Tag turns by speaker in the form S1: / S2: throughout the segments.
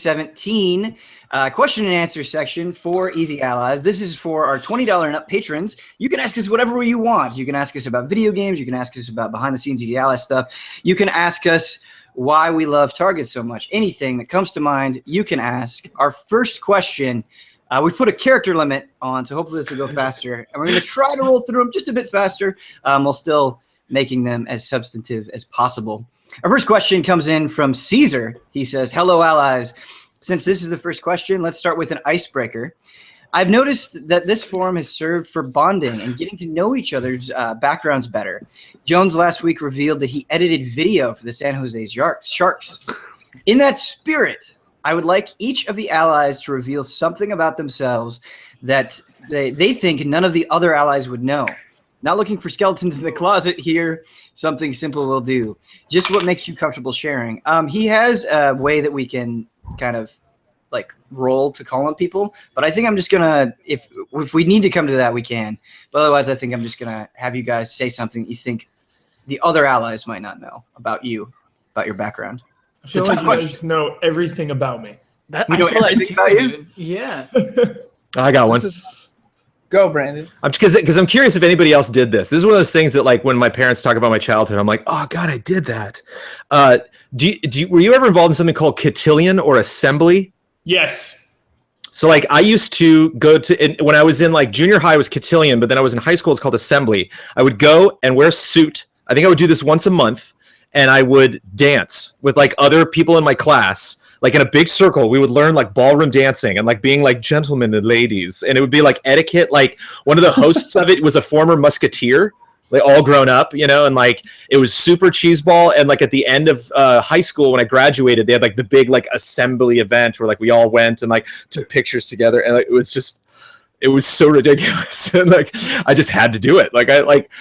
S1: 2017 question and answer section for Easy Allies. This is for our $20 and up patrons. You can ask us whatever you want. You can ask us about video games. You can ask us about behind the scenes Easy Allies stuff. You can ask us why we love Target so much. Anything that comes to mind, you can ask. Our first question, we put a character limit on, so hopefully this will go faster. And we're going to try to roll through them just a bit faster while still making them as substantive as possible. Our first question comes in from Caesar. He says, hello, allies. Since this is the first question, let's start with an icebreaker. I've noticed that this forum has served for bonding and getting to know each other's backgrounds better. Jones last week revealed that he edited video for the San Jose Sharks. In that spirit, I would like each of the allies to reveal something about themselves that they think none of the other allies would know. Not looking for skeletons in the closet here. Something simple will do. Just what makes you comfortable sharing. He has a way that we can kind of like roll to call on people, but I think I'm just gonna, if we need to come to that, we can. But otherwise, I think I'm just gonna have you guys say something you think the other allies might not know about you, about your background.
S2: I feel like you guys know everything about me.
S1: We know everything about you?
S3: Yeah.
S4: I got one.
S5: Go, Brandon.
S4: Because I'm curious if anybody else did this. This is one of those things that, like, when my parents talk about my childhood, I'm like, oh God, I did that. Were you ever involved in something called cotillion or assembly?
S2: Yes.
S4: So, like, I used to go to, when I was in, like, junior high, it was cotillion, but then I was in high school, it's called assembly. I would go and wear a suit. I think I would do this once a month, and I would dance with, like, other people in my class. Like in a big circle, we would learn like ballroom dancing and like being like gentlemen and ladies. And it would be like etiquette. Like one of the hosts of it was a former musketeer, like all grown up, you know, and like it was super cheeseball. And like at the end of high school, when I graduated, they had like the big like assembly event where like we all went and like took pictures together. And like, it was so ridiculous. And like, I just had to do it. Like, I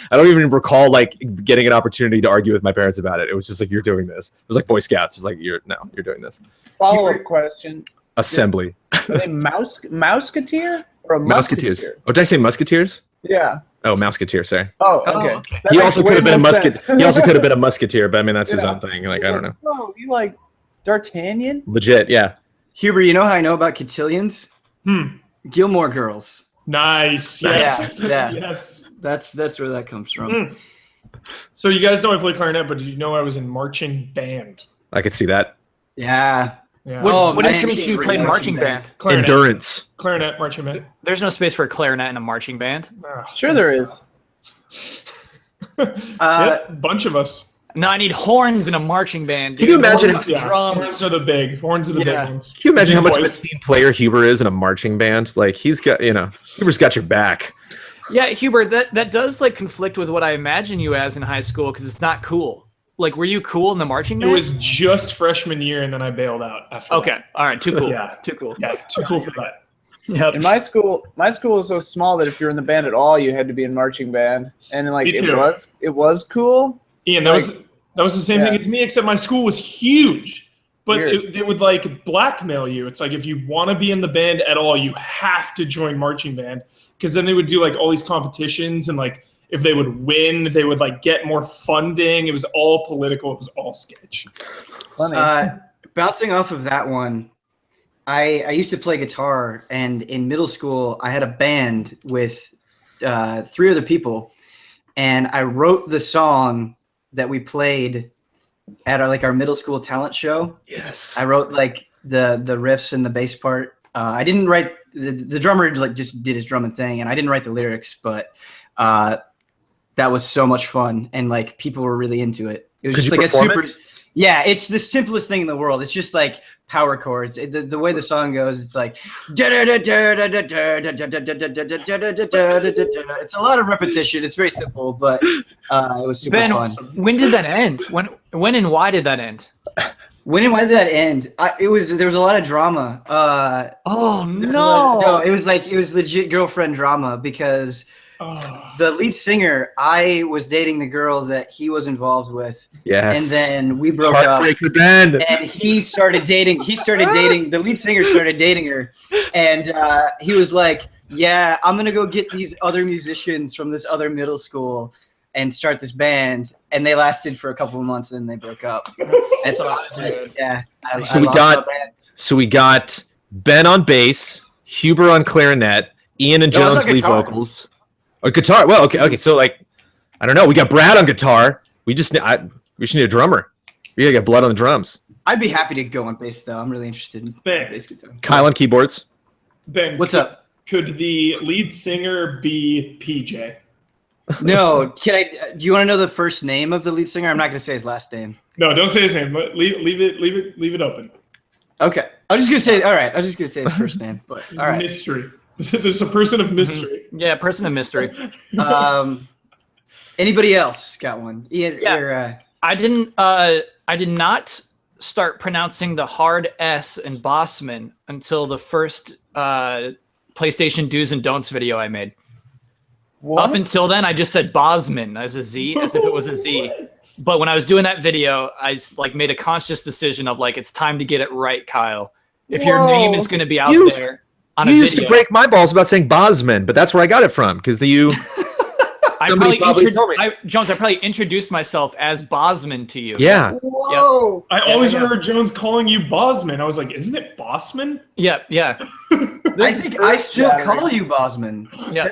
S4: don't even recall like getting an opportunity to argue with my parents about it. It was just like, you're doing this. It was like Boy Scouts. It's like, you're doing this.
S5: Follow-up question.
S4: Assembly.
S5: Are they Mouseketeer or a
S4: Musketeers. Oh, did I say Musketeers?
S5: Yeah.
S4: Oh, Mouseketeer, sorry.
S5: Oh, okay.
S4: He also could have been a musketeer. He also could have been a musketeer, but I mean, that's his own thing. Like, I don't know.
S5: Oh, you like D'Artagnan?
S4: Legit, yeah.
S1: Huber, you know how I know about cotillions? Gilmore Girls.
S2: Nice. Yes.
S1: Yeah.
S2: Yes.
S1: That's where that comes from.
S2: So you guys know I play clarinet, but did you know I was in marching band?
S4: I could see that.
S1: Yeah.
S2: Yeah.
S3: What instrument do you play in marching band?
S2: Clarinet.
S4: Endurance.
S2: Clarinet, marching band.
S3: There's no space for a clarinet in a marching band.
S2: Oh,
S5: Sure there is.
S2: Yeah, bunch of us.
S3: No, I need horns in a marching band. Dude.
S4: Can you imagine?
S3: Horns, drums.
S2: Horns are the big ones.
S4: Can you imagine how much of a
S2: Boys.
S4: team player Huber is in a marching band? Like he's got, Huber's got your back.
S3: Yeah, Huber, that does like conflict with what I imagine you as in high school because it's not cool. Like, were you cool in the marching
S2: It
S3: band?
S2: was just freshman year, and then I bailed out after.
S3: Okay,
S2: that.
S3: all right, too cool.
S2: Yeah.
S3: Too cool.
S2: Yeah, too cool for that.
S3: Yep.
S5: In my school was so small that if you were in the band at all, you had to be in marching band, and like
S2: Me too.
S5: it was cool.
S2: Ian, that was the same thing as me, except my school was huge. But they would like blackmail you. It's like if you want to be in the band at all, you have to join marching band because then they would do like all these competitions and like if they would win, they would like get more funding. It was all political. It was all sketch.
S5: Funny.
S1: Bouncing off of that one, I used to play guitar, and in middle school, I had a band with 3 other people, and I wrote the song that we played at our middle school talent show.
S4: Yes.
S1: I wrote like the riffs and the bass part. I didn't write the drummer like just did his drumming thing, and I didn't write the lyrics, but that was so much fun, and like people were really into it. It was just like a super. Yeah, it's the simplest thing in the world. It's just like power chords. The way the song goes, it's like it's a lot of repetition. It's very simple, but it was super fun.
S3: When did that end? When and why did that end?
S1: When and why did that end? There was a lot of drama.
S3: Oh no!
S1: It was legit girlfriend drama because the lead singer, I was dating the girl that he was involved with.
S4: Yes.
S1: And then we broke up.
S4: Heartbreaker band.
S1: And he started dating. The lead singer started dating her, and he was like, "Yeah, I'm gonna go get these other musicians from this other middle school." and start this band, and they lasted for a couple of months, and then they broke up. And so, yeah.
S4: So we got Ben on bass, Huber on clarinet, Ian and Jones lead vocals. Or guitar. Well, okay. So like, I don't know. We got Brad on guitar. We just need a drummer. We gotta get blood on the drums.
S1: I'd be happy to go on bass though. I'm really interested in bass guitar.
S4: Kyle on keyboards.
S2: Ben,
S1: what's up?
S2: Could the lead singer be PJ?
S1: No. Can I? Do you want to know the first name of the lead singer? I'm not gonna say his last name.
S2: No, don't say his name. But leave it open.
S1: Okay. I was just gonna say. All right. I was just gonna say his first name, but all right.
S2: Mystery. This is a person of mystery.
S3: Yeah, person of mystery.
S1: Anybody else got one? Ian,
S3: I did not start pronouncing the hard S in Bossman until the first PlayStation Do's and Don'ts video I made.
S5: What?
S3: Up until then, I just said Bosman as a Z, as if it was a Z. But when I was doing that video, I like made a conscious decision of like, it's time to get it right, Kyle. If your name is going to be out there on a video.
S4: You used to break my balls about saying Bosman, but that's where I got it from because
S3: Jones, I probably introduced myself as Bosman to you.
S4: Yeah.
S5: Whoa.
S2: I always remember Jones calling you Bosman. I was like, isn't it Bossman?
S3: Yeah.
S1: I think I still call you Bosman.
S3: Yeah.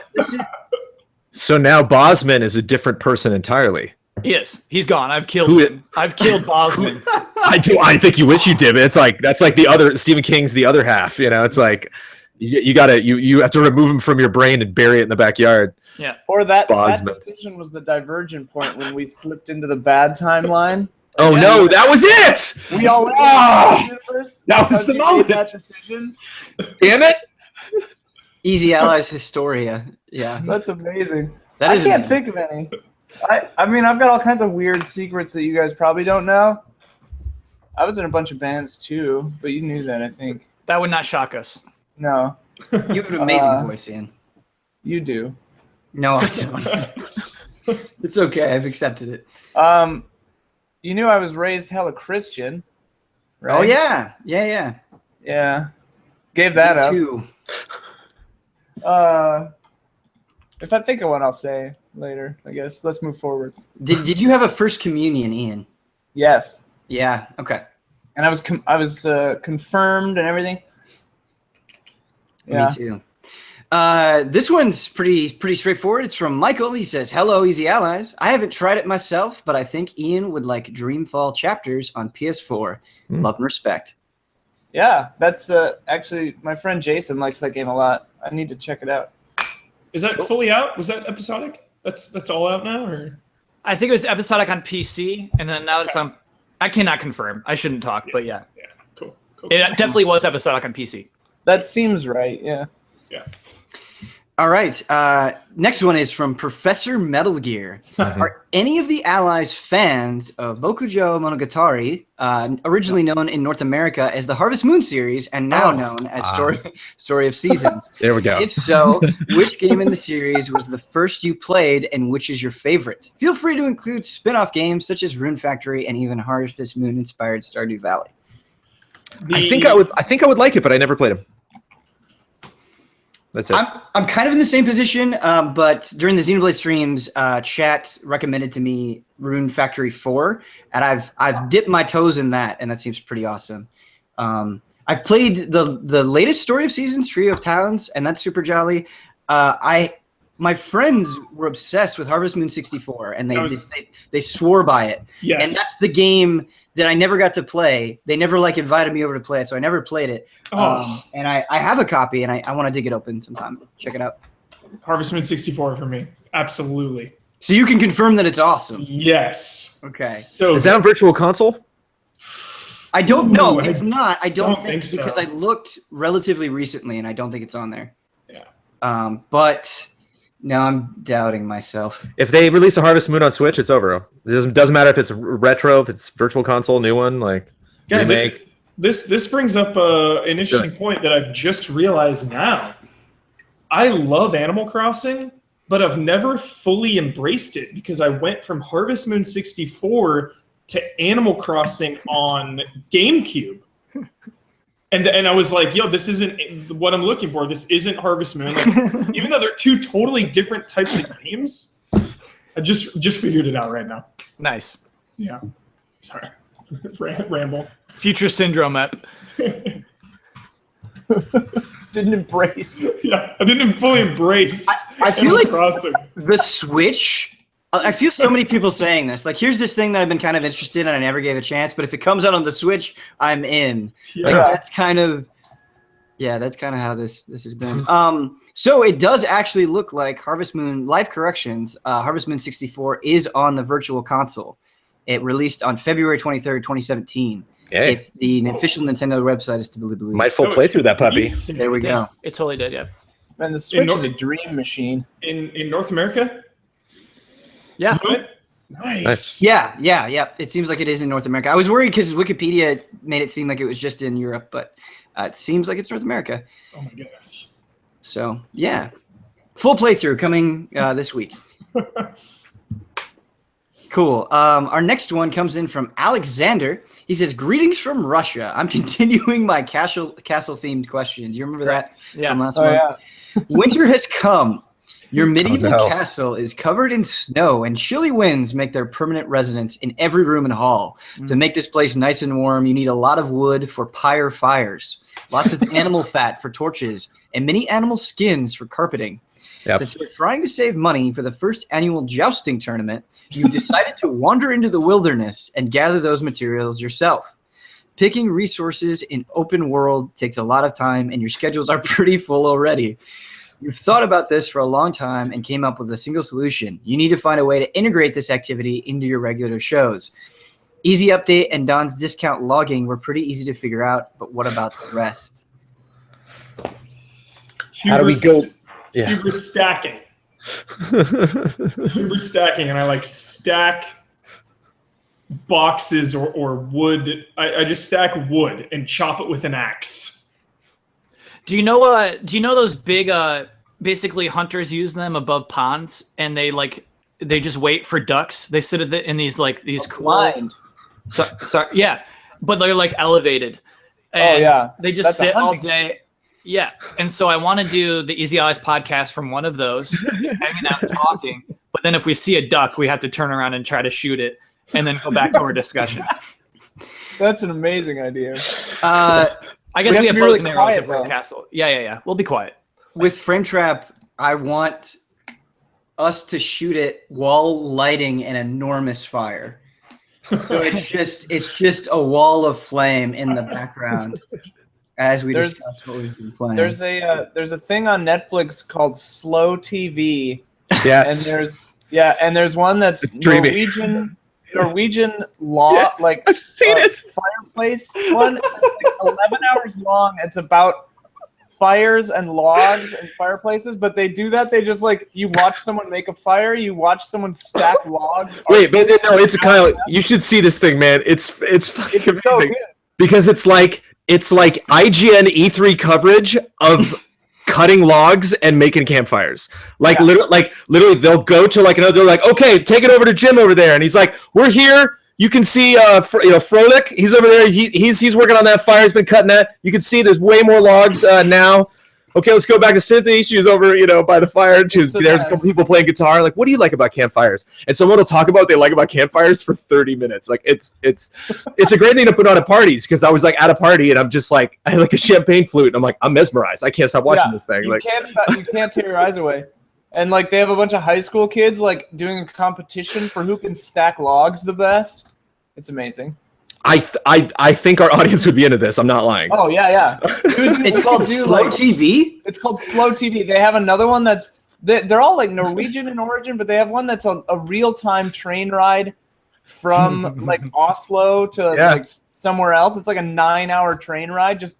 S4: So now Bosman is a different person entirely.
S3: Yes, he's gone. I've killed him. I've killed Bosman.
S4: I think you wish you did. It's like that's like the other Stephen King's the other half. You know, it's like you have to remove him from your brain and bury it in the backyard.
S3: Yeah.
S5: Or that decision was the divergent point when we slipped into the bad timeline.
S4: Oh no, that was it!
S5: We all
S4: that was the moment.
S5: That decision.
S4: Damn it!
S1: Easy Allies Historia. Yeah.
S5: That's amazing.
S1: That is
S5: I can't think of any. I mean, I've got all kinds of weird secrets that you guys probably don't know. I was in a bunch of bands too, but you knew that, I think.
S3: That would not shock us.
S5: No.
S1: You have an amazing voice, Ian.
S5: You do.
S1: No, I don't. It's okay. I've accepted it.
S5: You knew I was raised hella Christian, right?
S1: Oh, yeah. Yeah.
S5: Yeah. Gave that
S1: Me
S5: up.
S1: too.
S5: If I think of one, I'll say later, I guess. Let's move forward.
S1: Did you have a first communion, Ian?
S5: Yes.
S1: Yeah. Okay.
S5: And I was confirmed and everything. Yeah.
S1: Me too. This one's pretty straightforward. It's from Michael. He says, "Hello, Easy Allies. I haven't tried it myself, but I think Ian would like Dreamfall Chapters on PS4. Love and respect."
S5: Yeah, that's actually my friend Jason likes that game a lot. I need to check it out.
S2: Is that fully out? Was that episodic? That's all out now, or?
S3: I think it was episodic on PC, and then now it's on. I cannot confirm. I shouldn't talk, but yeah.
S2: Yeah. Cool.
S3: It definitely was episodic on PC.
S5: That seems right. Yeah.
S2: Yeah.
S1: All right. Next one is from Professor Metal Gear. Are any of the Allies fans of Bokujo Monogatari, originally known in North America as the Harvest Moon series and now known as Story of Seasons?
S4: There we go.
S1: If so, which game in the series was the first you played and which is your favorite? Feel free to include spin-off games such as Rune Factory and even Harvest Moon inspired Stardew Valley.
S4: I think I would like it, but I never played them. That's it.
S1: I'm kind of in the same position, but during the Xenoblade streams, chat recommended to me Rune Factory 4, and I've dipped my toes in that, and that seems pretty awesome. I've played the latest Story of Seasons, Trio of Towns, and that's super jolly. My friends were obsessed with Harvest Moon 64, and they swore by it.
S2: Yes.
S1: And that's the game that I never got to play. They never invited me over to play it, so I never played it. And I have a copy, and I want to dig it open sometime. Check it out.
S2: Harvest Moon 64 for me. Absolutely.
S1: So you can confirm that it's awesome.
S2: Yes.
S1: Okay.
S2: So
S4: is that on Virtual Console?
S1: I don't know. It's not. I don't
S2: think so.
S1: Because I looked relatively recently, and I don't think it's on there.
S2: Yeah.
S1: But now I'm doubting myself.
S4: If they release a Harvest Moon on Switch, it's over. It doesn't matter if it's retro, if it's Virtual Console, new one, remake.
S2: This brings up an interesting point that I've just realized now. I love Animal Crossing, but I've never fully embraced it because I went from Harvest Moon 64 to Animal Crossing on GameCube. And I was like, yo, this isn't what I'm looking for. This isn't Harvest Moon. Even though they're two totally different types of games, I I just figured it out right now.
S3: Nice.
S2: Yeah. Sorry. Ramble.
S3: Future syndrome app.
S5: Didn't embrace.
S2: Yeah, I didn't fully embrace.
S1: I feel like
S2: Crossing.
S1: the Switch. I feel so many people saying this. Like, here's this thing that I've been kind of interested in, and I never gave a chance. But if it comes out on the Switch, I'm in.
S2: Yeah.
S1: Like, that's kind of how this has been. So it does actually look like Harvest Moon Life Corrections. Harvest Moon 64 is on the Virtual Console. It released on February 23rd, 2017.
S4: Hey.
S1: If the official Nintendo website is to believe.
S4: Might full play through that puppy.
S1: There we go.
S3: It totally did, yeah.
S5: Man, the Switch is a dream machine.
S2: In North America?
S3: Yeah.
S2: Nice.
S1: Yeah. It seems like it is in North America. I was worried because Wikipedia made it seem like it was just in Europe, but it seems like it's North America.
S2: Oh my goodness.
S1: So, yeah. Full playthrough coming this week. Cool. Our next one comes in from Alexander. He says, "Greetings from Russia. I'm continuing my castle-themed question." Do you remember that
S3: Yeah.
S1: from last
S5: Oh,
S1: month?
S5: yeah.
S1: Winter has come. Your medieval
S4: no.
S1: castle is covered in snow, and chilly winds make their permanent residence in every room and hall. To make this place nice and warm, you need a lot of wood for pyre fires, lots of animal fat for torches, and many animal skins for carpeting.
S4: Yep.
S1: If you're trying to save money for the first annual jousting tournament, you've decided to wander into the wilderness and gather those materials yourself. Picking resources in open world takes a lot of time, and your schedules are pretty full already. You've thought about this for a long time and came up with a single solution. You need to find a way to integrate this activity into your regular shows. Easy Update and Don's discount logging were pretty easy to figure out, but what about the rest?
S4: How do we go? Yeah.
S2: Hubert stacking. Hubert stacking, and I like stack boxes or wood. I just stack wood and chop it with an axe.
S3: Do you know those big basically hunters use them above ponds, and they just wait for ducks. They sit in these cool
S5: Blind.
S3: Yeah, but they're like elevated. And
S5: yeah.
S3: they just
S5: That's a
S3: sit all
S5: hunting
S3: day. Yeah. And so I want to do the Easy Allies podcast from one of those, just hanging out and talking. But then if we see a duck, we have to turn around and try to shoot it and then go back to our discussion.
S5: That's an amazing idea.
S3: I guess we have bows and arrows
S5: quiet,
S3: if we're in
S5: though.
S3: castle. Yeah. We'll be quiet.
S1: With Frame Trap, I want us to shoot it while lighting an enormous fire. So it's just a wall of flame in the background as we discuss what we've been playing.
S5: There's a thing on Netflix called Slow TV,
S4: Yes.
S5: and there's one that's
S4: dreamy.
S5: Norwegian law,
S4: Yes,
S5: like
S4: I've seen it.
S5: Fireplace one. It's like 11 hours long. It's about fires and logs and fireplaces, but they do that. They just you watch someone make a fire, you watch someone stack logs.
S4: Wait, but no, it's Kyle. You should see this thing, man. It's fucking
S5: It's so
S4: amazing
S5: good.
S4: because it's like IGN E3 coverage of cutting logs and making campfires. Literally, they'll go to another. They're like, okay, take it over to Jim over there, and he's like, we're here. You can see, Froelich. He's over there. He's working on that fire. He's been cutting that. You can see there's way more logs now. Okay, let's go back to Cynthia. She's over, by the fire. There's a couple people playing guitar. Like, what do you like about campfires? And someone will talk about what they like about campfires for 30 minutes. Like, it's a great thing to put on at parties because I was at a party and I'm just I had a champagne flute and I'm like, I'm mesmerized. I can't stop watching this thing.
S5: You can't stop, you can't tear your eyes away. And they have a bunch of high school kids doing a competition for who can stack logs the best. It's amazing.
S4: I think our audience would be into this. I'm not lying.
S5: Oh yeah. Dude,
S1: it's called Slow TV.
S5: It's called Slow TV. They have another one they're all Norwegian in origin, but they have one that's a real-time train ride from Oslo to somewhere else. It's a 9-hour train ride just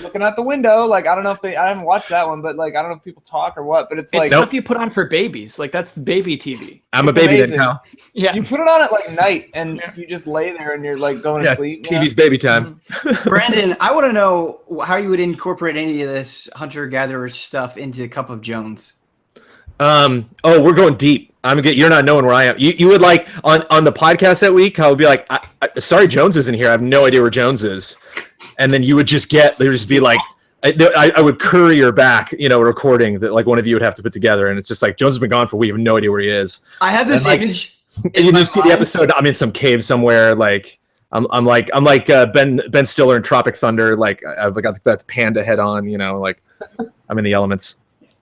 S5: looking out the window. I don't know if I haven't watched that one, but I don't know if people talk or what, but it's
S3: stuff you put on for babies. That's baby TV.
S4: I'm a
S5: it's
S4: baby
S5: amazing.
S4: now.
S3: Yeah.
S5: You put it on at night and you just lay there and you're going to sleep.
S4: TV's baby time.
S1: Brandon, I want to know how you would incorporate any of this hunter-gatherer stuff into Cup of Jones.
S4: We're going deep. You're not knowing where I am. You would on the podcast that week, I would be sorry, Jones isn't here. I have no idea where Jones is. And then you would just there'd just be I would courier back, a recording that like one of you would have to put together, and it's just like Jones has been gone for a week. We have no idea where he is.
S1: I have this
S4: and,
S1: image.
S4: And you see the episode. I'm in some cave somewhere. Like I'm like Ben Stiller in Tropic Thunder. Like I've got that panda head on. Like I'm in the elements.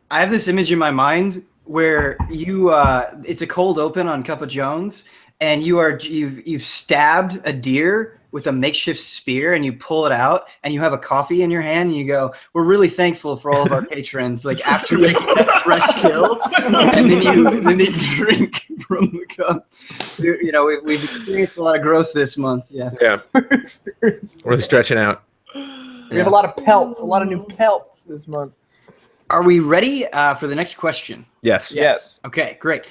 S1: I have this image in my mind where you it's a cold open on Cup of Jones, and you've stabbed a deer with a makeshift spear, and you pull it out, and you have a coffee in your hand, and you go, "We're really thankful for all of our patrons." Like after making that fresh kill, and then you drink from the cup. We've experienced a lot of growth this month. Yeah.
S4: We're stretching out.
S5: We have a lot of pelts, a lot of new pelts this month.
S1: Are we ready for the next question?
S4: Yes.
S1: Okay, great.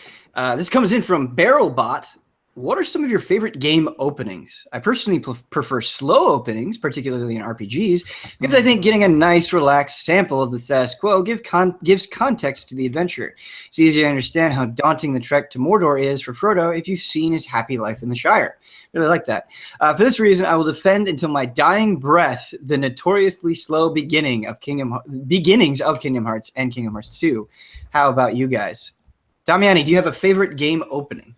S1: This comes in from BarrelBot. What are some of your favorite game openings? I personally prefer slow openings, particularly in RPGs, because I think getting a nice, relaxed sample of the status quo gives context to the adventure. It's easy to understand how daunting the trek to Mordor is for Frodo if you've seen his happy life in the Shire. Really like that. For this reason, I will defend until my dying breath the notoriously slow beginnings of Kingdom Hearts and Kingdom Hearts 2. How about you guys? Damiani, do you have a favorite game opening?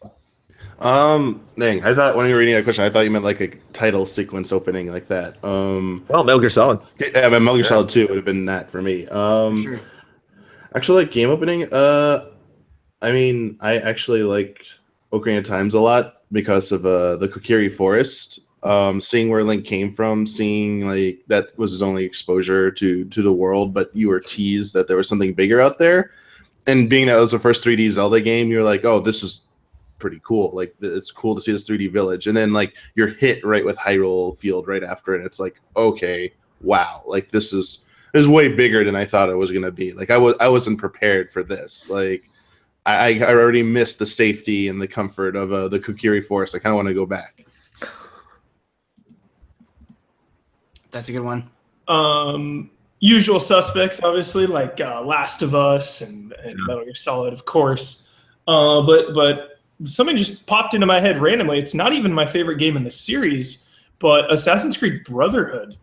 S6: Dang, I thought when you were reading that question, I thought you meant like a title sequence opening like that.
S4: Well, Metal Gear Solid.
S6: Yeah, but Metal Gear Solid 2 would have been that for me.
S1: Sure.
S6: Actually, like game opening, I mean, I actually liked Ocarina of Times a lot because of the Kokiri Forest. Seeing where Link came from, seeing like that was his only exposure to the world, but you were teased that there was something bigger out there. And being that it was the first 3D Zelda game, you're like, oh, this is pretty cool. Like it's cool to see this 3D village, and then like you're hit right with Hyrule Field right after, and it's like, okay, wow, like this is way bigger than I thought it was gonna be. Like I wasn't prepared for this. Like I already missed the safety and the comfort of the Kokiri Forest. I kind of want to go back.
S1: That's a good one.
S2: Usual suspects, obviously, like Last of Us and Metal Gear Solid, of course. But something just popped into my head randomly. It's not even my favorite game in the series, but Assassin's Creed Brotherhood.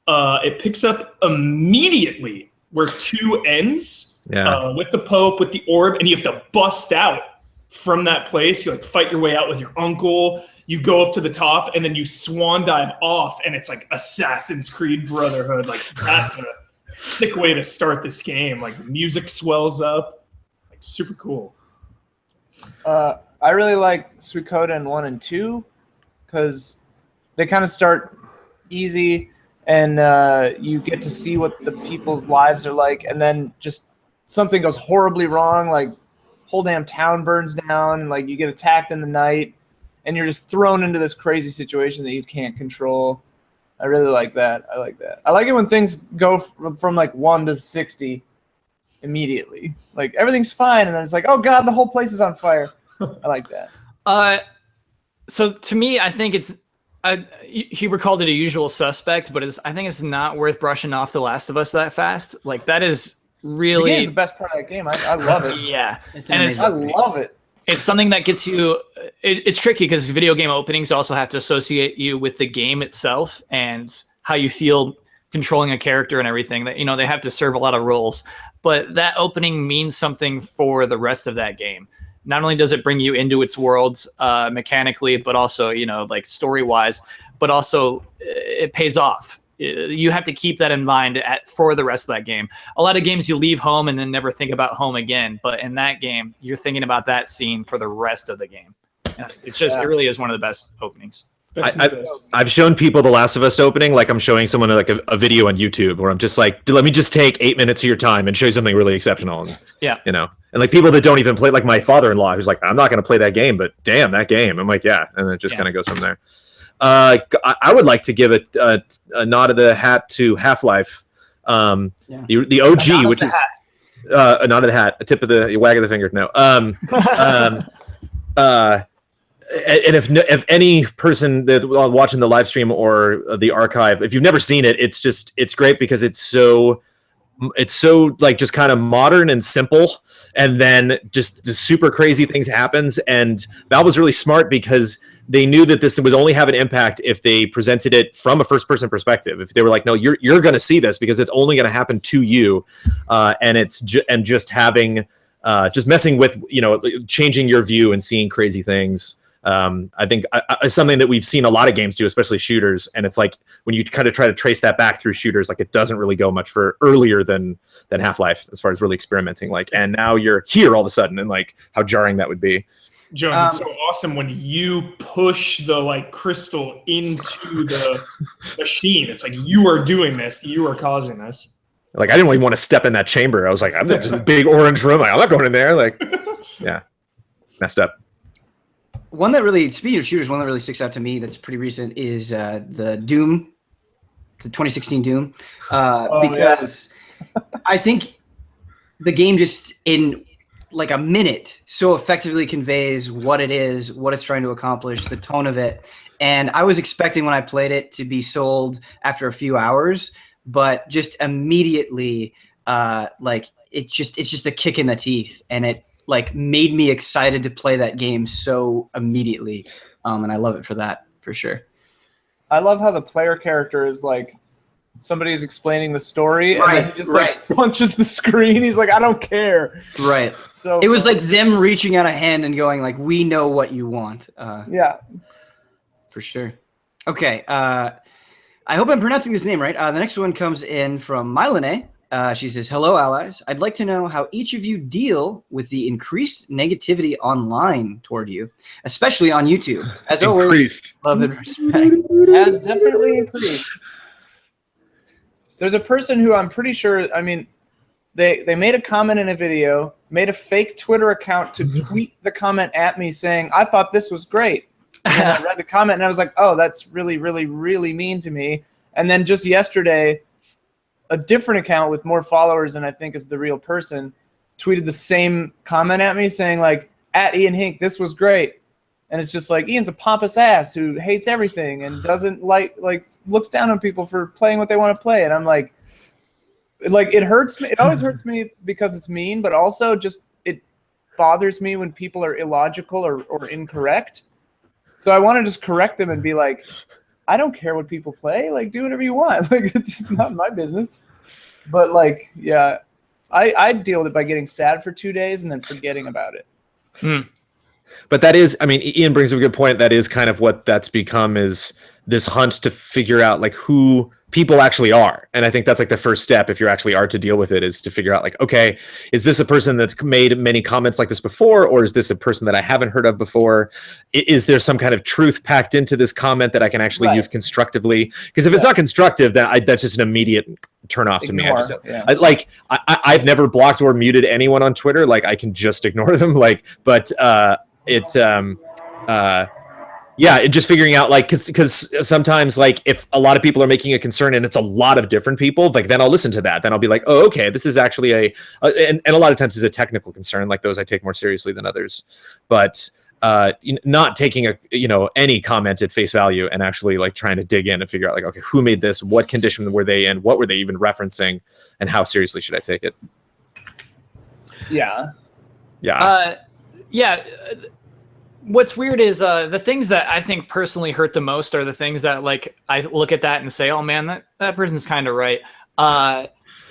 S2: It picks up immediately where 2 ends with the Pope, with the orb, and you have to bust out from that place. You like fight your way out with your uncle. You go up to the top, and then you swan dive off, and it's like Assassin's Creed Brotherhood. Like that's a sick way to start this game. Like the music swells up, like super cool.
S5: I really like Suikoden 1 and 2 because they kind of start easy, and you get to see what the people's lives are like, and then just something goes horribly wrong, like whole damn town burns down, and like you get attacked in the night, and you're just thrown into this crazy situation that you can't control. I really like that. I like that. I like it when things go from like 1 to 60 immediately. Like everything's fine, and then it's like, oh god, the whole place is on fire. I like that.
S3: So to me, I think it's Huber called it a usual suspect, but I think it's not worth brushing off The Last of Us that fast. Like that is really
S5: the best part of that game. I love it.
S3: Yeah,
S5: I love it.
S3: It's something that gets you. It's tricky because video game openings also have to associate you with the game itself and how you feel controlling a character and everything. That they have to serve a lot of roles, but that opening means something for the rest of that game. Not only does it bring you into its world mechanically, but also, like story-wise, but also it pays off. You have to keep that in mind for the rest of that game. A lot of games you leave home and then never think about home again, but in that game, you're thinking about that scene for the rest of the game. It's just, it really is one of the best openings.
S4: I've shown people The Last of Us opening, like I'm showing someone like a video on YouTube where I'm just like, let me just take 8 minutes of your time and show you something really exceptional. And, and like people that don't even play, like my father-in-law, who's like, I'm not going to play that game, but damn, that game. I'm like, yeah. And it just kind of goes from there. I would like to give a nod of the hat to Half-Life. The OG, which is a nod of the hat, a tip of the wag of the finger. No. And if any person that watching the live stream or the archive, if you've never seen it, it's great because it's so it's so like just kind of modern and simple, and then just the super crazy things happens. And Valve was really smart because they knew that this would only have an impact if they presented it from a first-person perspective. If they were like, no, you're going to see this because it's only going to happen to you, and it's just having just messing with, you know, changing your view and seeing crazy things. I think something that we've seen a lot of games do, especially shooters, and it's like when you kind of try to trace that back through shooters, like it doesn't really go much for earlier than Half-Life as far as really experimenting. Like, and now you're here all of a sudden, and like how jarring that would be.
S2: Jones, it's so awesome when you push the like crystal into the machine. It's like you are doing this, you are causing this.
S4: Like I didn't even want to step in that chamber. I was like, I'm just a big orange room. Like, I'm not going in there. Like, yeah, messed up.
S1: One that really, speaking of shooters, one that really sticks out to me that's pretty recent is the Doom, the 2016 Doom, because I think the game just in like a minute so effectively conveys what it is, what it's trying to accomplish, the tone of it. And I was expecting when I played it to be sold after a few hours, but just immediately, like it's just a kick in the teeth, and it like made me excited to play that game so immediately. And I love it for that, for sure.
S5: I love how the player character is like, somebody's explaining the story and then he just like punches the screen. He's like, I don't care.
S1: Right.
S5: So
S1: it was like them reaching out a hand and going like, we know what you want.
S5: Yeah.
S1: For sure. Okay. I hope I'm pronouncing this name right. The next one comes in from Mylene. She says, hello, allies. I'd like to know how each of you deal with the increased negativity online toward you, especially on YouTube. As always, love and respect.
S5: Has definitely increased. There's a person who I'm pretty sure, I mean, they made a comment in a video, made a fake Twitter account to tweet the comment at me saying, I thought this was great. And I read the comment and I was like, oh, that's really, really, really mean to me. And then just yesterday, a different account with more followers than I think is the real person tweeted the same comment at me saying like, at Ian Hink, this was great. And it's just like, Ian's a pompous ass who hates everything and doesn't like looks down on people for playing what they want to play. And I'm like it hurts me. It always hurts me because it's mean, but also just it bothers me when people are illogical or incorrect. So I want to just correct them and be like, I don't care what people play. Like, do whatever you want. Like, it's just not my business. But like, yeah, I deal with it by getting sad for 2 days and then forgetting about it.
S4: But that is, I mean, Ian brings up a good point. That is kind of what that's become, is this hunt to figure out like who people actually are. And I think that's like the first step, if you actually are to deal with it, is to figure out like, okay, is this a person that's made many comments like this before, or is this a person that I haven't heard of before? Is there some kind of truth packed into this comment that I can actually use constructively? Because if it's not constructive, that's just an immediate turn off to me. I've never blocked or muted anyone on Twitter. Like I can just ignore them. Like, but yeah, just figuring out like, because sometimes like if a lot of people are making a concern and it's a lot of different people, like then I'll listen to that. Then I'll be like, oh, okay, this is actually and a lot of times it's a technical concern. Like those I take more seriously than others. But not taking any comment at face value and actually like trying to dig in and figure out like, okay, who made this? What condition were they in? What were they even referencing? And how seriously should I take it?
S5: Yeah.
S3: Yeah. What's weird is the things that I think personally hurt the most are the things that like I look at that and say, oh man, that person's kind of right.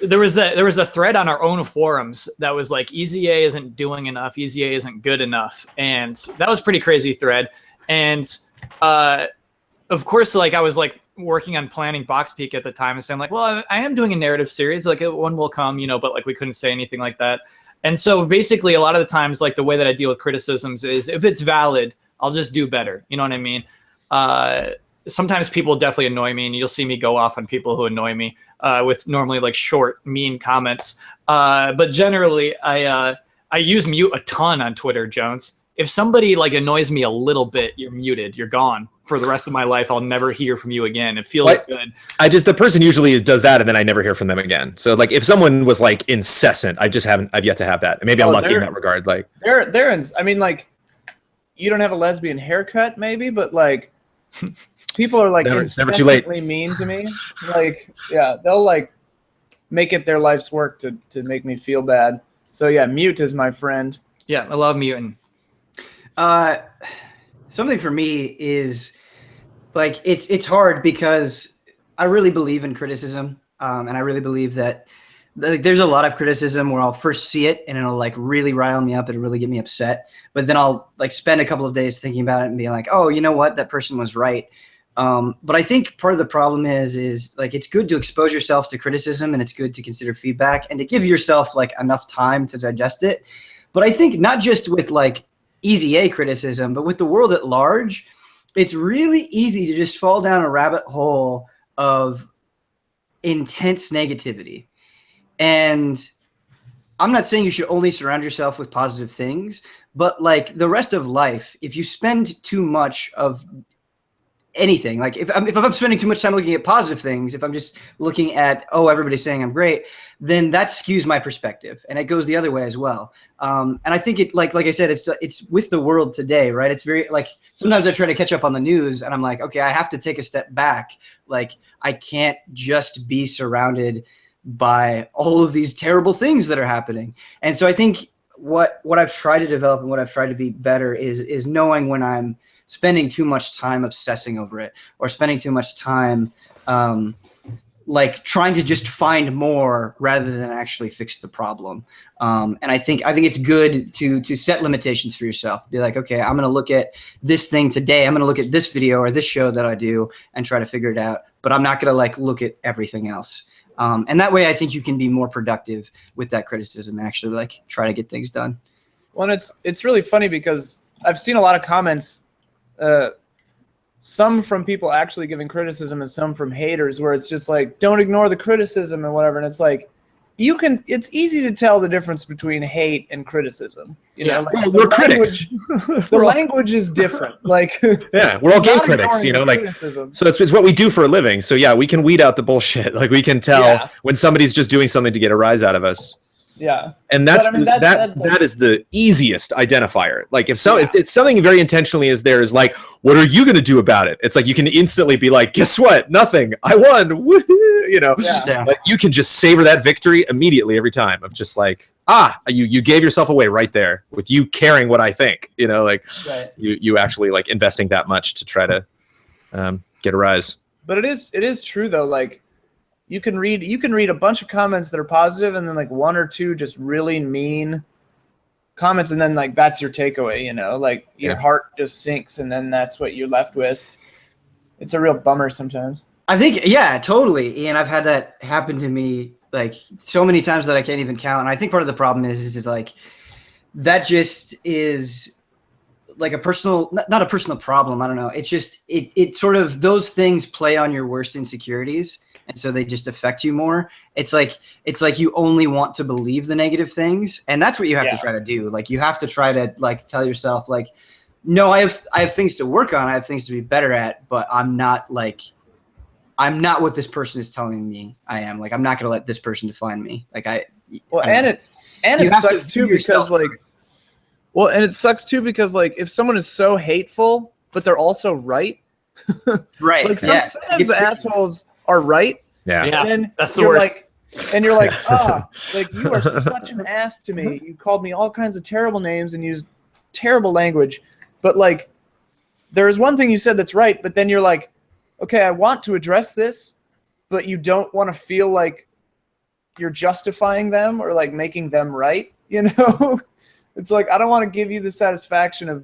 S3: There was a thread on our own forums that was like, EZA isn't doing enough, EZA isn't good enough, and that was a pretty crazy thread. And of course, like I was like working on planning Box Peak at the time and saying like, well, I am doing a narrative series, like one will come, but like we couldn't say anything like that. And so basically a lot of the times, like the way that I deal with criticisms is if it's valid, I'll just do better. You know what I mean? Sometimes people definitely annoy me and you'll see me go off on people who annoy me with normally like short, mean comments. But generally I use mute a ton on Twitter, Jones. If somebody like annoys me a little bit, you're muted, you're gone. For the rest of my life, I'll never hear from you again. It feels good.
S4: The person usually does that and then I never hear from them again. So like if someone was like incessant, I've yet to have that. And maybe I'm lucky in that regard. Like
S5: I mean, like you don't have a lesbian haircut maybe, but like people are like
S4: never too late.
S5: mean to me. Like, yeah, they'll like make it their life's work to make me feel bad. So yeah, mute is my friend.
S3: Yeah, I love muting.
S1: Something for me is like it's hard because I really believe in criticism, and I really believe that there's a lot of criticism where I'll first see it and it'll like really rile me up, it'll really get me upset, but then I'll like spend a couple of days thinking about it and being like, oh, you know what, that person was right. But I think part of the problem is like it's good to expose yourself to criticism, and it's good to consider feedback and to give yourself like enough time to digest it. But I think not just with like easy A criticism, but with the world at large, it's really easy to just fall down a rabbit hole of intense negativity. And I'm not saying you should only surround yourself with positive things, but like the rest of life, if you spend too much of anything, like if I'm spending too much time looking at positive things, if I'm just looking at, oh, everybody's saying I'm great, then that skews my perspective, and it goes the other way as well. And I think it, like I said, it's with the world today, right? It's very like sometimes I try to catch up on the news, and I'm like, okay, I have to take a step back. Like I can't just be surrounded by all of these terrible things that are happening. And so I think what I've tried to develop and what I've tried to be better is knowing when I'm spending too much time obsessing over it, or spending too much time like trying to just find more rather than actually fix the problem. And I think it's good to set limitations for yourself. Be like, okay, I'm going to look at this thing today. I'm going to look at this video or this show that I do and try to figure it out. But I'm not going to like look at everything else. And that way I think you can be more productive with that criticism and actually like try to get things done.
S5: Well, it's really funny because I've seen a lot of comments, some from people actually giving criticism and some from haters, where it's just like, don't ignore the criticism and whatever. And it's like, it's easy to tell the difference between hate and criticism. You know, like
S4: we're critics.
S5: The language is different. Like,
S4: yeah, we're all game critics, you know, like, criticism. So it's what we do for a living. So yeah, we can weed out the bullshit. Like we can tell when somebody's just doing something to get a rise out of us.
S5: Yeah.
S4: And that's that is the easiest identifier. Like if something very intentionally is there is like, what are you going to do about it? It's like you can instantly be like, guess what? Nothing. I won. Woo-hoo! You know, like you can just savor that victory immediately every time of just like, you gave yourself away right there with you caring what I think, you know, like you actually like investing that much to try to get a rise.
S5: But it is true though. Like, you can read a bunch of comments that are positive, and then like one or two just really mean comments, and then like that's your takeaway, you know, like your heart just sinks, and then that's what you're left with. It's a real bummer sometimes.
S1: I think, yeah, totally. And I've had that happen to me like so many times that I can't even count. And I think part of the problem is like that just is like a personal, not a personal problem. I don't know. It's just it sort of, those things play on your worst insecurities. And so they just affect you more. It's like you only want to believe the negative things, and that's what you have to try to do. Like you have to try to like tell yourself like, no, I have things to work on. I have things to be better at, but I'm not what this person is telling me I am. Like I'm not going to let this person define me. Like it sucks too because like, well, and it sucks too because like if someone is so hateful, but they're also right. Right.
S5: Like sometimes the assholes are right.
S3: Yeah.
S5: And
S3: that's the worst.
S5: And you're like, like you are such an ass to me. You called me all kinds of terrible names and used terrible language. But like, there's one thing you said that's right, but then you're like, okay, I want to address this, but you don't want to feel like you're justifying them or like making them right. You know, it's like, I don't want to give you the satisfaction of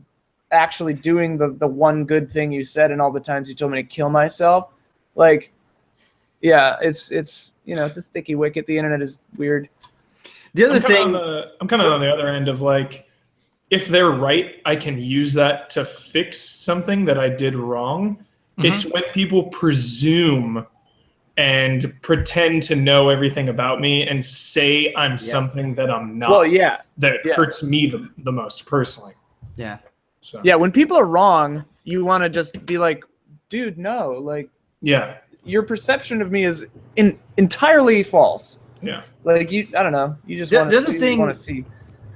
S5: actually doing the one good thing you said and all the times you told me to kill myself. Like, yeah, it's you know, it's a sticky wicket. The internet is weird.
S1: The other thing,
S2: I'm kind of on the other end of like, if they're right, I can use that to fix something that I did wrong. Mm-hmm. It's when people presume and pretend to know everything about me and say I'm something that I'm not.
S5: Well, yeah,
S2: that hurts me the most personally.
S1: Yeah.
S2: So.
S5: Yeah, when people are wrong, you want to just be like, dude, no, like,
S2: yeah,
S5: your perception of me is entirely false.
S2: Yeah.
S5: Like I don't know. You just want to see.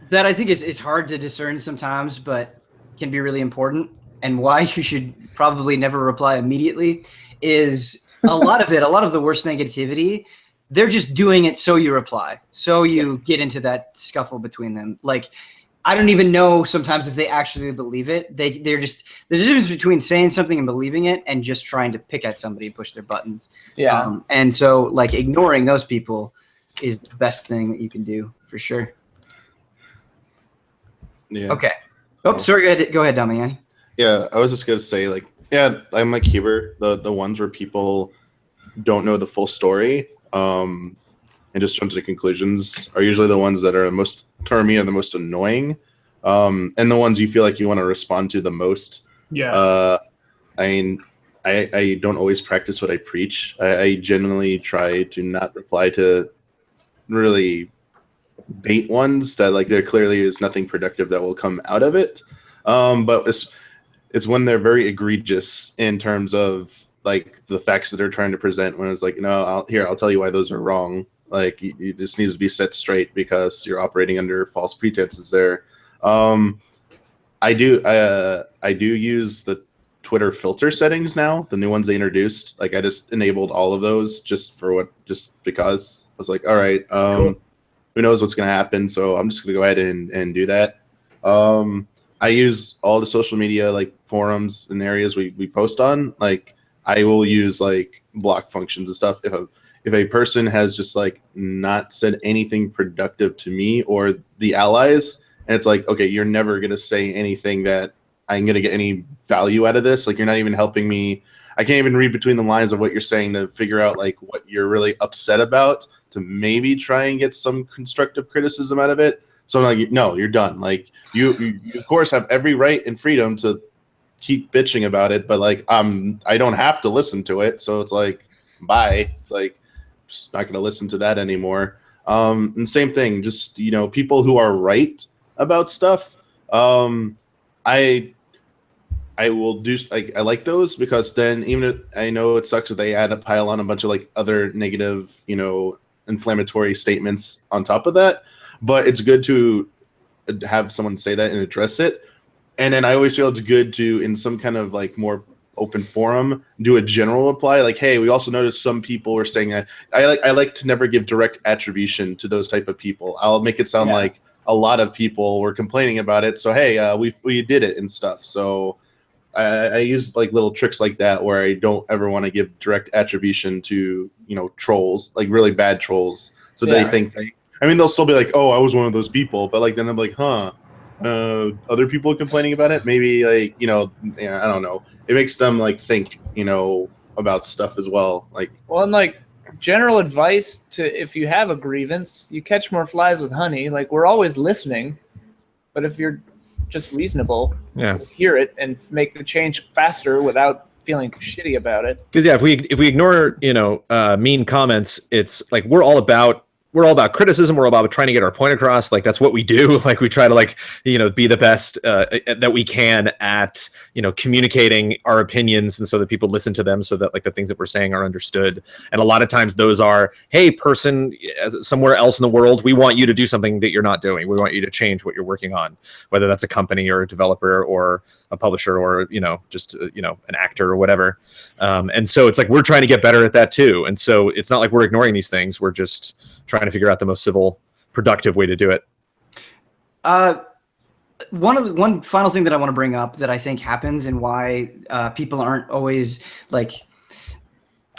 S1: That I think is hard to discern sometimes, but can be really important, and why you should probably never reply immediately is a lot of the worst negativity they're just doing it so you reply, so you get into that scuffle between them. Like, I don't even know sometimes if they actually believe it. They're just, there's a difference between saying something and believing it and just trying to pick at somebody and push their buttons.
S5: Yeah.
S1: And so like ignoring those people is the best thing that you can do for sure.
S6: Yeah.
S1: Okay. Oh, sorry. Go ahead, Damiani.
S6: Yeah, I was just gonna say, like, yeah, I'm like Huber. The ones where people don't know the full story, and just jump to conclusions are usually the ones that are the most, to me, are the most annoying, and the ones you feel like you want to respond to the most.
S2: Yeah.
S6: I mean, I don't always practice what I preach. I genuinely try to not reply to really bait ones that, like, there clearly is nothing productive that will come out of it. But it's when they're very egregious in terms of like the facts that they're trying to present, when it's like, no, I'll tell you why those are wrong. Like, this needs to be set straight because you're operating under false pretenses there. I do use the Twitter filter settings now, the new ones they introduced. Like, I just enabled all of those just because I was like, all right,
S2: Cool.
S6: who knows what's going to happen. So I'm just going to go ahead and do that. I use all the social media, like forums and areas we post on. Like, I will use like block functions and stuff. If a person has just like not said anything productive to me or the allies, and it's like, okay, you're never going to say anything that I'm going to get any value out of this. Like, you're not even helping me. I can't even read between the lines of what you're saying to figure out like what you're really upset about to maybe try and get some constructive criticism out of it. So I'm like, no, you're done. Like, you of course have every right and freedom to keep bitching about it, but like, I don't have to listen to it. So it's like, bye. It's like, just not going to listen to that anymore. And same thing, just, people who are right about stuff. I will do, like, I like those because then even if I know it sucks that they pile on a bunch of like other negative, inflammatory statements on top of that, but it's good to have someone say that and address it. And then I always feel it's good to, in some kind of like more open forum, do a general reply like, hey, we also noticed some people were saying that. I like to never give direct attribution to those type of people. I'll make it sound like a lot of people were complaining about it, so hey, we did it and stuff. So I use like little tricks like that where I don't ever want to give direct attribution to trolls, like really bad trolls. So they think they'll still be like, oh, I was one of those people, but like then I'm like, other people complaining about it, maybe like I don't know. It makes them like think about stuff as well. Like,
S5: well, and like general advice to, if you have a grievance, you catch more flies with honey. Like, we're always listening, but if you're just reasonable, hear it and make the change faster without feeling shitty about it.
S4: Because if we ignore mean comments, it's like we're all about criticism. We're all about trying to get our point across. Like, that's what we do. Like, we try to be the best that we can at communicating our opinions, and so that people listen to them, so that like the things that we're saying are understood. And a lot of times those are, hey, person somewhere else in the world, we want you to do something that you're not doing. We want you to change what you're working on, whether that's a company or a developer or a publisher or just an actor or whatever. And so it's like we're trying to get better at that too. And so it's not like we're ignoring these things. We're just trying to figure out the most civil, productive way to do it.
S1: One final thing that I want to bring up that I think happens and why people aren't always like,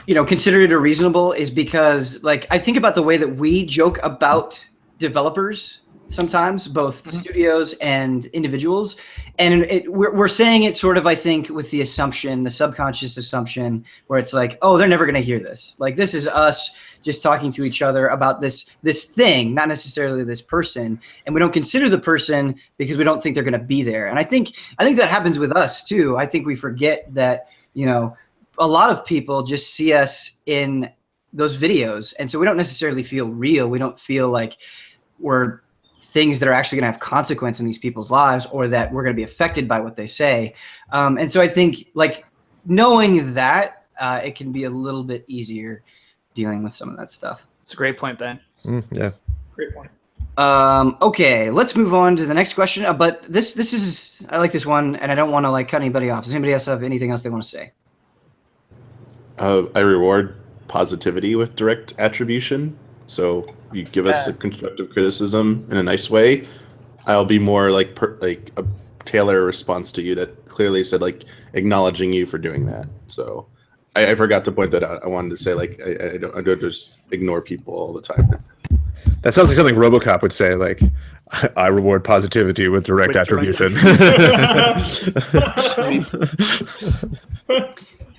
S1: considerate or reasonable is because, like, I think about the way that we joke about developers sometimes, both studios and individuals, and we're saying it sort of, I think, with the assumption, the subconscious assumption, where it's like, oh, they're never going to hear this. Like, this is us just talking to each other about this thing, not necessarily this person, and we don't consider the person because we don't think they're going to be there. And I think that happens with us too. I think we forget that a lot of people just see us in those videos, and so we don't necessarily feel real. We don't feel like we're things that are actually going to have consequence in these people's lives, or that we're going to be affected by what they say. And so I think, like, knowing that, it can be a little bit easier dealing with some of that stuff.
S3: It's a great point, Ben.
S4: Yeah.
S3: Great point.
S1: Okay, let's move on to the next question. But this is, I like this one, and I don't want to cut anybody off. Does anybody else have anything else they want to say?
S6: I reward positivity with direct attribution. So you give us a constructive criticism in a nice way. I'll be more like a tailor response to you that clearly said like acknowledging you for doing that. So I forgot to point that out. I wanted to say like I don't just ignore people all the time.
S4: That sounds like something RoboCop would say. Like, I reward positivity with direct attribution.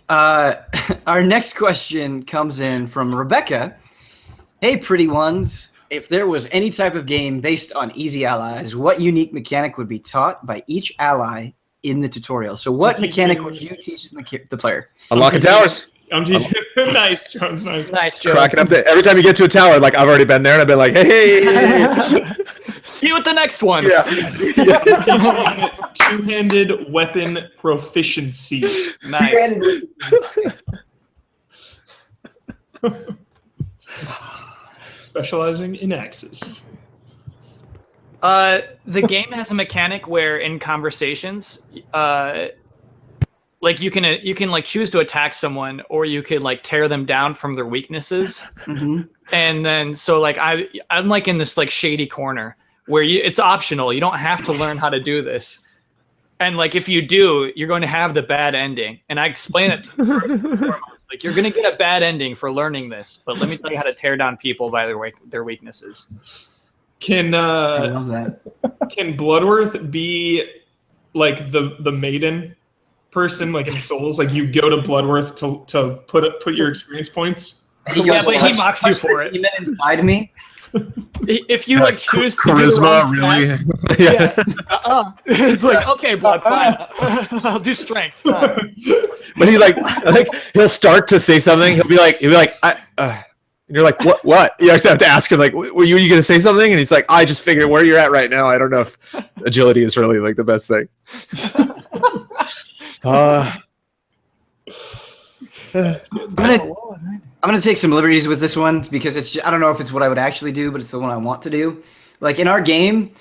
S1: Our next question comes in from Rebecca. Hey, pretty ones. If there was any type of game based on easy allies, what unique mechanic would be taught by each ally in the tutorial? So what mechanic would you teach the player?
S4: Unlocking towers.
S2: I'm teaching. Nice, Jones. Nice,
S3: Jones.
S4: Cracking up every time you get to a tower, like I've already been there, and I've been like, hey.
S3: See you at the next one.
S4: Yeah.
S2: Two-handed weapon proficiency.
S3: Nice.
S2: Specializing in axes.
S3: The game has a mechanic where in conversations, like you can like choose to attack someone, or you could like tear them down from their weaknesses.
S1: Mm-hmm.
S3: And then so like I'm like in this like shady corner where it's optional. You don't have to learn how to do this. And like if you do, you're going to have the bad ending. And I explain it to you like you're going to get a bad ending for learning this, but let me tell you how to tear down people by their weaknesses.
S2: Can
S1: I love that.
S2: Can Bloodworth be like the maiden person, like in Souls? Like you go to Bloodworth to put your experience points.
S3: Yeah, but he mocks you for it.
S1: He meant inside me.
S3: If you like choose to
S4: charisma,
S3: do the
S4: really?
S3: stats, it's like okay, blood, fine. I'll do strength. Fine.
S4: But he like he'll start to say something. He'll be like, and you're like, what? You actually have to ask him like, were you going to say something? And he's like, I just figured where you're at right now. I don't know if agility is really like the best thing.
S1: I'm gonna take some liberties with this one because I don't know if it's what I would actually do, but it's the one I want to do. Like in our game,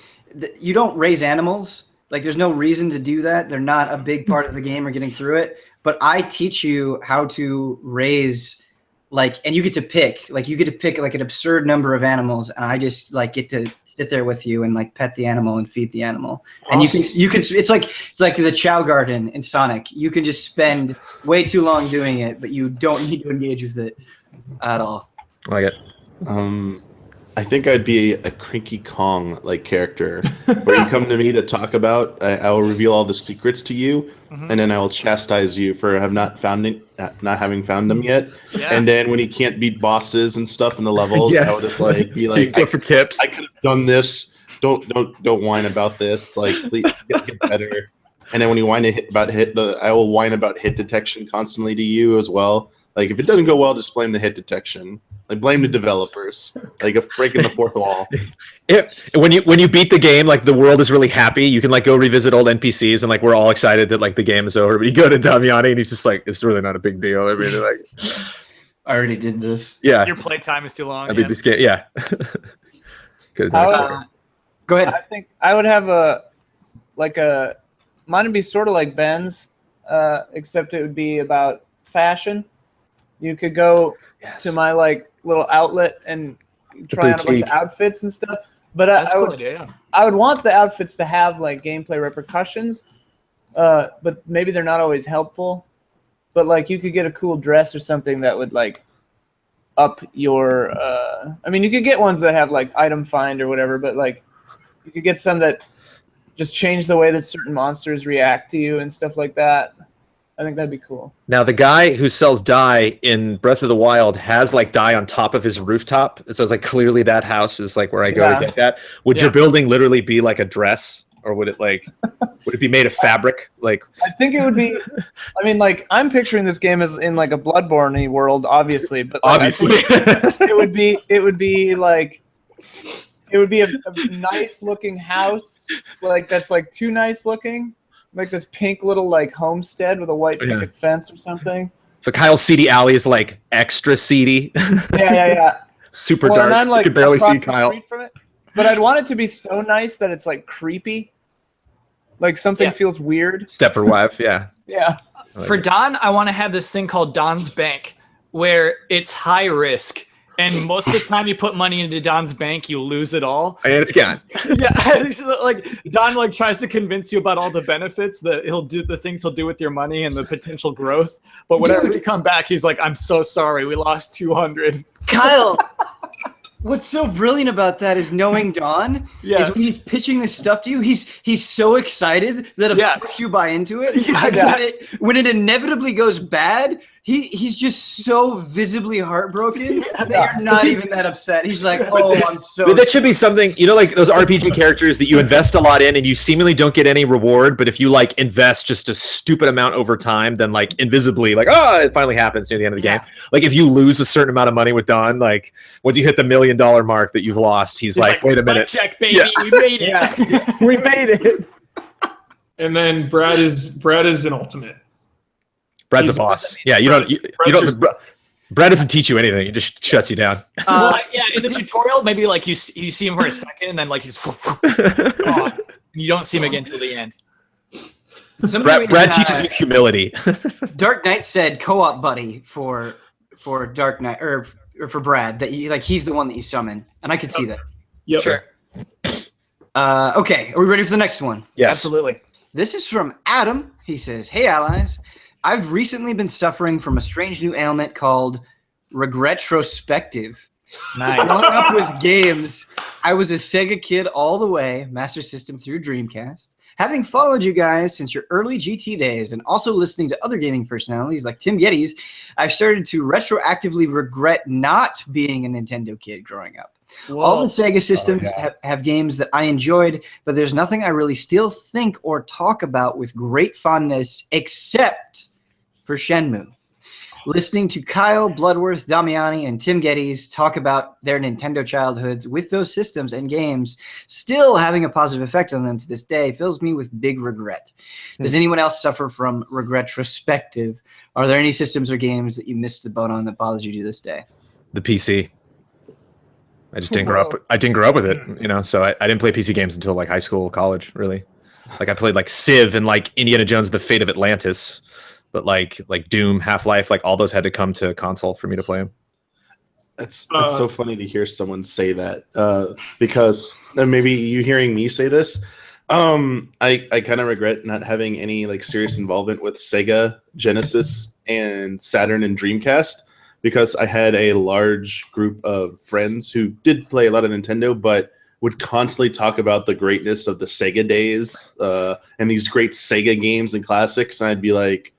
S1: you don't raise animals. Like there's no reason to do that. They're not a big part of the game or getting through it. But I teach you how to raise, like, and you get to pick. Like you get to pick like an absurd number of animals, and I just like get to sit there with you and like pet the animal and feed the animal. And
S2: Awesome.
S1: you can it's like the Chow Garden in Sonic. You can just spend way too long doing it, but you don't need to engage with it at all.
S4: I like it.
S6: I think I'd be a Cranky Kong like character, where you come to me to talk about. I will reveal all the secrets to you, and then I will chastise you for not having found them yet.
S3: Yeah.
S6: And then when you can't beat bosses and stuff in the levels,
S4: Yes.
S6: I would just like be like,
S4: Go for tips.
S6: I could have done this. Don't whine about this. Like, please get better. And then when you whine about I will whine about hit detection constantly to you as well. Like if it doesn't go well, just blame the hit detection. Like blame the developers. Like of breaking the fourth wall.
S4: When you beat the game, like the world is really happy. You can like go revisit old NPCs, and like we're all excited that like the game is over. But you go to Damiani, and he's just like, it's really not a big deal. I mean, like,
S1: I already did this.
S4: yeah,
S3: Your playtime is too long.
S4: I beat this game. Yeah. Good.
S1: Go ahead.
S5: I think I would have mine would be sort of like Ben's, except it would be about fashion. You could go to my like little outlet and try on a bunch of outfits and stuff. But
S3: That's a cool idea. Yeah.
S5: I would want the outfits to have like gameplay repercussions, but maybe they're not always helpful. But like you could get a cool dress or something that would like up your. I mean, you could get ones that have like item find or whatever, but like you could get some that just change the way that certain monsters react to you and stuff like that. I think that'd be cool.
S4: Now, the guy who sells dye in Breath of the Wild has like dye on top of his rooftop. So it's like clearly that house is like where I go to get that. Would your building literally be like a dress, or would it be made of fabric? Like
S5: I think it would be. I mean, like I'm picturing this game as in like a Bloodborne-y world, obviously, but like,
S4: obviously
S5: it would be like. It would be a nice looking house, like that's like too nice looking, like this pink little like homestead with a white picket fence or something.
S4: So Kyle's seedy alley is like extra seedy.
S5: Yeah.
S4: Super
S5: Well,
S4: dark.
S5: and I'm like
S4: you can barely
S5: across
S4: see
S5: the
S4: Kyle.
S5: street from it. But I'd want it to be so nice that it's like creepy, like something feels weird.
S4: Stepford wife, yeah.
S5: Yeah.
S3: For Don, I want to have this thing called Don's Bank, where it's high risk. And most of the time you put money into Don's bank, you lose it all.
S4: And it's gone.
S3: Yeah, like Don like tries to convince you about all the benefits that he'll do, the things he'll do with your money and the potential growth. But whenever you come back, he's like, "I'm so sorry, we lost 200."
S1: Kyle, what's so brilliant about that is knowing Don
S3: Yeah.
S1: is when he's pitching this stuff to you, he's so excited that of course you buy into it. When it inevitably goes bad, he's just so visibly heartbroken that you're not even that upset. He's like, "Oh, I'm so."
S4: But that should be something, you know, like those RPG characters that you invest a lot in and you seemingly don't get any reward, but if you like invest just a stupid amount over time, then like invisibly, like, oh, it finally happens near the end of the game. Like if you lose a certain amount of money with Don, like once you hit the $1 million mark that you've lost, he's like, wait a minute.
S3: Check, baby, we made it.
S5: We made it.
S2: And then Brad is an ultimate.
S4: Brad's
S2: He's
S4: a boss. Yeah, you don't. Brad doesn't teach you anything. He just shuts you down.
S3: Well, yeah, in the tutorial, maybe like you see him for a second, and then like he's gone. You don't see him again till the end.
S4: Brad teaches you humility.
S1: Dark Knight said co-op buddy for Dark Knight or for Brad, that you like he's the one that you summon, and I could see that.
S2: Yep.
S3: Sure.
S1: Okay, are we ready for the next one?
S4: Yes.
S3: Absolutely.
S1: This is from Adam. He says, "Hey allies, I've recently been suffering from a strange new ailment called regretrospective.
S3: Nice.
S1: Growing up with games, I was a Sega kid all the way, Master System through Dreamcast. Having followed you guys since your early GT days and also listening to other gaming personalities like Tim Geddes, I've started to retroactively regret not being a Nintendo kid growing up. All the Sega systems have games that I enjoyed, but there's nothing I really still think or talk about with great fondness except for Shenmue. Listening to Kyle, Bloodworth, Damiani, and Tim Geddes talk about their Nintendo childhoods with those systems and games still having a positive effect on them to this day fills me with big regret. Does anyone else suffer from regretrospective? Are there any systems or games that you missed the boat on that bothers you to this day?"
S4: The PC. I just didn't grow up. I didn't grow up with it, you know. So I didn't play PC games until like high school, college, really. Like I played like Civ and like Indiana Jones: The Fate of Atlantis, but like Doom, Half-Life, like all those had to come to console for me to play them.
S6: It's so funny to hear someone say that because and maybe you hearing me say this. I kind of regret not having any like serious involvement with Sega, Genesis, and Saturn and Dreamcast, because I had a large group of friends who did play a lot of Nintendo, but would constantly talk about the greatness of the Sega days and these great Sega games and classics. And I'd be like,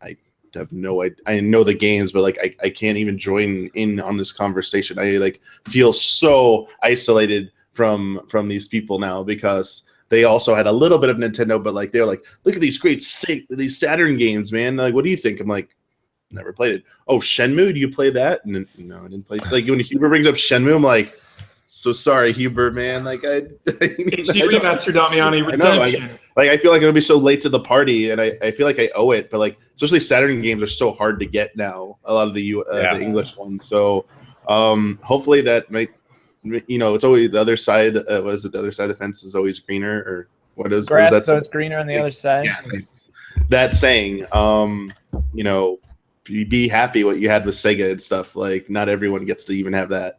S6: I have no idea. I know the games, but like I can't even join in on this conversation. I like feel so isolated from these people now because they also had a little bit of Nintendo, but like they're like, look at these great these Saturn games, man. Like, what do you think? I'm like, never played it. Oh, Shenmue, do you play that? And no, I didn't play. Like when Huber brings up Shenmue, I'm like, so sorry, Huber, man. Like
S2: HD Remaster Damiani Redemption.
S6: I feel like I'm gonna be so late to the party, and I feel like I owe it. But like, especially Saturn games are so hard to get now. A lot of the English ones. So hopefully that might, you know, it's always the other side. Was it the other side of the fence is always greener, or what is
S5: grass?
S6: What is that?
S5: So it's greener on the other side.
S6: Yeah, that saying. You know, be happy what you had with Sega and stuff. Like, not everyone gets to even have that.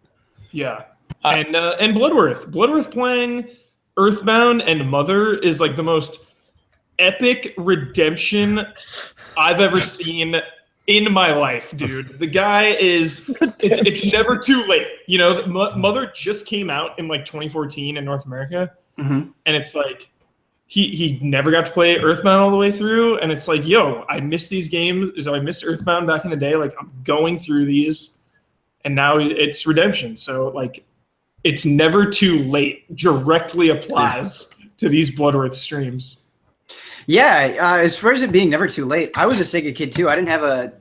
S2: Yeah. And Bloodworth playing Earthbound and Mother is like the most epic redemption I've ever seen in my life, dude. The guy is it's never too late. You know, Mother just came out in like 2014 in North America, and it's like he never got to play Earthbound all the way through, and it's like, yo, I missed these games. So I missed Earthbound back in the day. Like, I'm going through these, and now it's redemption. So like, it's never too late directly applies to these Bloodworth streams.
S1: Yeah, as far as it being never too late, I was a Sega kid too. I didn't have a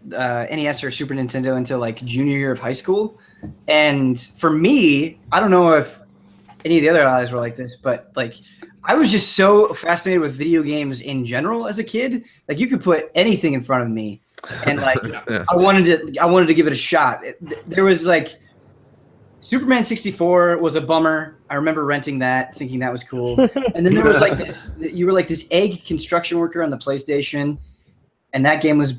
S1: NES or Super Nintendo until like junior year of high school. And for me, I don't know if any of the other allies were like this, but like I was just so fascinated with video games in general as a kid. Like you could put anything in front of me, and like I wanted to give it a shot. There was like Superman 64 was a bummer. I remember renting that, thinking that was cool. And then there was like this, you were like this egg construction worker on the PlayStation, and that game was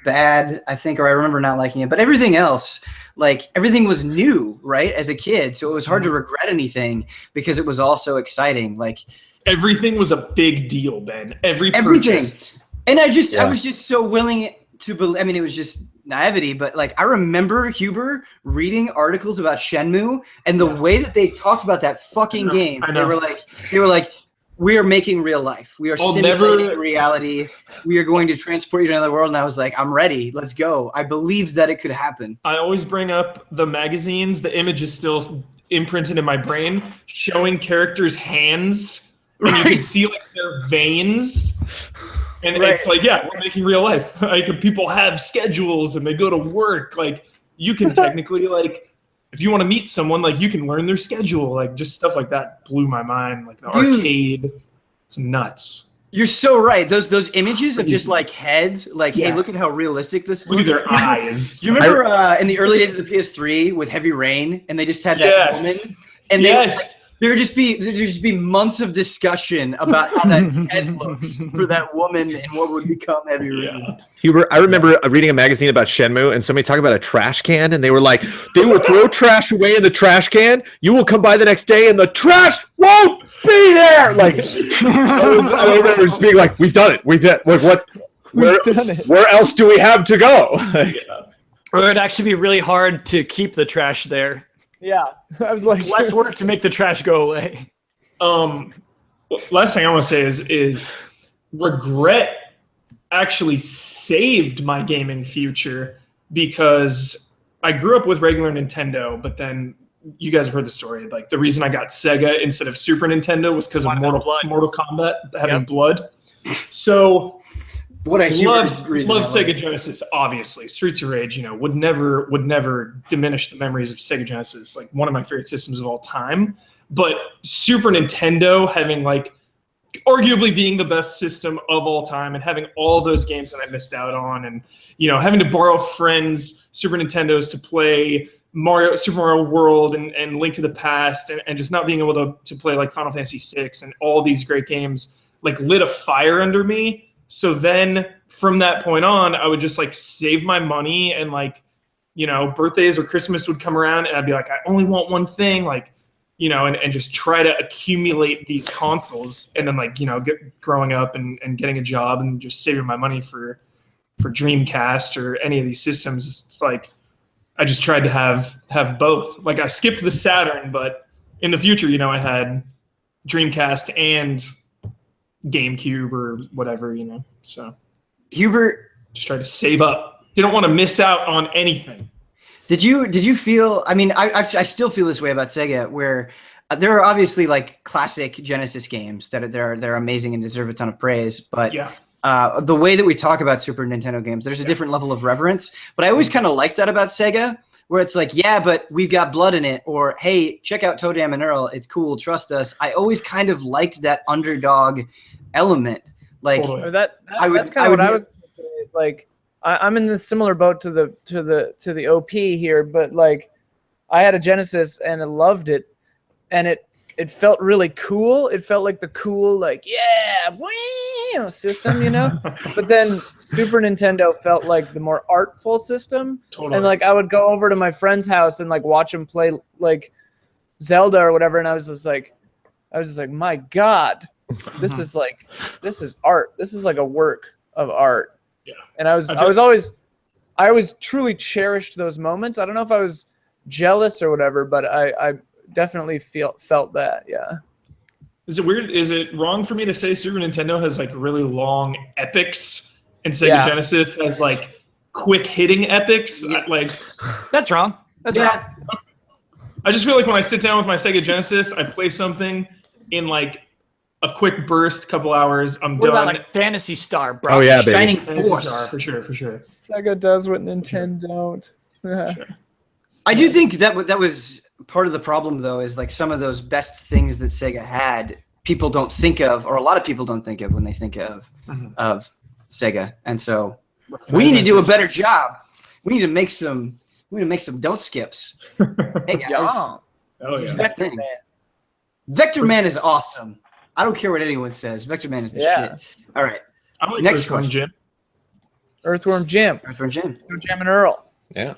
S1: bad, I think, or I remember not liking it. But everything else, like everything was new, right? As a kid, so it was hard to regret anything because it was all so exciting. Like
S2: everything was a big deal, Ben. Everything.
S1: And I was just so willing to believe. I mean, it was just naivety, but like I remember Huber reading articles about Shenmue and the way that they talked about that fucking game. They were like, we are making real life. We are simulating reality. We are going to transport you to another world. And I was like, I'm ready. Let's go. I believed that it could happen.
S2: I always bring up the magazines. The image is still imprinted in my brain, showing characters' hands, and you can see like their veins. And it's like, yeah, we're making real life. Like people have schedules and they go to work. Like you can technically like, if you want to meet someone, like you can learn their schedule. Like just stuff like that blew my mind. Like the arcade, it's nuts.
S1: You're so right. Those images of just like heads, like, hey, look at how realistic this looks.
S2: Look at their eyes.
S1: Do you remember in the early days of the PS3 with Heavy Rain, and they just had that woman, and there would just be months of discussion about how that head looks for that woman and what would become Heavy Rain.
S4: Hubert, I remember reading a magazine about Shenmue, and somebody talked about a trash can, and they were like, they will throw trash away in the trash can. You will come by the next day, and the trash won't be there. Like, I remember just being like, we've done it. We've done like what? Where else do we have to go?
S3: Or it'd actually be really hard to keep the trash there.
S5: Yeah, I was like,
S3: less work to make the trash go away.
S2: Last thing I want to say is regret actually saved my gaming future because I grew up with regular Nintendo, but then you guys have heard the story. Like the reason I got Sega instead of Super Nintendo was because of Mortal Kombat having blood. So
S1: what I
S2: love Sega Genesis, obviously. Streets of Rage, would never diminish the memories of Sega Genesis. Like one of my favorite systems of all time. But Super Nintendo having like arguably being the best system of all time and having all those games that I missed out on, and having to borrow friends' Super Nintendos to play Super Mario World and Link to the Past, and just not being able to play like Final Fantasy VI and all these great games like lit a fire under me. So then from that point on, I would just like save my money, and like, birthdays or Christmas would come around and I'd be like, I only want one thing, like, and just try to accumulate these consoles. And then like, growing up and getting a job and just saving my money for Dreamcast or any of these systems. It's like, I just tried to have both. Like I skipped the Saturn, but in the future, I had Dreamcast and GameCube or whatever, so
S1: Hubert
S2: just tried to save up. Didn't want to miss out on anything.
S1: Did you feel, I mean, I still feel this way about Sega, where there are obviously like classic Genesis games that they're amazing and deserve a ton of praise, but the way that we talk about Super Nintendo games, there's a different level of reverence. But I always kind of liked that about Sega, where it's like, yeah, but we've got blood in it, or hey, check out Toe Jam and Earl, it's cool, trust us. I always kind of liked that underdog element. Like
S5: that's kind of what I was gonna say. Like I'm in the similar boat to the OP here, but like I had a Genesis and I loved it, and it felt really cool. It felt like the cool, like, system, But then Super Nintendo felt like the more artful system. Totally. And like I would go over to my friend's house and like watch him play like Zelda or whatever, and I was just like, my God, this is art. This is like a work of art. Yeah. And I always truly cherished those moments. I don't know if I was jealous or whatever, but I definitely felt that. Yeah.
S2: Is it weird? Is it wrong for me to say Super Nintendo has like really long epics and Sega Genesis has like quick hitting epics? Like
S3: that's wrong. That's wrong.
S2: I just feel like when I sit down with my Sega Genesis, I play something in like a quick burst, couple hours, I'm done.
S3: About like Phantasy Star, bro?
S4: Oh yeah, baby.
S1: Shining
S2: Phantasy
S1: Force.
S2: Star, for sure.
S5: Sega does what Nintendo don't.
S2: Sure.
S1: I do think that was part of the problem, though, is like some of those best things that Sega had, people don't think of, or a lot of people don't think of when they think of Sega. And so we need to do a better job. We need to make some don't skips. Hey guys.
S2: Oh yeah.
S1: Vector Man is awesome. I don't care what anyone says. Vector Man is the shit. All right.
S2: I like
S1: Next
S2: this one,
S1: question.
S2: Jim.
S5: Earthworm Jim.
S1: Earthworm Jim.
S5: Earthworm Jim and Earl.
S4: Yeah.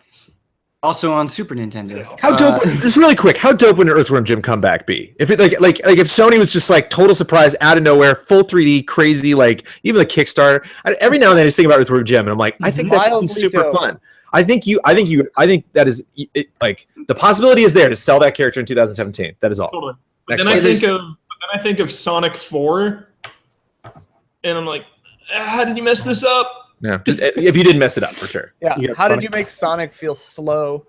S1: Also on Super Nintendo.
S4: How dope? Just really quick. How dope would an Earthworm Jim comeback be? If it like if Sony was just like total surprise out of nowhere, full 3D, crazy, like even the Kickstarter. Every now and then I just think about Earthworm Jim, and I'm like, I think that would be super
S5: dope.
S4: fun. I think that is like the possibility is there to sell that character in 2017. That is all.
S2: Totally.
S4: Next
S2: Then
S4: one.
S2: I think of Sonic 4, and I'm like, how did you mess this up?
S4: Yeah, if you didn't mess it up for sure.
S5: Yeah.
S6: You got
S5: How did
S6: Sonic.
S5: you make Sonic feel slow?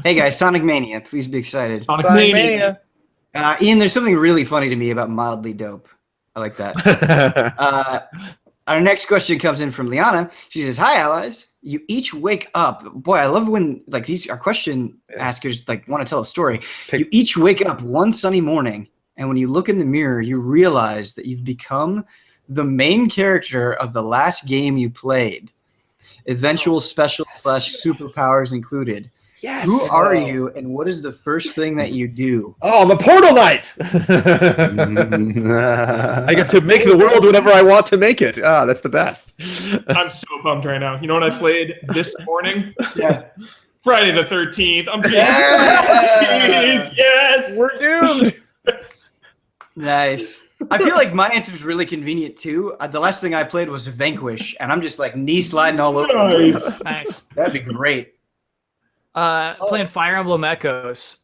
S1: Hey guys, Sonic Mania. Please be excited.
S2: Sonic Mania.
S1: Ian, there's something really funny to me about mildly dope. I like that. Our next question comes in from Liana. She says, "Hi, allies. You each wake up." Boy, I love when like our question askers like want to tell a story. You each wake up one sunny morning, and when you look in the mirror, you realize that you've become the main character of the last game you played. Eventual special / superpowers included.
S4: Yes.
S1: Who are you, and what is the first thing that you do?
S4: Oh, I'm a Portal Knight. I get to make the world whatever I want to make it. Ah, that's the best.
S2: I'm so pumped right now. You know what I played this morning?
S1: Yeah.
S2: Friday the 13th. I'm
S1: Yes!
S2: Yes.
S5: We're doomed.
S1: Nice. I feel like my answer is really convenient too. The last thing I played was Vanquish, and I'm just like knee sliding all over.
S2: Nice.
S3: Nice.
S1: That'd be great.
S3: Playing Fire Emblem Echoes,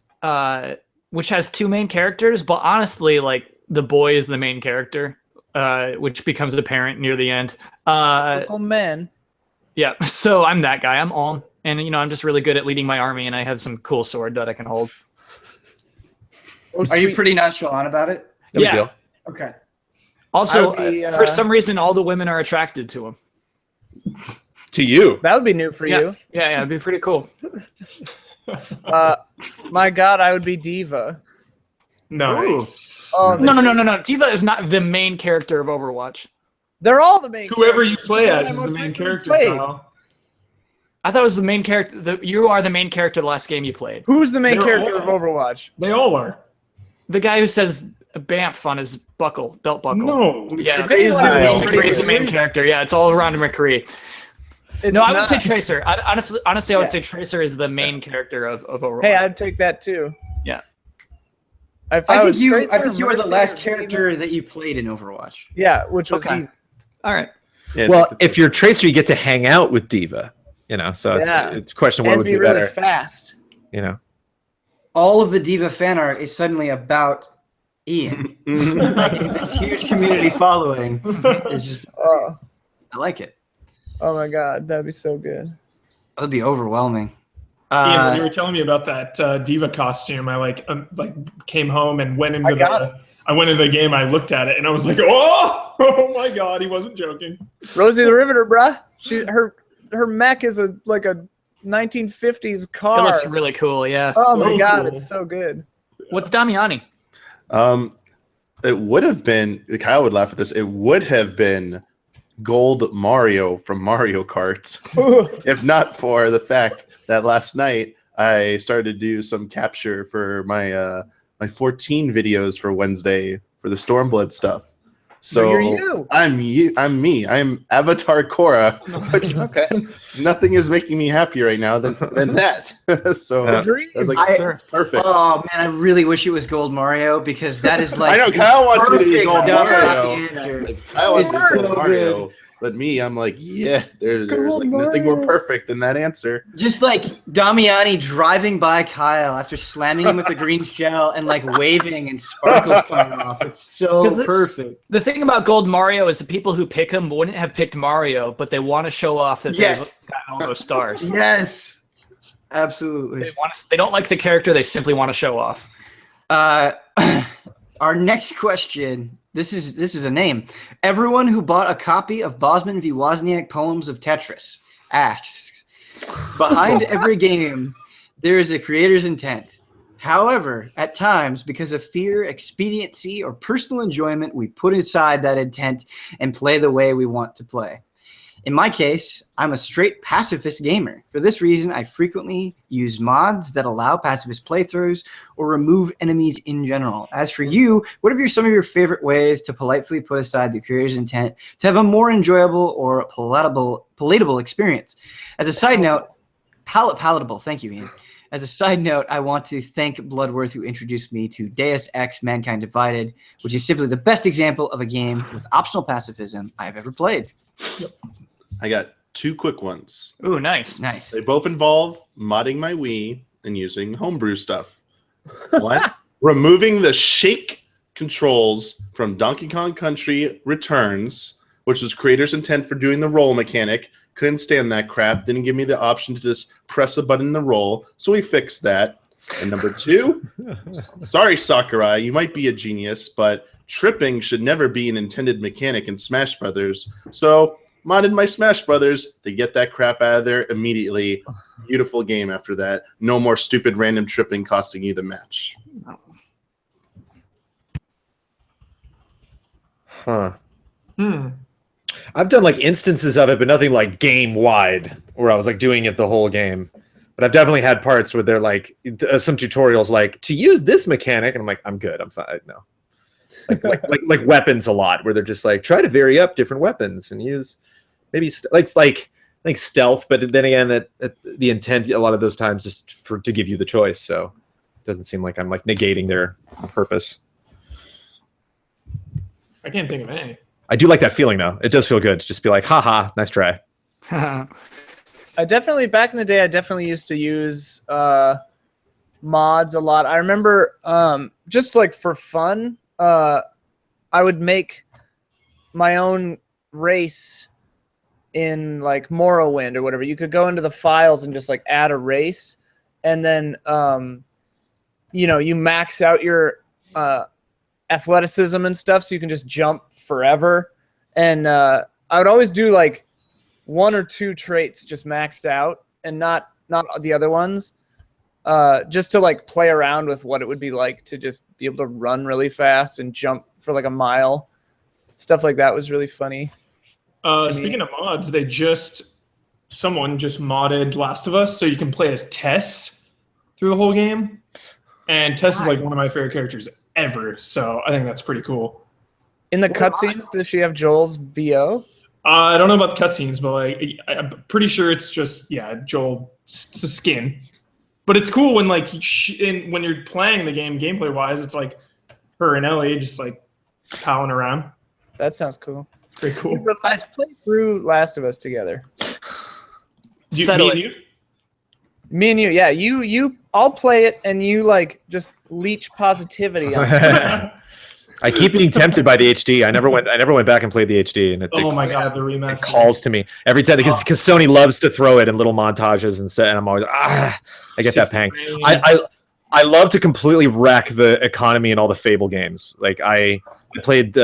S3: which has two main characters, but honestly, like the boy is the main character, which becomes apparent near the end.
S5: Local men.
S3: Yeah, so I'm that guy. I'm Ulm, and I'm just really good at leading my army, and I have some cool sword that I can hold.
S1: Are you pretty nonchalant about it?
S4: No big
S3: Yeah.
S4: deal.
S1: Okay.
S3: Also,
S5: I would be,
S3: for some reason, all the women are attracted to him.
S4: To you.
S5: That would be new for you.
S3: Yeah, it'd be pretty cool.
S5: My God, I would be Diva.
S2: Nice.
S5: Oh,
S3: No. Diva is not the main character of Overwatch.
S5: They're all the main.
S2: Whoever you play
S5: characters.
S2: as is
S5: That's
S2: the
S5: what I
S2: main
S5: most
S2: character,
S5: recently played.
S2: Kyle.
S3: I thought it was the main character. You are the main character of the last game you played.
S5: Who's the main
S2: They're
S5: character
S2: all-
S5: of Overwatch?
S2: They all are.
S3: The guy who says "Bamf" on his belt buckle.
S2: No.
S3: Yeah,
S5: The video
S3: he's
S5: is
S3: McCree's the main character. Yeah, it's all around McCree.
S5: It's
S3: No, I would
S5: not.
S3: say Tracer. Honestly, I would
S5: Yeah.
S3: say Tracer is the main character of Overwatch.
S5: Hey, I'd take that too.
S3: Yeah.
S5: If
S1: I
S5: was
S1: think
S5: Tracer,
S1: you are the
S5: Mercy,
S1: last
S5: or
S1: character
S5: Diva-
S1: that you played in Overwatch.
S5: Yeah, which was
S3: Okay.
S5: Diva.
S3: All right.
S6: Yeah,
S4: Well, if you're Tracer, you get to hang out with Diva. So it's
S5: Yeah.
S4: it's a question what
S5: And
S4: would
S5: be
S4: be
S5: really
S4: better.
S5: fast.
S1: All of the Diva fan art is suddenly about Ian. Like, this huge community following is just.
S5: Oh,
S1: I like it.
S5: oh my God, that'd be so good.
S1: That would be overwhelming.
S2: Ian, when you were telling me about that Diva costume, I like came home and went into I went into the game. I looked at it and I was like, oh my God, he wasn't joking.
S5: Rosie the Riveter, bruh. Her mech is like a 1950s
S3: It
S5: car.
S3: looks really cool. Yeah.
S5: Oh my
S2: so
S5: God,
S2: cool.
S5: it's so good.
S3: What's Damiani?
S6: It would have been, Kyle would laugh at this, it would have been Gold Mario from Mario Kart, if not for the fact that last night I started to do some capture for my 14 videos for Wednesday for the Stormblood stuff. So
S5: you're you.
S6: I'm me. I'm Avatar Korra, which nothing is making me happy right now than that. So I
S5: Dream.
S6: was like,
S3: Sure.
S6: it's perfect.
S1: Oh man, I really wish it was Gold Mario because that is like.
S6: I know Kyle wants me to be
S1: perfect
S6: Gold
S1: dumbass
S6: Mario.
S1: answer.
S6: Like, Kyle wants me to be
S1: It's
S6: Gold
S1: so
S6: Mario, but me, I'm like, yeah, there's like nothing more perfect than that answer.
S1: Just like Damiani driving by Kyle after slamming him with the green shell and like waving and sparkles coming off. It's so perfect.
S3: The thing about Gold Mario is the people who pick him wouldn't have picked Mario, but they want to show off that
S1: Yes.
S3: they've gotten all those stars.
S1: Yes, absolutely.
S3: They don't like the character. They simply want to show off.
S1: Our next question. This is a name. Everyone who bought a copy of Bosman v. Wozniak Poems of Tetris asks, behind every game, there is a creator's intent. However, at times, because of fear, expediency, or personal enjoyment, we put aside that intent and play the way we want to play. In my case, I'm a straight pacifist gamer. For this reason, I frequently use mods that allow pacifist playthroughs or remove enemies in general. As for you, what are some of your favorite ways to politely put aside the creator's intent to have a more enjoyable or palatable experience? As a side note, palatable. Thank you, Ian. As a side note, I want to thank Bloodworth, who introduced me to Deus Ex Mankind Divided, which is simply the best example of a game with optional pacifism I have ever played.
S2: Yep.
S6: I got 2 quick ones.
S3: Ooh, nice.
S1: Nice.
S6: They both involve modding my Wii and using homebrew stuff. One, removing the shake controls from Donkey Kong Country Returns, which was creator's intent for doing the roll mechanic. Couldn't stand that crap. Didn't give me the option to just press a button and roll. So we fixed that. And number 2, sorry, Sakurai, you might be a genius, but tripping should never be an intended mechanic in Smash Brothers. So modded my Smash Brothers to get that crap out of there immediately. Beautiful game after that. No more stupid random tripping costing you the match.
S4: Huh. I've done like instances of it, but nothing like game wide where I was like doing it the whole game. But I've definitely had parts where they're like some tutorials like to use this mechanic, and I'm like, I'm good, I'm fine. No, like weapons a lot where they're just like try to vary up different weapons and use maybe like stealth, but then again, that the intent a lot of those times is to give you the choice. So it doesn't seem like I'm like negating their purpose.
S2: I can't think of any.
S4: I do like that feeling though. It does feel good to just be like, haha, nice try.
S5: I definitely, back in the day, I definitely used to use mods a lot. I remember just like for fun, I would make my own race in like Morrowind or whatever. You could go into the files and just like add a race, and then you max out your athleticism and stuff, so you can just jump forever. And I would always do like 1 or 2 traits just maxed out, and not the other ones, just to like play around with what it would be like to just be able to run really fast and jump for like a mile. Stuff like that was really funny.
S2: Speaking of mods, someone just modded Last of Us so you can play as Tess through the whole game. And Tess is like one of my favorite characters ever, so I think that's pretty cool.
S5: In the cutscenes, does she have Joel's VO?
S2: I don't know about the cutscenes, but like I'm pretty sure it's just Joel's skin. But it's cool when like when you're playing the game gameplay wise, it's like her and Ellie just like palling around.
S5: That sounds cool.
S2: Pretty cool.
S5: Let's play through Last of Us together.
S2: Me and you?
S5: Me and you, yeah. You I'll play it, and you like just leech positivity on it.
S4: I keep being tempted by the HD. I never went back and played the HD. And
S2: my god, the remaster!
S4: It calls to me every time because Sony loves to throw it in little montages and stuff. And I'm always I get that pang. I love to completely wreck the economy in all the Fable games. Like I played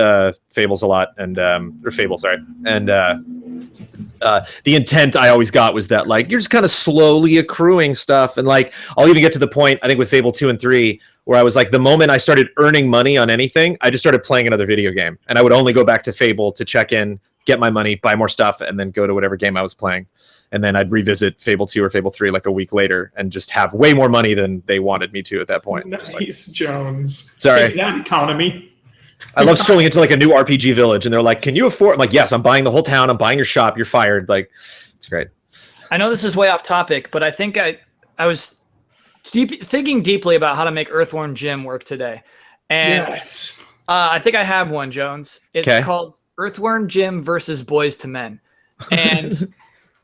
S4: Fables a lot, and or Fable, sorry, and the intent I always got was that like you're just kind of slowly accruing stuff, and like I'll even get to the point I think with Fable 2 and 3 where I was like the moment I started earning money on anything, I just started playing another video game, and I would only go back to Fable to check in, get my money, buy more stuff, and then go to whatever game I was playing. And then I'd revisit Fable 2 or Fable 3 like a week later and just have way more money than they wanted me to at that point.
S2: Nice,
S4: like,
S2: Jones.
S4: Sorry.
S2: Take that economy.
S4: I love strolling into like a new RPG village, and they're like, "Can you afford?" I'm like, "Yes, I'm buying the whole town. I'm buying your shop. You're fired." Like, it's great.
S3: I know this is way off topic, but I think I was thinking deeply about how to make Earthworm Jim work today. And
S2: Yes.
S3: I think I have one, Jones. It's called Earthworm Jim versus Boys to Men. And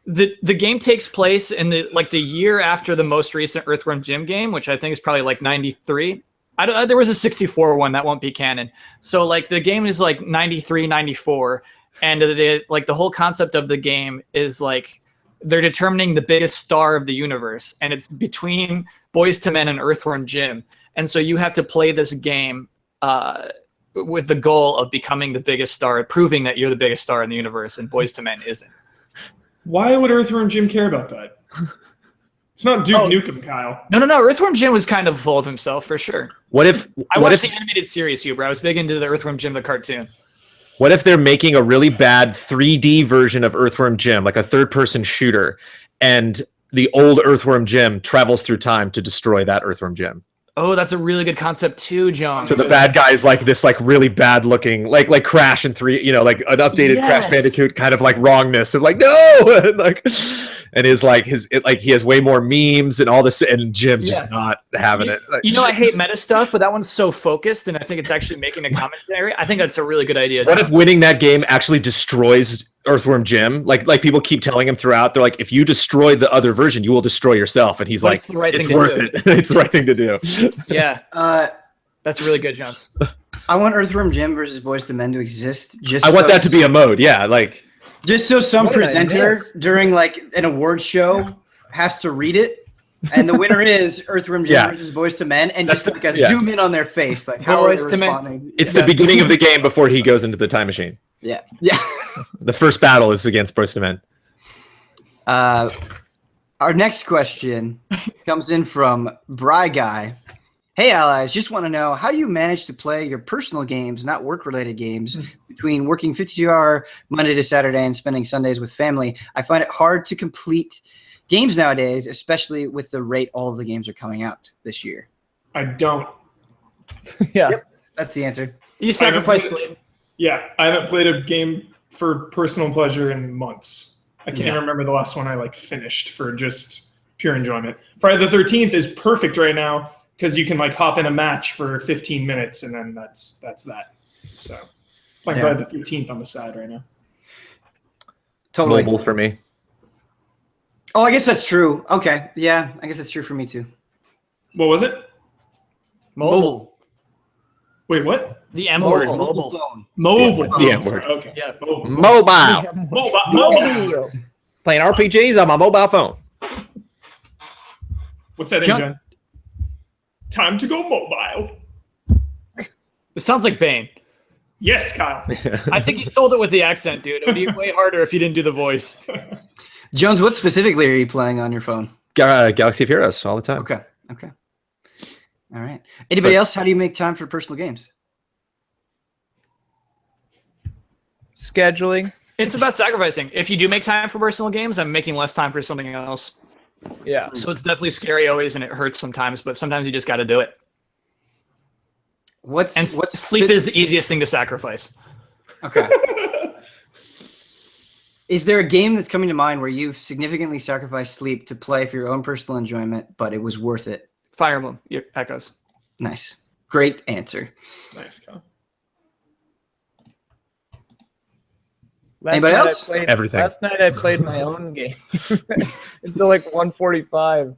S3: the game takes place in the year after the most recent Earthworm Jim game, which I think is probably like 93. There was a 64 one that won't be canon. So like the game is like 93, 94. And the whole concept of the game is like they're determining the biggest star of the universe. And it's between Boys to Men and Earthworm Jim. And so you have to play this game with the goal of becoming the biggest star, proving that you're the biggest star in the universe, and Boys to Men isn't.
S2: Why would Earthworm Jim care about that? It's not Duke Nukem, Kyle.
S3: No. Earthworm Jim was kind of full of himself for sure.
S4: What if
S3: I watched the animated series, Huber. I was big into the Earthworm Jim the cartoon.
S4: What if they're making a really bad 3D version of Earthworm Jim, like a third-person shooter, and the old Earthworm Jim travels through time to destroy that Earthworm Jim?
S3: Oh, that's a really good concept too, John.
S4: So the bad guy is like this, like really bad looking, like Crash in 3, you know, like an updated Crash Bandicoot kind of like wrongness of like no, and like, and is like he has way more memes and all this, and Jim's just not having it. Like,
S3: you know, I hate meta stuff, but that one's so focused, and I think it's actually making a commentary. I think that's a really good idea.
S4: What if winning that game actually destroys Earthworm Jim? Like people keep telling him throughout, they're like, if you destroy the other version, you will destroy yourself, and he's
S3: But
S4: like,
S3: it's the right
S4: it's
S3: thing to
S4: worth
S3: do.
S4: it. It's the right thing to do.
S3: Yeah. That's really good, Jones.
S1: I want Earthworm Jim versus Boys to Men to exist.
S4: I want that to be a mode. Yeah, like
S1: just so some
S5: What did I
S1: presenter
S5: miss?
S1: during like an award show has to read it, and the winner is Earthworm Jim versus Boys to Men, and
S4: That's
S1: just
S4: the-
S1: like a zoom in on their face, like how are they
S3: Boyz II Men.
S1: responding?
S4: it's the beginning of the game before he goes into the time machine.
S1: Yeah.
S4: The first battle is against Boyz II Men.
S1: Our next question comes in from Bry Guy. Hey, allies, just want to know, how do you manage to play your personal games, not work-related games, between working 52-hour Monday to Saturday and spending Sundays with family? I find it hard to complete games nowadays, especially with the rate all of the games are coming out this year.
S2: I don't.
S5: Yeah.
S1: Yep, that's the answer.
S3: You sacrifice sleep.
S2: Yeah, I haven't played a game for personal pleasure in months. I can't even remember the last one I like finished for just pure enjoyment. Friday the 13th is perfect right now because you can like hop in a match for 15 minutes and then that's that. So playing Friday the 13th on the side right now.
S1: Totally.
S4: Mobile for me.
S1: Oh, I guess that's true. Okay. Yeah, I guess that's true for me too.
S2: What was it?
S1: Mobile.
S2: Wait, what?
S3: The M word,
S1: Mobile
S3: mobile.
S1: phone.
S2: Mobile.
S4: The M word.
S2: Okay.
S3: Yeah.
S4: Mobile.
S2: Mobile.
S4: Playing RPGs on my mobile phone.
S2: What's that in,
S3: John-
S2: John? Time to go mobile.
S3: It sounds like Bane.
S2: Yes, Kyle.
S3: I think you stole it with the accent, dude. It would be way harder if you didn't do the voice.
S1: Jones, what specifically are you playing on your phone?
S4: Galaxy of Heroes all the time.
S1: Okay. All right. Anybody else? How do you make time for personal games?
S5: Scheduling.
S3: It's about sacrificing. If you do make time for personal games, I'm making less time for something else.
S5: Yeah.
S3: So it's definitely scary always, and it hurts sometimes, but sometimes you just got to do it.
S1: What's
S3: Sleep is the easiest thing to sacrifice.
S1: Okay. Is there a game that's coming to mind where you've significantly sacrificed sleep to play for your own personal enjoyment, but it was worth it?
S3: Fire Emblem Echoes.
S1: Nice. Great answer.
S2: Nice, Kyle.
S1: Anybody else?
S4: Everything.
S5: Last night I played my own game until like 1:45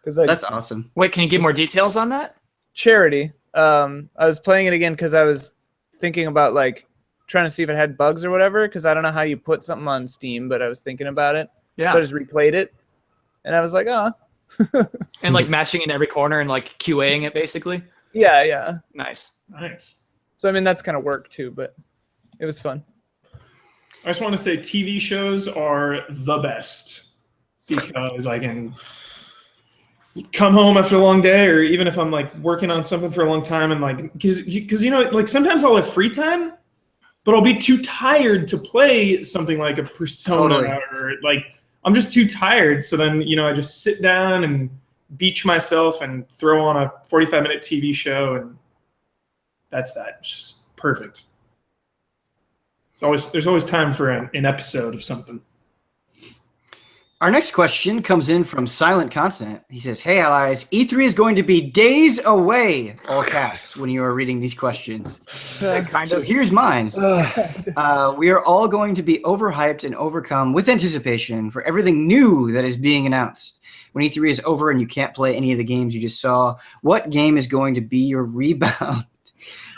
S5: because
S1: That's awesome.
S3: Wait, can you give more details on that?
S5: charity. I was playing it again because I was thinking about like trying to see if it had bugs or whatever. Because I don't know how you put something on Steam, but I was thinking about it.
S3: Yeah.
S5: So I just replayed it, and I was like, oh.
S3: And like mashing in every corner and like QAing it basically.
S5: Yeah.
S3: Nice.
S2: Nice.
S5: So I mean that's kind of work too, but it was fun.
S2: I just want to say TV shows are the best because I can come home after a long day, or even if I'm like working on something for a long time, and like because you know, like sometimes I'll have free time, but I'll be too tired to play something like a Persona,
S1: Totally.
S2: or like I'm just too tired. So then I just sit down and beach myself and throw on a 45-minute TV show, and that's that. It's just perfect. There's always time for an episode of something.
S1: Our next question comes in from Silent Consonant. He says, "Hey allies, E3 is going to be days away," all caps, when you are reading these questions. So here's mine. We are all going to be overhyped and overcome with anticipation for everything new that is being announced. When E3 is over and you can't play any of the games you just saw, what game is going to be your rebound?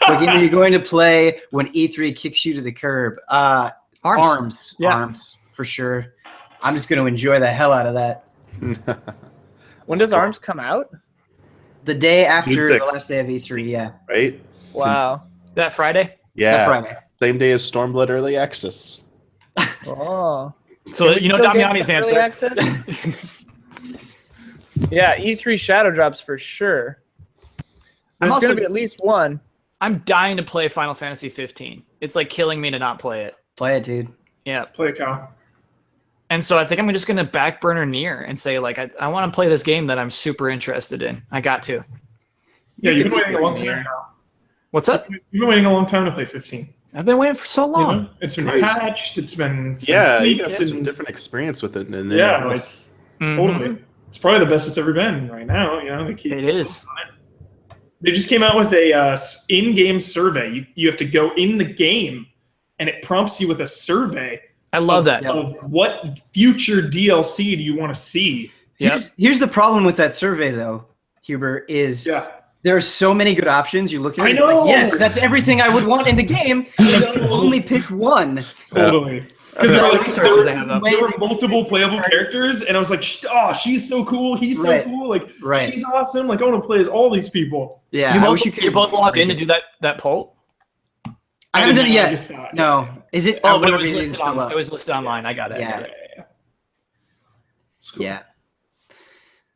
S1: What game are you going to play when E3 kicks you to the curb? Arms.
S3: Yeah.
S1: Arms, for sure. I'm just going to enjoy the hell out of that.
S5: When does ARMS come out?
S1: The day after
S6: June
S1: the
S6: 6th.
S1: last day of E3, yeah.
S6: Right?
S5: Wow.
S3: That Friday?
S6: Yeah.
S1: That Friday.
S6: Same day as Stormblood Early Access.
S5: Oh.
S3: So you know
S5: Still get
S3: Damiani's
S5: early
S3: answer.
S5: access? Yeah, E3 Shadow drops for sure. There's
S3: also-
S5: going to be at least one.
S3: I'm dying to play Final Fantasy 15. It's like killing me to not play it.
S1: Play it, dude.
S3: Yeah.
S2: Play it, Kyle.
S3: And so I think I'm just going to back burner Nier and say, like, I want to play this game that I'm super interested in. I got to.
S2: Yeah, you've been waiting a long time, Kyle.
S3: What's up?
S2: You've been waiting a long time to play 15.
S3: I've been waiting for so long.
S2: You know? It's been patched. It's been
S6: You got some different experience with it. And then
S2: totally. It's probably the best it's ever been right now. You know,
S3: it is.
S2: They just came out with a in-game survey. You have to go in the game, and it prompts you with a survey.
S3: I love that.
S2: Of what future DLC do you want to see?
S1: Here's the problem with that survey, though, Huber, is there are so many good options. You look at it, it's like, yes, that's everything I would want in the game, and you only pick one.
S2: Totally. Because there were multiple playable characters, and I was like, oh, she's so cool. He's so cool. Like, she's awesome. Like, I want to play as all these people.
S1: Yeah.
S3: You're both logged in to do that poll?
S1: I haven't done it yet. No. Is it?
S3: Oh, but it was listed online. I got it.
S1: Yeah.
S6: Cool.
S1: Yeah.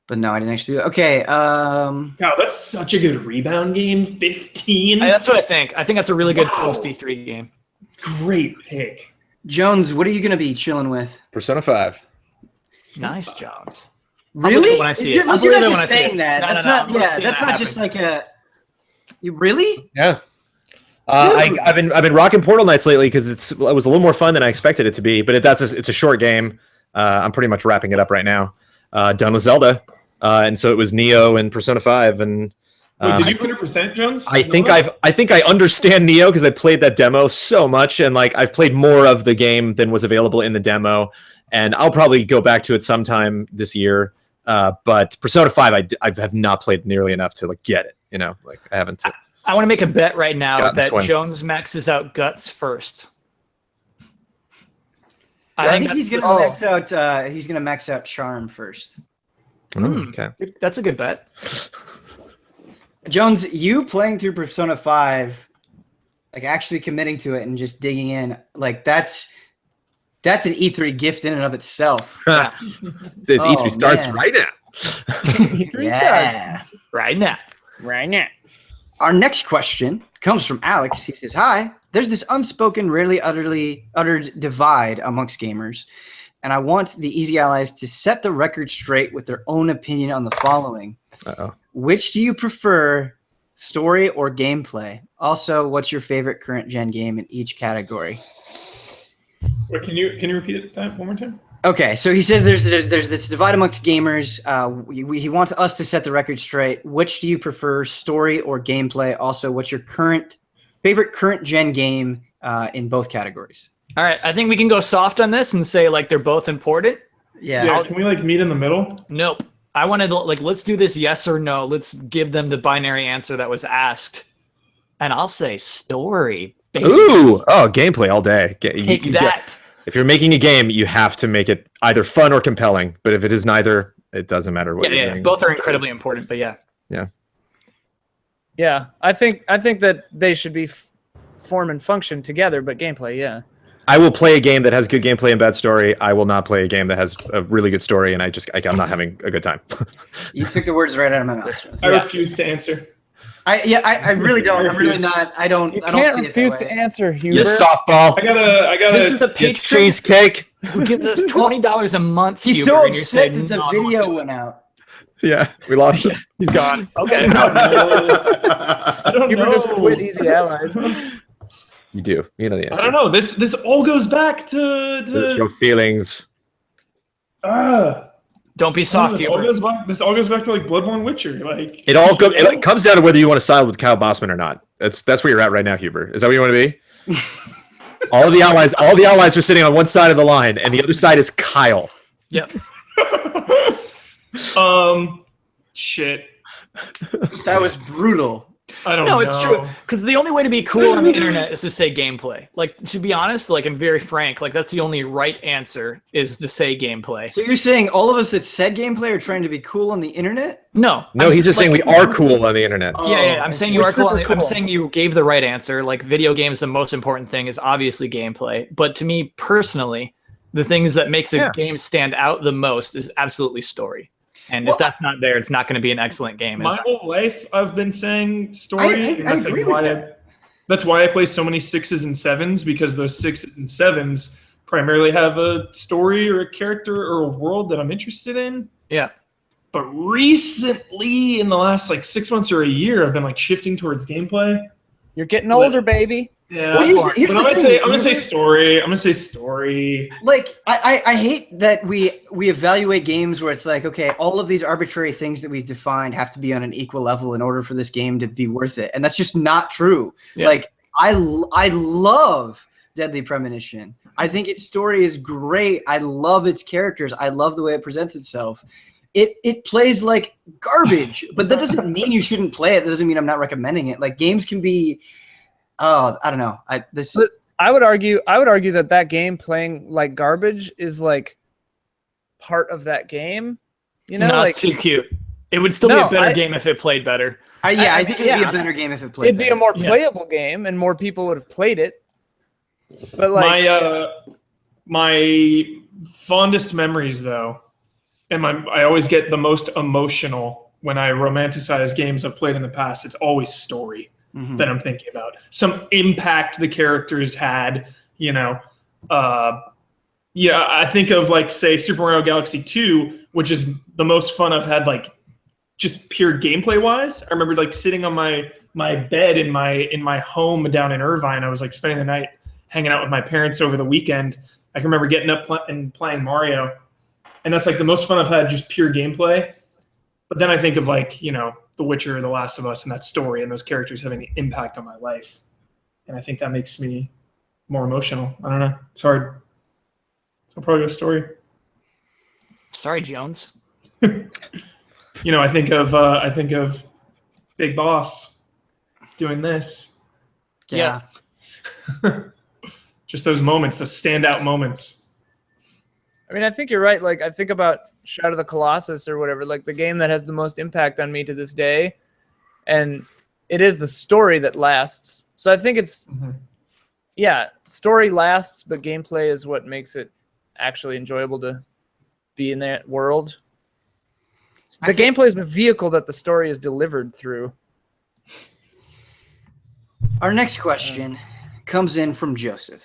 S1: But no, I didn't actually do it. Okay.
S2: Wow, that's such a good rebound game. 15.
S3: That's what I think. I think that's a really good post-E3 game.
S2: Great pick.
S1: Jones, what are you going to be chilling with?
S4: Persona 5.
S3: Nice, Jones.
S1: Really?
S3: When I see
S1: You're
S3: it.
S1: not just saying that. That's not. Yeah, that's not just like a. You really?
S4: Yeah. I've been rocking Portal Nights lately because it was a little more fun than I expected it to be. But it's a short game. I'm pretty much wrapping it up right now. Done with Zelda, and so it was Neo and Persona 5. And
S2: wait, did you 100% Jones?
S4: I think I understand Neo because I played that demo so much, and like I've played more of the game than was available in the demo, and I'll probably go back to it sometime this year. But Persona 5, I have not played nearly enough to like get it. You know, like I haven't.
S3: I want to make a bet right now that Jones maxes out Guts first.
S1: I think he's gonna max out. He's gonna max out Charm first.
S4: Okay,
S3: that's a good bet.
S1: Jones, you playing through Persona 5, like actually committing to it and just digging in, like that's an E3 gift in and of itself.
S4: The E3 starts right now.
S1: Yeah,
S3: right now.
S1: Our next question comes from Alex. He says, "Hi, there's this unspoken, rarely uttered divide amongst gamers, and I want the Easy Allies to set the record straight with their own opinion on the following. Which do you prefer, story or gameplay? Also, what's your favorite current gen game in each category?"
S2: Wait, can you repeat that one more time?
S1: Okay, so he says there's this divide amongst gamers. He wants us to set the record straight. Which do you prefer, story or gameplay? Also, what's your favorite current gen game in both categories?
S3: All right, I think we can go soft on this and say like they're both important.
S1: Yeah.
S2: Can we like meet in the middle?
S3: Nope. I wanted like let's do this yes or no. Let's give them the binary answer that was asked, and I'll say story. Baby.
S4: Ooh, gameplay all day.
S3: Take that.
S4: If you're making a game, you have to make it either fun or compelling. But if it is neither, it doesn't matter what you're doing.
S3: Both are incredibly important, but yeah.
S5: I think that they should be form and function together, but gameplay, yeah.
S4: I will play a game that has good gameplay and bad story. I will not play a game that has a really good story, and I'm not having a good time.
S1: You took the words right out of my mouth.
S2: I refuse to answer.
S1: I really don't. I'm really not. I don't.
S5: You
S1: I don't
S5: can't
S1: see
S5: refuse
S1: it that
S5: to
S1: way.
S5: answer, Huber.
S4: You softball.
S2: I gotta.
S3: This is a
S4: You
S3: patron
S4: cheesecake.
S3: who gives us $20 a month.
S1: He's
S3: Huber,
S1: so
S3: and you're
S1: upset
S3: saying,
S1: that the
S3: "No,
S1: video went out.
S4: Yeah, we lost him. He's gone.
S3: Okay.
S2: I don't
S5: Huber
S2: know.
S5: just quit Easy Allies.
S4: You do. You know the answer.
S2: I don't know. This all goes back to
S4: Your feelings.
S3: Don't be soft, Huber.
S2: This all goes back to like Bloodborne Witcher. Like
S4: It comes down to whether you want to side with Kyle Bossman or not. That's where you're at right now, Huber. Is that where you want to be? All the allies are sitting on one side of the line, and the other side is Kyle.
S3: Yep.
S2: Shit.
S1: That was brutal.
S2: I don't know.
S3: No, it's true. Because the only way to be cool on the internet is to say gameplay. Like, to be honest, like, I'm very frank. Like, that's the only right answer is to say gameplay.
S1: So you're saying all of us that said gameplay are trying to be cool on the internet?
S3: No.
S4: He's just saying we are cool on the internet.
S3: Yeah, I'm saying you are cool.
S5: cool.
S3: I'm saying you gave the right answer. Like, video games, the most important thing is obviously gameplay. But to me, personally, the things that makes a game stand out the most is absolutely story. And if that's not there, it's not going to be an excellent game.
S2: My whole life, I've been saying story.
S1: I agree with that.
S2: That's why I play so many 6s and 7s, because those 6s and 7s primarily have a story or a character or a world that I'm interested in.
S3: Yeah.
S2: But recently, in the last like 6 months or a year, I've been like shifting towards gameplay.
S5: You're getting older, baby.
S2: Yeah,
S1: Well, here's
S2: but
S1: the
S2: I'm
S1: thing.
S2: gonna say story. I'm gonna say story.
S1: Like I hate that we evaluate games where it's like, okay, all of these arbitrary things that we've defined have to be on an equal level in order for this game to be worth it, and that's just not true.
S3: Yeah.
S1: Like I love Deadly Premonition. I think its story is great. I love its characters. I love the way it presents itself. It plays like garbage, but that doesn't mean you shouldn't play it. That doesn't mean I'm not recommending it. Like games can be, I don't know.
S5: I would argue that game playing like garbage is like part of that game. You know,
S3: No,
S5: like
S3: it's too cute. It would still be a better game if it played better.
S1: I think it'd be a better game if it played.
S5: It'd be a more playable game, and more people would have played it. But like
S2: my fondest memories, though, and I always get the most emotional when I romanticize games I've played in the past. It's always story that I'm thinking about. Some impact the characters had, you know. I think of like, say, Super Mario Galaxy 2, which is the most fun I've had, like just pure gameplay wise. I remember like sitting on my bed in my home down in Irvine. I was like spending the night hanging out with my parents over the weekend. I can remember getting up and playing Mario. And that's like the most fun I've had, just pure gameplay. But then I think of like, you know, The Witcher, The Last of Us, and that story and those characters having an impact on my life. And I think that makes me more emotional. I don't know. It's hard. So I'll probably go story.
S3: Sorry, Jones.
S2: You know, I think of Big Boss doing this.
S1: Yeah.
S2: Just those moments, those standout moments.
S5: I mean, I think you're right. Like, I think about Shadow of the Colossus or whatever, like the game that has the most impact on me to this day. And it is the story that lasts. So I think it's, story lasts, but gameplay is what makes it actually enjoyable to be in that world. The gameplay is the vehicle that the story is delivered through.
S1: Our next question comes in from Joseph.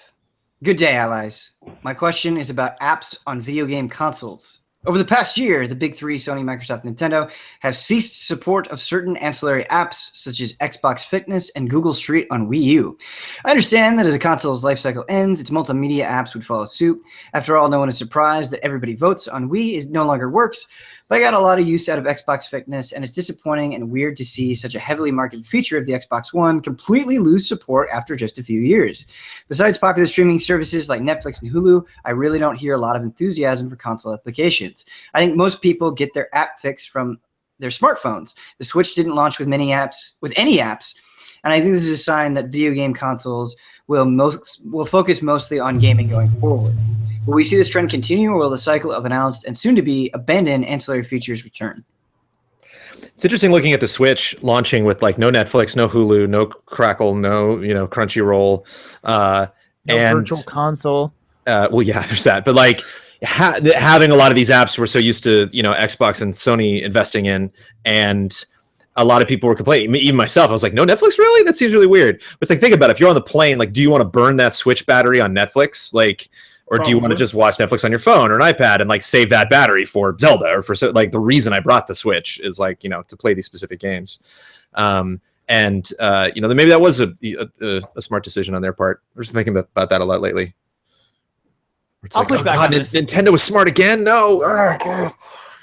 S1: Good day, allies. My question is about apps on video game consoles. Over the past year, the big three, Sony, Microsoft, and Nintendo, have ceased support of certain ancillary apps such as Xbox Fitness and Google Street on Wii U. I understand that as a console's lifecycle ends, its multimedia apps would follow suit. After all, no one is surprised that Everybody Votes on Wii no longer works, but I got a lot of use out of Xbox Fitness, and it's disappointing and weird to see such a heavily marketed feature of the Xbox One completely lose support after just a few years. Besides popular streaming services like Netflix and Hulu, I really don't hear a lot of enthusiasm for console applications. I think most people get their app fix from their smartphones. The Switch didn't launch with any apps, and I think this is a sign that video game consoles will focus mostly on gaming going forward. Will we see this trend continue, or will the cycle of announced and soon-to-be abandoned ancillary features return?
S4: It's interesting looking at the Switch launching with like no Netflix, no Hulu, no Crackle, no Crunchyroll,
S5: and Virtual Console.
S4: Well, yeah, there's that, but like having a lot of these apps we're so used to, Xbox and Sony investing in, and a lot of people were complaining. Even myself, I was like, no Netflix, really? That seems really weird. But it's like, think about it. If you're on the plane, like, do you want to burn that Switch battery on Netflix, like? Or do you want to just watch Netflix on your phone or an iPad and like save that battery for Zelda or for like the reason I brought the Switch is like, to play these specific games. Then maybe that was a smart decision on their part. I was thinking about that a lot lately.
S3: I'll push back on this.
S4: Nintendo was smart again. No.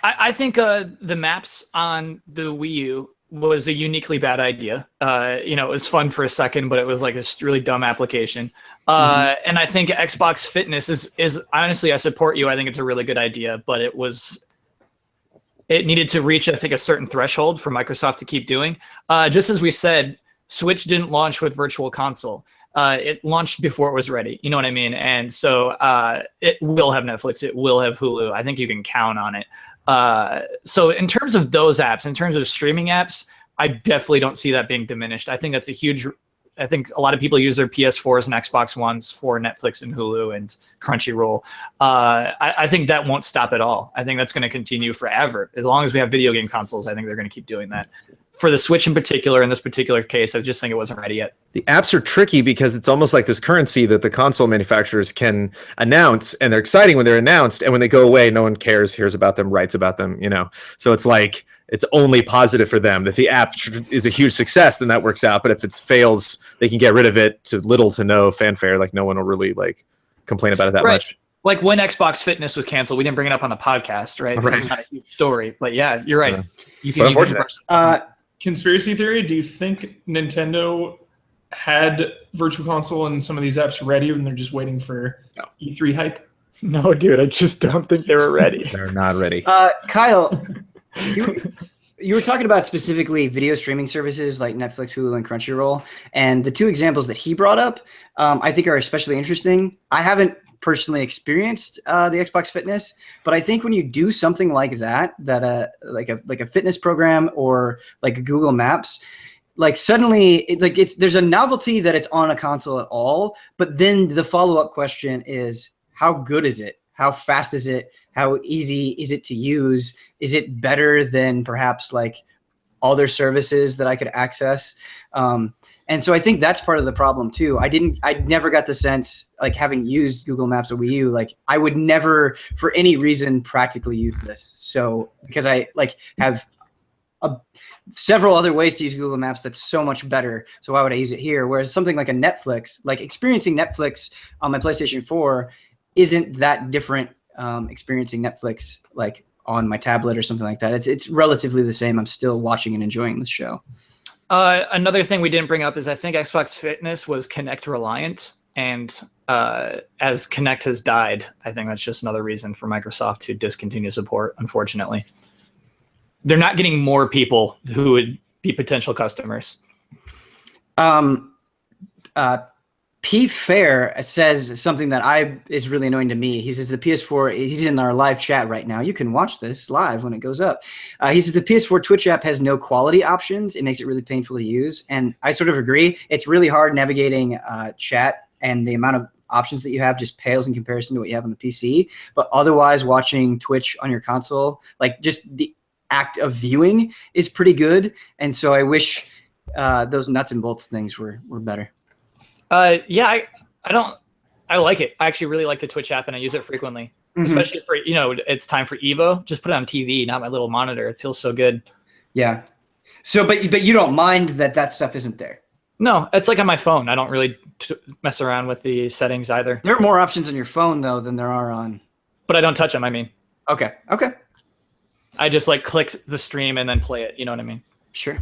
S3: I think the maps on the Wii U was a uniquely bad idea. It was fun for a second, but it was like a really dumb application. And I think Xbox Fitness is honestly, I support you. I think it's a really good idea, but it needed to reach, I think, a certain threshold for Microsoft to keep doing. Just as we said, Switch didn't launch with Virtual Console. It launched before it was ready. You know what I mean? And so it will have Netflix. It will have Hulu. I think you can count on it. So in terms of those apps, in terms of streaming apps, I definitely don't see that being diminished. I think that's I think a lot of people use their PS4s and Xbox Ones for Netflix and Hulu and Crunchyroll. I think that won't stop at all. I think that's going to continue forever. As long as we have video game consoles, I think they're going to keep doing that. for the Switch in particular, in this particular case, I just think it wasn't ready yet.
S4: The apps are tricky because it's almost like this currency that the console manufacturers can announce, and they're exciting when they're announced, and when they go away, no one cares, hears about them, writes about them, you know. So it's like it's only positive for them. If the app is a huge success, then that works out. But if it fails, they can get rid of it to little to no fanfare. Like no one will really like complain about it that much.
S3: Like when Xbox Fitness was canceled, we didn't bring it up on the podcast, right? Because it's not a huge story. But yeah, you're right. You can.
S4: Unfortunate.
S2: Conspiracy theory: do you think Nintendo had Virtual Console and some of these apps ready, and they're just waiting for E3 hype?
S3: No, dude, I just don't think they were ready.
S4: They're not ready.
S1: Kyle, you were talking about specifically video streaming services like Netflix, Hulu, and Crunchyroll, and the two examples that he brought up, I think are especially interesting. I haven't personally experienced the Xbox Fitness, but I think when you do something like that like a fitness program or like Google Maps, like suddenly there's a novelty that it's on a console at all, but then the follow-up question is, how good is it? How fast is it? How easy is it to use? Is it better than perhaps like other services that I could access? And so I think that's part of the problem too. I never got the sense, like having used Google Maps or Wii U, like I would never for any reason practically use this. So because I like have several other ways to use Google Maps that's so much better. So why would I use it here? Whereas something like a Netflix, like experiencing Netflix on my PlayStation 4 isn't that different experiencing Netflix like on my tablet or something like that. It's relatively the same. I'm still watching and enjoying the show.
S3: Another thing we didn't bring up is I think Xbox Fitness was Kinect reliant, and as Kinect has died, I think that's just another reason for Microsoft to discontinue support, unfortunately. They're not getting more people who would be potential customers.
S1: P Fair says something that is really annoying to me. He says the PS4, he's in our live chat right now. You can watch this live when it goes up. He says the PS4 Twitch app has no quality options. It makes it really painful to use. And I sort of agree. It's really hard navigating chat, and the amount of options that you have just pales in comparison to what you have on the PC. But otherwise, watching Twitch on your console, like just the act of viewing is pretty good. And so I wish those nuts and bolts things were better.
S3: Yeah, I like it. I actually really like the Twitch app, and I use it frequently, especially for, it's time for Evo. Just put it on TV, not my little monitor. It feels so good.
S1: Yeah. So, but you don't mind that stuff isn't there?
S3: No, it's like on my phone. I don't really mess around with the settings either.
S1: There are more options on your phone though than there are on.
S3: But I don't touch them. I mean.
S1: Okay.
S3: I just like click the stream and then play it. You know what I mean?
S1: Sure.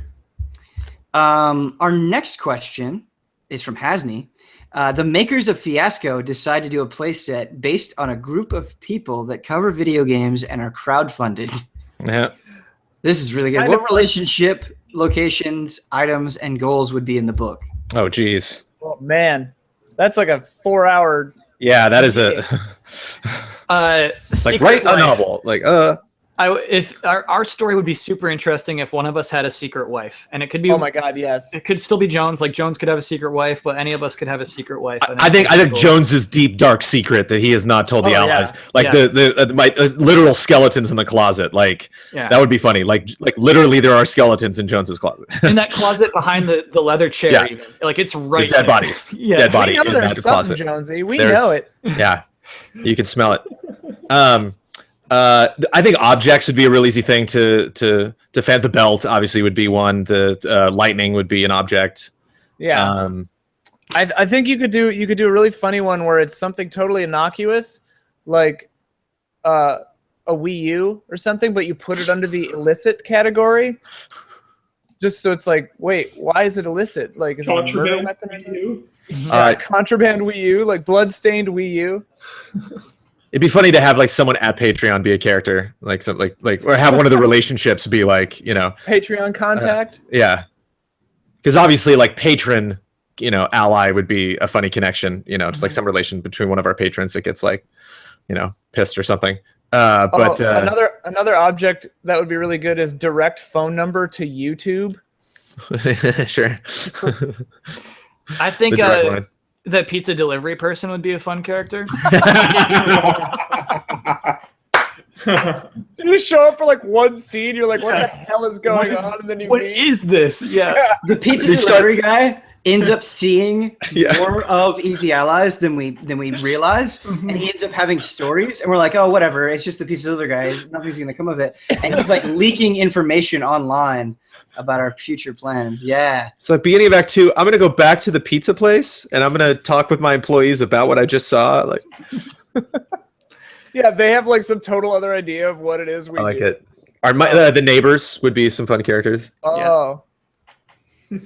S1: Our next question is from Hasney. The makers of Fiasco decide to do a playset based on a group of people that cover video games and are crowdfunded.
S4: Yeah.
S1: This is really good. What relationship, locations, items, and goals would be in the book?
S4: Oh, geez.
S5: Oh, man. That's like a 4-hour.
S4: Yeah, that is a like write a novel. Like
S3: if our story would be super interesting if one of us had a secret wife, and it could be.
S5: Oh my God, yes.
S3: It could still be Jones. Like Jones could have a secret wife, but any of us could have a secret wife.
S4: I think Jones's deep dark secret that he has not told the allies, my literal skeletons in the closet. Like that would be funny. Like literally, there are skeletons in Jones's closet.
S3: In that closet behind the leather chair.
S4: Yeah.
S3: Even. Like it's right.
S4: Dead bodies.
S3: Yeah.
S4: Dead body
S5: We know
S4: in
S5: there's
S4: that
S5: something,
S4: closet.
S5: Jonesy. We know it.
S4: Yeah, you can smell it. I think objects would be a really easy thing to defend. The belt obviously would be one. The lightning would be an object.
S5: Yeah. I think you could do a really funny one where it's something totally innocuous, like a Wii U or something, but you put it under the illicit category. Just so it's like, wait, why is it illicit? Like, is it a murder weapon or something? Contraband Wii U, like bloodstained Wii U.
S4: It'd be funny to have like someone at Patreon be a character, like something like or have one of the relationships be like,
S5: Patreon contact.
S4: Yeah, because obviously like patron, ally would be a funny connection. Just like some relation between one of our patrons that gets like, pissed or something. But
S5: another object that would be really good is direct phone number to YouTube.
S4: Sure.
S3: I think the pizza delivery person would be a fun character.
S5: You show up for like one scene, you're like, what the hell is going on? And then you
S3: What
S5: meet.
S3: is this? Yeah.
S1: The pizza delivery guy ends up seeing more of Easy Allies than we realize, and he ends up having stories, and we're like, oh, whatever, it's just the pizza delivery guy. Nothing's gonna come of it, and he's like leaking information online about our future plans. Yeah.
S4: So at beginning of Act 2, I'm gonna go back to the pizza place, and I'm gonna talk with my employees about what I just saw. Like,
S5: Yeah, they have like some total other idea of what it is we
S4: I like
S5: do.
S4: it. The neighbors would be some fun characters.
S5: Oh.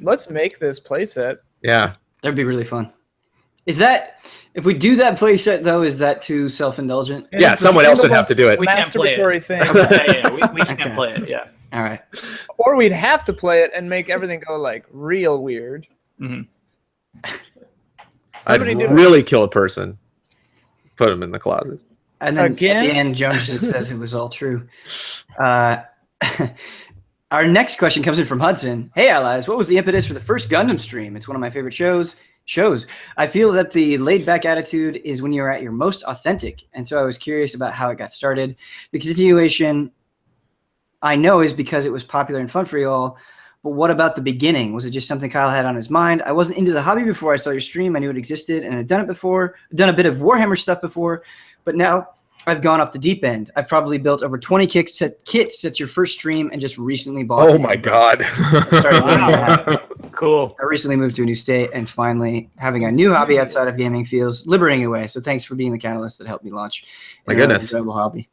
S5: Let's make this playset.
S4: Yeah.
S1: That'd be really fun. Is that, if we do that playset though, is that too self-indulgent?
S4: Yeah, someone else would have to do it.
S3: We can't play it.
S5: Masturbatory thing.
S3: We can't play it. Yeah.
S1: All right.
S5: Or we'd have to play it and make everything go like real weird.
S3: Mhm.
S4: I'd
S5: Somebody do it.
S4: really kill a person. Put them in the closet.
S1: And then
S5: Again?
S1: at the end, Jones just says it was all true. Our next question comes in from Hudson. Hey, allies, what was the impetus for the first Gundam stream? It's one of my favorite shows. I feel that the laid-back attitude is when you're at your most authentic, and so I was curious about how it got started. The continuation, I know, is because it was popular and fun for you all, but what about the beginning? Was it just something Kyle had on his mind? I wasn't into the hobby before I saw your stream. I knew it existed and had done it before, done a bit of Warhammer stuff before, but now I've gone off the deep end. I've probably built over 20 kits since your first stream and just recently bought
S4: Oh my God.
S3: Cool.
S1: I recently moved to a new state, and finally having a new hobby outside of gaming feels liberating in a way. So thanks for being the catalyst that helped me launch
S4: My
S1: a
S4: goodness.
S1: enjoyable hobby.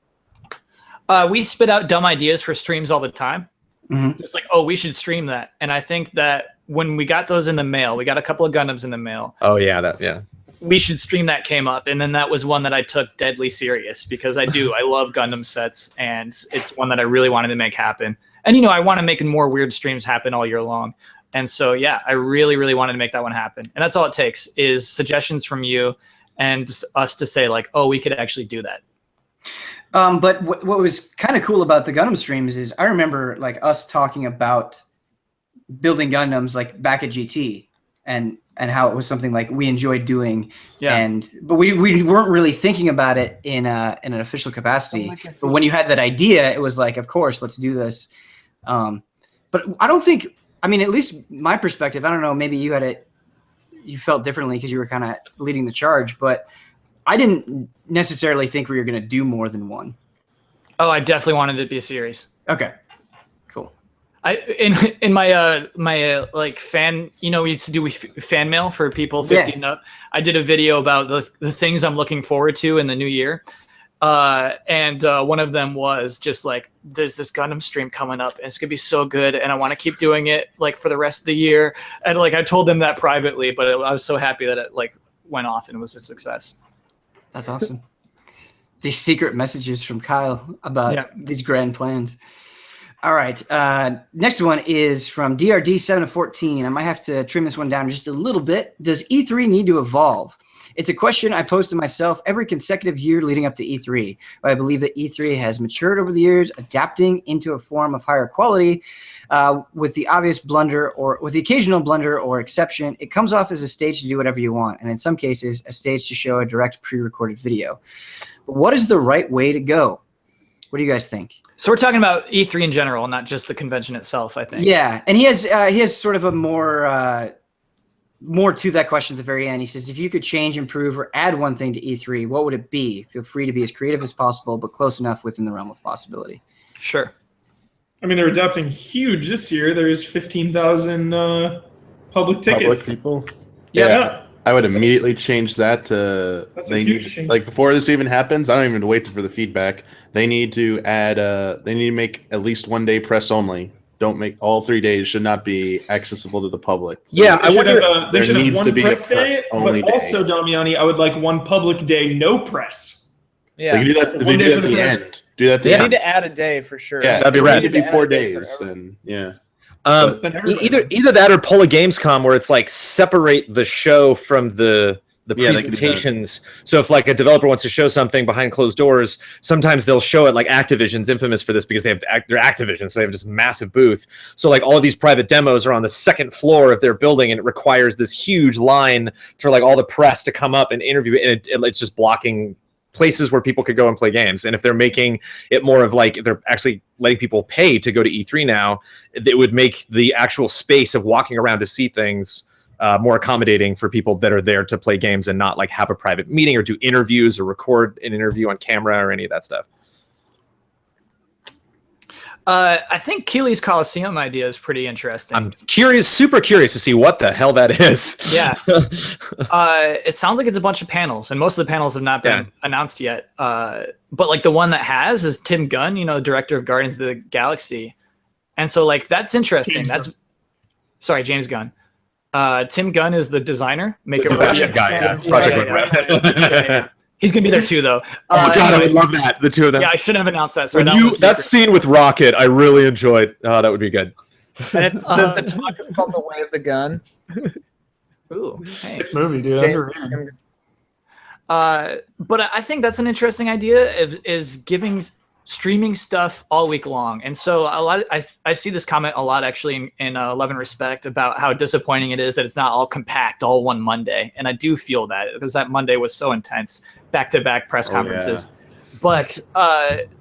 S3: We spit out dumb ideas for streams all the time.
S1: Mhm.
S3: Just like, oh, we should stream that. And I think that when we got those in the mail, we got a couple of Gundams in the mail.
S4: Oh yeah, yeah.
S3: We should stream that came up. And then that was one that I took deadly serious because I love Gundam sets, and it's one that I really wanted to make happen. And, you know, I want to make more weird streams happen all year long. And so, yeah, I really, really wanted to make that one happen. And that's all it takes is suggestions from you and us to say like, oh, we could actually do that.
S1: But what was kind of cool about the Gundam streams is I remember like us talking about building Gundams like back at GT and how it was something like we enjoyed doing.
S3: Yeah.
S1: But we weren't really thinking about it in an official capacity. But when you had that idea, it was like, of course, let's do this. But I don't think, I mean, at least my perspective, I don't know, maybe you felt differently because you were kind of leading the charge, but I didn't necessarily think we were going to do more than one.
S3: Oh, I definitely wanted it to be a series.
S1: Okay, cool.
S3: In my like fan, you know, we used to do fan mail for people 15 and up. I did a video about the things I'm looking forward to in the new year. And one of them was just like, there's this Gundam stream coming up and it's gonna be so good and I want to keep doing it like for the rest of the year. And like I told them that privately, but I was so happy that it like went off and it was a success.
S1: That's awesome. These secret messages from Kyle about these grand plans. All right. Next one is from DRD714. I might have to trim this one down just a little bit. Does E3 need to evolve? It's a question I pose to myself every consecutive year leading up to E3. But I believe that E3 has matured over the years, adapting into a form of higher quality. With the occasional blunder or exception, it comes off as a stage to do whatever you want, and in some cases, a stage to show a direct pre-recorded video. But what is the right way to go? What do you guys think?
S3: So we're talking about E3 in general, not just the convention itself, I think.
S1: Yeah, and he has sort of a more to that question at the very end. He says, if you could change, improve, or add one thing to E3, what would it be? Feel free to be as creative as possible, but close enough within the realm of possibility.
S3: Sure.
S2: I mean, they're adapting huge this year. There's 15,000 public tickets.
S6: Public people.
S2: Yeah.
S6: I would immediately change that to
S2: That's a huge change.
S6: like before this even happens. I don't even wait for the feedback. They need to add. They need to make at least 1 day press only. Don't make all 3 days should not be accessible to the public.
S4: Yeah, I wonder.
S2: They
S6: there
S2: should have
S6: needs
S2: one
S6: to be a
S2: press day,
S6: press-only
S2: but
S6: day.
S2: also, Damiani, I would like one public day, no press.
S5: Yeah.
S6: They can do that. They
S2: One
S6: do
S2: day
S6: that
S2: for
S6: at
S2: the
S6: the
S2: press.
S6: end. Do that at the
S5: They
S6: end.
S5: need to add a day for sure.
S6: Yeah,
S4: That'd be
S6: it
S4: rad.
S6: need to be
S5: Add
S6: 4
S5: a day
S6: days.
S5: forever.
S6: Then yeah.
S2: Then everybody-
S4: Either that or pull a Gamescom where it's like separate the show from the
S6: Yeah, they can do that.
S4: presentations. So if like a developer wants to show something behind closed doors, sometimes they'll show it. Like Activision's infamous for this because they're Activision, so they have this massive booth. So like all of these private demos are on the second floor of their building, and it requires this huge line for like all the press to come up and interview, and it's just blocking places where people could go and play games. And if they're making it more of like they're actually letting people pay to go to E3 now, it would make the actual space of walking around to see things more accommodating for people that are there to play games and not like have a private meeting or do interviews or record an interview on camera or any of that stuff.
S3: I think Keeley's Coliseum idea is pretty interesting.
S4: I'm curious, super curious to see what the hell that is.
S3: Yeah. It sounds like it's a bunch of panels, and most of the panels have not been announced yet. But like the one that has is Tim Gunn, you know, the director of Guardians of the Galaxy. And so like that's interesting. James Gunn. Tim Gunn is the designer, maker
S4: The
S3: of
S4: fashion guy, Project.
S3: He's gonna be there too, though.
S4: Oh my god, I would love that. The two of them.
S3: Yeah, I shouldn't have announced that. Sorry,
S4: That scene with Rocket, I really enjoyed. Oh, that would be good.
S5: And it's the talk is called The Way of the Gun.
S3: Ooh, hey.
S2: Sick movie, dude.
S3: But I think that's an interesting idea. Is giving streaming stuff all week long, and so a lot. I see this comment a lot actually in Love and Respect about how disappointing it is that it's not all compact all one Monday, and I do feel that because that Monday was so intense, back-to-back press conferences. Yeah. But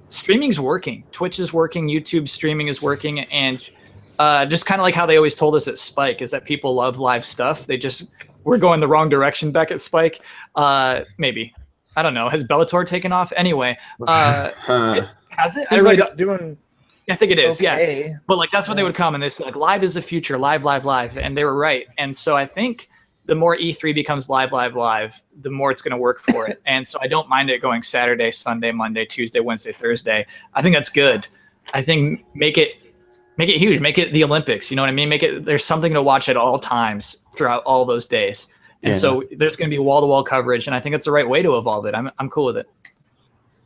S3: streaming's working. Twitch is working. YouTube streaming is working, and just kind of like how they always told us at Spike is that people love live stuff. We're going the wrong direction back at Spike. Maybe. I don't know. Has Bellator taken off? Anyway, has it?
S5: Seems like it's doing.
S3: I think it is.
S5: Okay.
S3: Yeah, but like that's what they would come and they say like live is the future, live, and they were right. And so I think the more E3 becomes live, the more it's going to work for it. And so I don't mind it going Saturday, Sunday, Monday, Tuesday, Wednesday, Thursday. I think that's good. I think make it huge. Make it the Olympics. You know what I mean? There's something to watch at all times throughout all those days. And so there's going to be wall-to-wall coverage, and I think it's the right way to evolve it. I'm cool with it.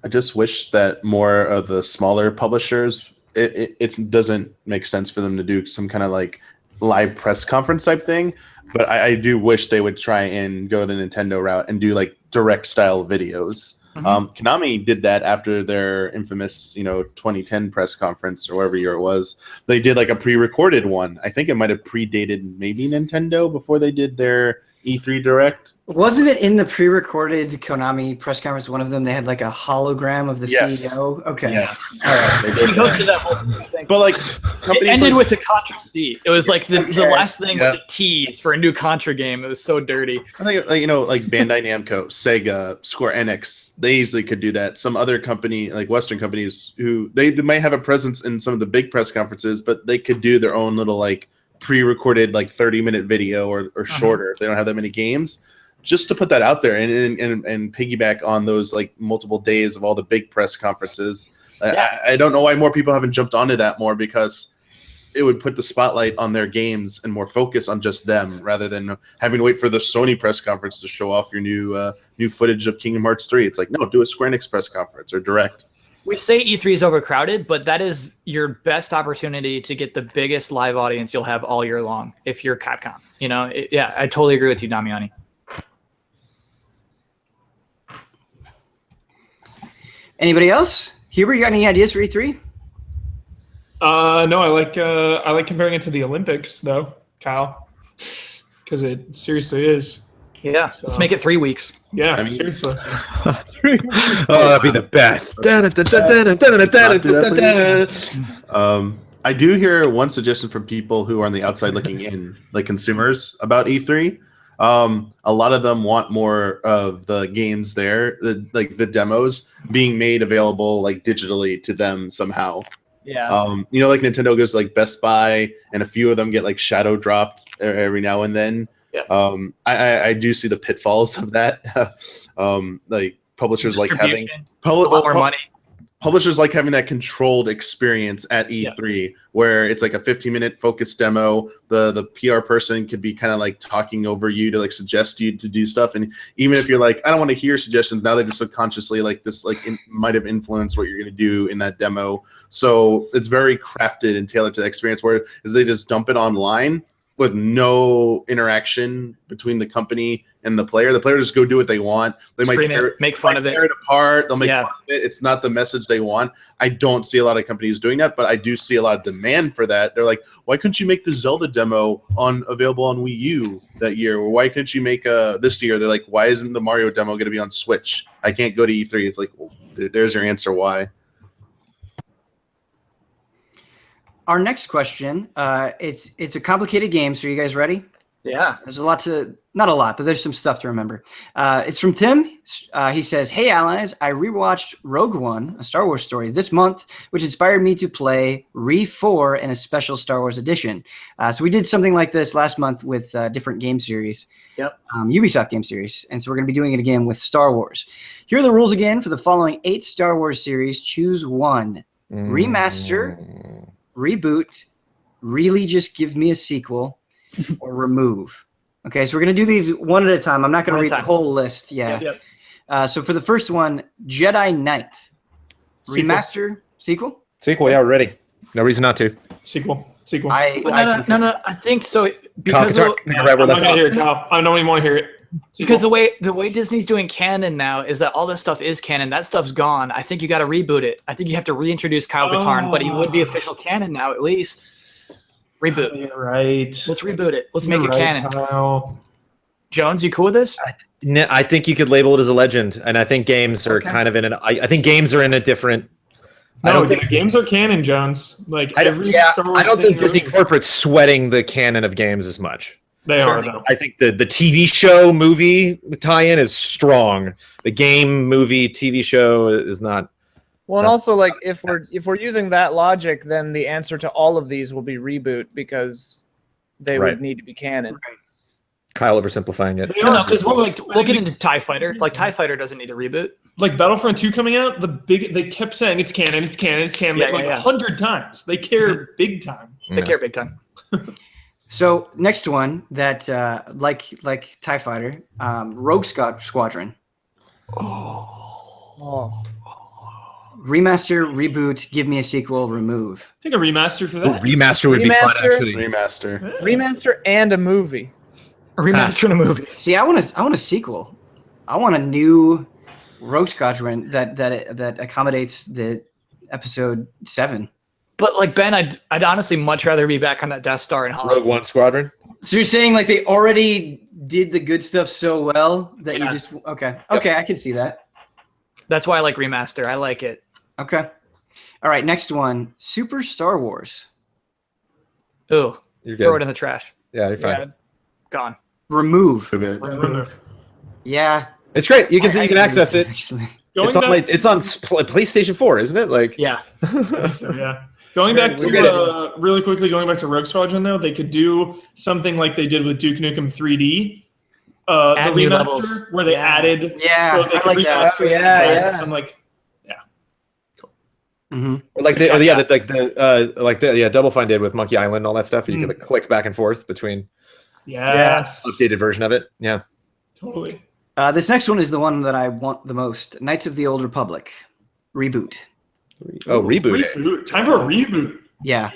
S6: I just wish that more of the smaller publishers, it doesn't make sense for them to do some kind of like live press conference type thing. But I do wish they would try and go the Nintendo route and do like direct style videos. Mm-hmm. Konami did that after their infamous, 2010 press conference or whatever year it was. They did like a pre-recorded one. I think it might have predated maybe Nintendo before they did their E3 Direct.
S1: Wasn't it in the pre-recorded Konami press conference? One of them, they had like a hologram of the CEO. Okay.
S6: Yes.
S1: All right.
S3: He hosted that whole thing.
S6: But like,
S3: it ended with the Contra C. It was like the last thing was a tease for a new Contra game. It was so dirty.
S6: I think like Bandai Namco, Sega, Square Enix, they easily could do that. Some other company, like Western companies, who they might have a presence in some of the big press conferences, but they could do their own little like pre-recorded like 30-minute video or shorter if they don't have that many games, just to put that out there and piggyback on those like multiple days of all the big press conferences. I don't know why more people haven't jumped onto that more, because it would put the spotlight on their games and more focus on just them rather than having to wait for the Sony press conference to show off your new footage of Kingdom Hearts 3. It's like, no, do a Square Enix press conference or Direct.
S3: We say E3 is overcrowded, but that is your best opportunity to get the biggest live audience you'll have all year long if you're Capcom. I totally agree with you, Damiani.
S1: Anybody else? Hubert, you got any ideas for E3?
S2: No, I like comparing it to the Olympics though, Kyle, because it seriously is.
S3: Yeah, so let's make it 3 weeks.
S2: Yeah, I mean, seriously.
S4: 3 weeks. Oh, that'd be the best.
S6: I do hear one suggestion from people who are on the outside looking in, like consumers, about E3. A lot of them want more of the games there, the demos being made available like digitally to them somehow.
S3: Yeah.
S6: Like Nintendo goes to, like Best Buy, and a few of them get like shadow dropped every now and then. Yeah. I do see the pitfalls of that. Like publishers like having
S3: more money.
S6: Publishers like having that controlled experience at E3, where it's like a 15-minute focus demo. The PR person could be kind of like talking over you to like suggest you to do stuff, and even if you're like, I don't want to hear suggestions, now they just subconsciously like this like might have influenced what you're going to do in that demo. So it's very crafted and tailored to the experience. Where is they just dump it online. with no interaction between the company and the player. The player just go do what they want. They might
S3: make fun of it.
S6: Tear it apart. They'll make fun of it. It's not the message they want. I don't see a lot of companies doing that, but I do see a lot of demand for that. They're like, why couldn't you make the Zelda demo available on Wii U that year? Or why couldn't you make this year? They're like, why isn't the Mario demo going to be on Switch? I can't go to E3. It's like, well, there's your answer why.
S1: Our next question, it's a complicated game, so are you guys ready?
S3: Yeah.
S1: There's a lot to, not a lot, but there's some stuff to remember. It's from Tim. He says, hey, allies, I rewatched Rogue One, a Star Wars story, this month, which inspired me to play Re4 in a special Star Wars edition. So we did something like this last month with different game series.
S3: Yep.
S1: Ubisoft game series. And so we're going to be doing it again with Star Wars. Here are the rules again for the following 8 Star Wars series. Choose one. Remaster, reboot, really just give me a sequel, or remove. Okay, so we're going to do these one at a time. I'm not going to read the whole list. Yeah.
S3: Yep.
S1: So for the first one, Jedi Knight. Remaster, sequel?
S4: Sequel, yeah, we're ready. No reason not to.
S2: Sequel.
S3: No, I think so. Because
S2: I'm not going to hear it, Kyle. I don't even want to hear it.
S3: Because the way Disney's doing canon now is that all this stuff is canon. That stuff's gone. I think you got to reboot it. I think you have to reintroduce Kyle Katarn, but he would be official canon now at least. Reboot.
S2: You're right.
S3: Let's reboot it. Let's make it canon. Kyle. Jones, you cool with this?
S4: I think you could label it as a legend, and I think games are kind of in an. I think games are in a different.
S2: No, games are canon, Jones. Like
S4: I don't think Disney corporate's sweating the canon of games as much.
S2: They are, though.
S4: I think the TV show movie tie-in is strong. The game movie TV show is not.
S5: Well, and also like if we're using that logic, then the answer to all of these will be reboot because they would need to be canon.
S1: Right.
S4: Kyle oversimplifying it.
S3: No, because we'll get into TIE Fighter. Like TIE Fighter doesn't need a reboot.
S2: Like Battlefront 2 coming out, they kept saying it's canon, it's canon, it's canon, like 100 times. They care big time.
S3: They care big time.
S1: So next one that like TIE Fighter, Rogue Squadron. Remaster, reboot, give me a sequel, remove.
S2: Take a remaster for that.
S4: Remaster would be fun, actually.
S6: Remaster
S5: and a movie.
S3: A remaster and a movie.
S1: See, I want a sequel. I want a new Rogue Squadron that accommodates the episode 7.
S3: But like Ben, I'd honestly much rather be back on that Death Star and
S4: Rogue One Squadron.
S1: So you're saying like they already did the good stuff so well that you just okay, I can see that.
S3: That's why I like remaster. I like it.
S1: Okay. All right, next one, Super Star Wars.
S3: Ooh,
S4: You're good.
S3: throw it in the trash.
S4: Yeah, you're fine.
S3: Gone.
S1: Remove.
S2: Remove.
S1: Yeah.
S4: It's great. You can access it.
S1: Actually.
S4: It's on PlayStation 4, isn't it? Like
S3: Yeah.
S2: So, yeah. Going back to really quickly, going back to Rogue Squadron though, they could do something like they did with Duke Nukem 3D, the remaster where they added.
S1: Yeah,
S2: so they
S1: I like that.
S5: Yeah.
S2: I'm like, cool.
S1: Mm-hmm.
S4: Double Fine did with Monkey Island and all that stuff. You could click back and forth between.
S2: Yes.
S4: Updated version of it. Yeah.
S2: Totally.
S1: This next one is the one that I want the most. Knights of the Old Republic. Reboot.
S4: Oh, reboot.
S2: Time for a reboot.
S1: Yeah.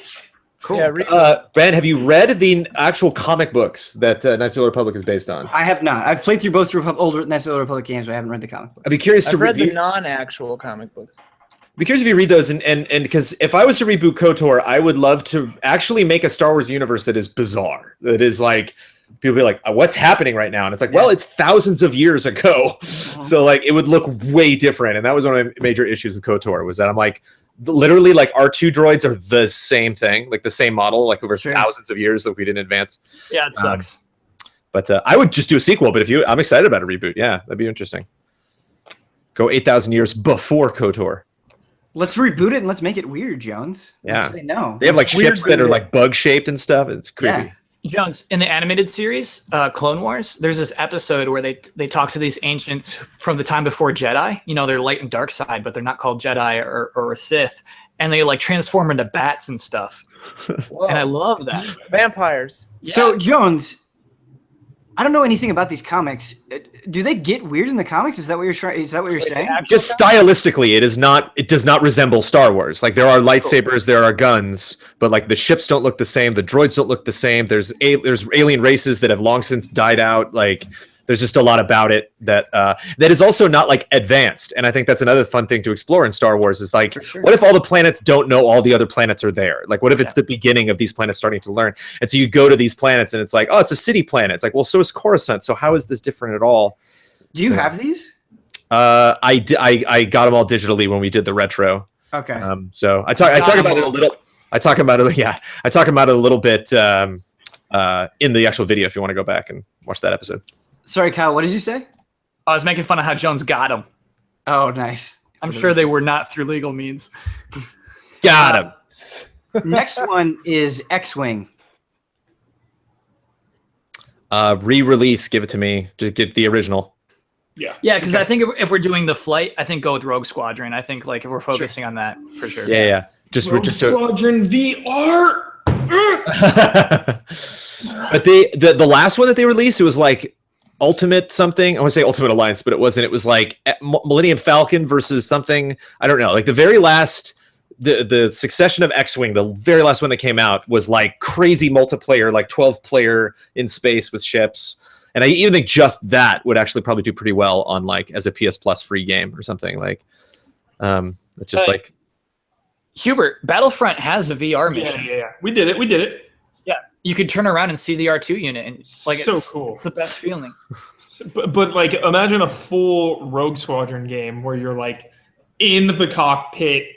S5: Cool. Yeah,
S4: Ben, have you read the actual comic books that Knights of the Old Republic is based on?
S1: I have not. I've played through both older Knights of the Old Republic games, but I haven't read the comic book.
S4: I'd be curious
S5: I've read the non-actual comic books.
S4: I'd be curious if you read those, and because if I was to reboot KOTOR, I would love to actually make a Star Wars universe that is bizarre. That is like, people be like, what's happening right now? And it's like, well, it's thousands of years ago. So like, it would look way different. And that was one of my major issues with KOTOR, was that I'm like, literally like R2 droids are the same thing, like the same model, like over thousands of years that we didn't advance.
S3: Yeah, it sucks.
S4: But I would just do a sequel. But I'm excited about a reboot. Yeah, that'd be interesting. Go 8,000 years before KOTOR.
S1: Let's reboot it and let's make it weird, Jones.
S4: Yeah.
S1: Let's say no.
S4: They have like ships that are like bug shaped and stuff. It's creepy.
S1: Yeah.
S3: Jones, in the animated series, Clone Wars, there's this episode where they talk to these ancients from the time before Jedi. You know, they're light and dark side, but they're not called Jedi or a Sith. And they like transform into bats and stuff. And I love that.
S5: Vampires.
S1: Yeah. So, Jones, I don't know anything about these comics. Do they get weird in the comics? Is that what you're trying? Is that what you're saying?
S4: Just stylistically, it is not. It does not resemble Star Wars. Like there are lightsabers, there are guns, but like the ships don't look the same. The droids don't look the same. There's alien races that have long since died out. Like there's just a lot about it that is also not like advanced. And I think that's another fun thing to explore in Star Wars is like, what if all the planets don't know all the other planets are there? Like, what if it's the beginning of these planets starting to learn? And so you go to these planets and it's like, oh, it's a city planet. It's like, well, so is Coruscant. So how is this different at all?
S1: Do you have these?
S4: I got them all digitally when we did the retro.
S1: Okay.
S4: So I talk about it a little. I talk about it. Yeah, I talk about it a little bit in the actual video. If you want to go back and watch that episode.
S1: Sorry, Kyle. What did you say?
S3: I was making fun of how Jones got them.
S1: Oh, nice.
S3: I'm sure they were not through legal means.
S4: Got him.
S1: Next one is X-Wing.
S4: Re-release. Give it to me. Just get the original.
S3: Yeah, because I think if we're doing the flight, I think go with Rogue Squadron. I think like if we're focusing on that for sure.
S4: Yeah.
S2: Rogue Squadron VR.
S4: But the last one that they released, it was like Ultimate something. I want to say Ultimate Alliance, but it wasn't. It was like Millennium Falcon versus something. I don't know. Like the very last, the succession of X-Wing, the very last one that came out was like crazy multiplayer, like 12 player in space with ships. And I even think just that would actually probably do pretty well on like as a PS Plus free game or something like. It's just like.
S3: Hubert, Battlefront has a VR mission.
S2: Yeah. We did it.
S3: Yeah, you could turn around and see the R2 unit, and like
S2: so cool.
S3: It's the best feeling.
S2: But like, imagine a full Rogue Squadron game where you're like in the cockpit,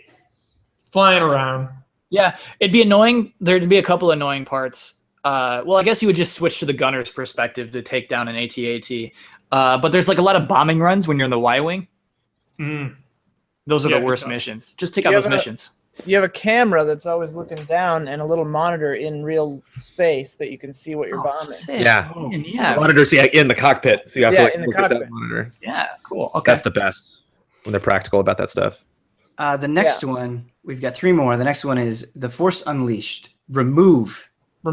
S2: flying around.
S3: Yeah, it'd be annoying. There'd be a couple annoying parts. Well, I guess you would just switch to the gunner's perspective to take down an AT-AT. But there's like a lot of bombing runs when you're in the Y-wing. Those are the worst missions. Just take out those missions.
S5: You have a camera that's always looking down and a little monitor in real space that you can see what you're bombing.
S3: Sick.
S4: Yeah.
S3: Yeah.
S4: Monitors in the cockpit, so you have to like,
S5: in the
S4: look
S5: cockpit.
S4: at that monitor.
S3: Yeah, cool. Okay.
S4: That's the best when they're practical about that stuff.
S1: The next one, we've got 3 more. The next one is The Force Unleashed. Remove
S2: it.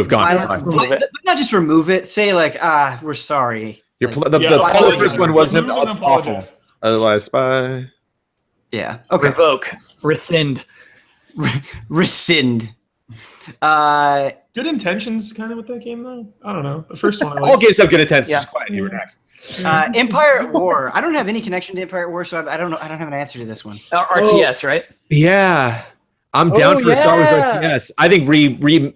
S4: Gone.
S3: Remove it.
S1: But not just remove it. Say like, we're sorry.
S4: The
S2: apologize.
S4: first one wasn't
S2: Remove and
S4: awful.
S2: apologize.
S4: Otherwise, bye.
S1: Yeah. Okay.
S3: Revoke. Rescind.
S1: Rescind.
S2: Good intentions, kind of with that game though. I don't know. The first one.
S4: All games have good intentions. Just quiet. You were next.
S1: Empire at War. I don't have any connection to Empire at War, so I don't know. I don't have an answer to this one.
S3: RTS, right?
S4: Yeah. I'm down for a Star Wars RTS. I think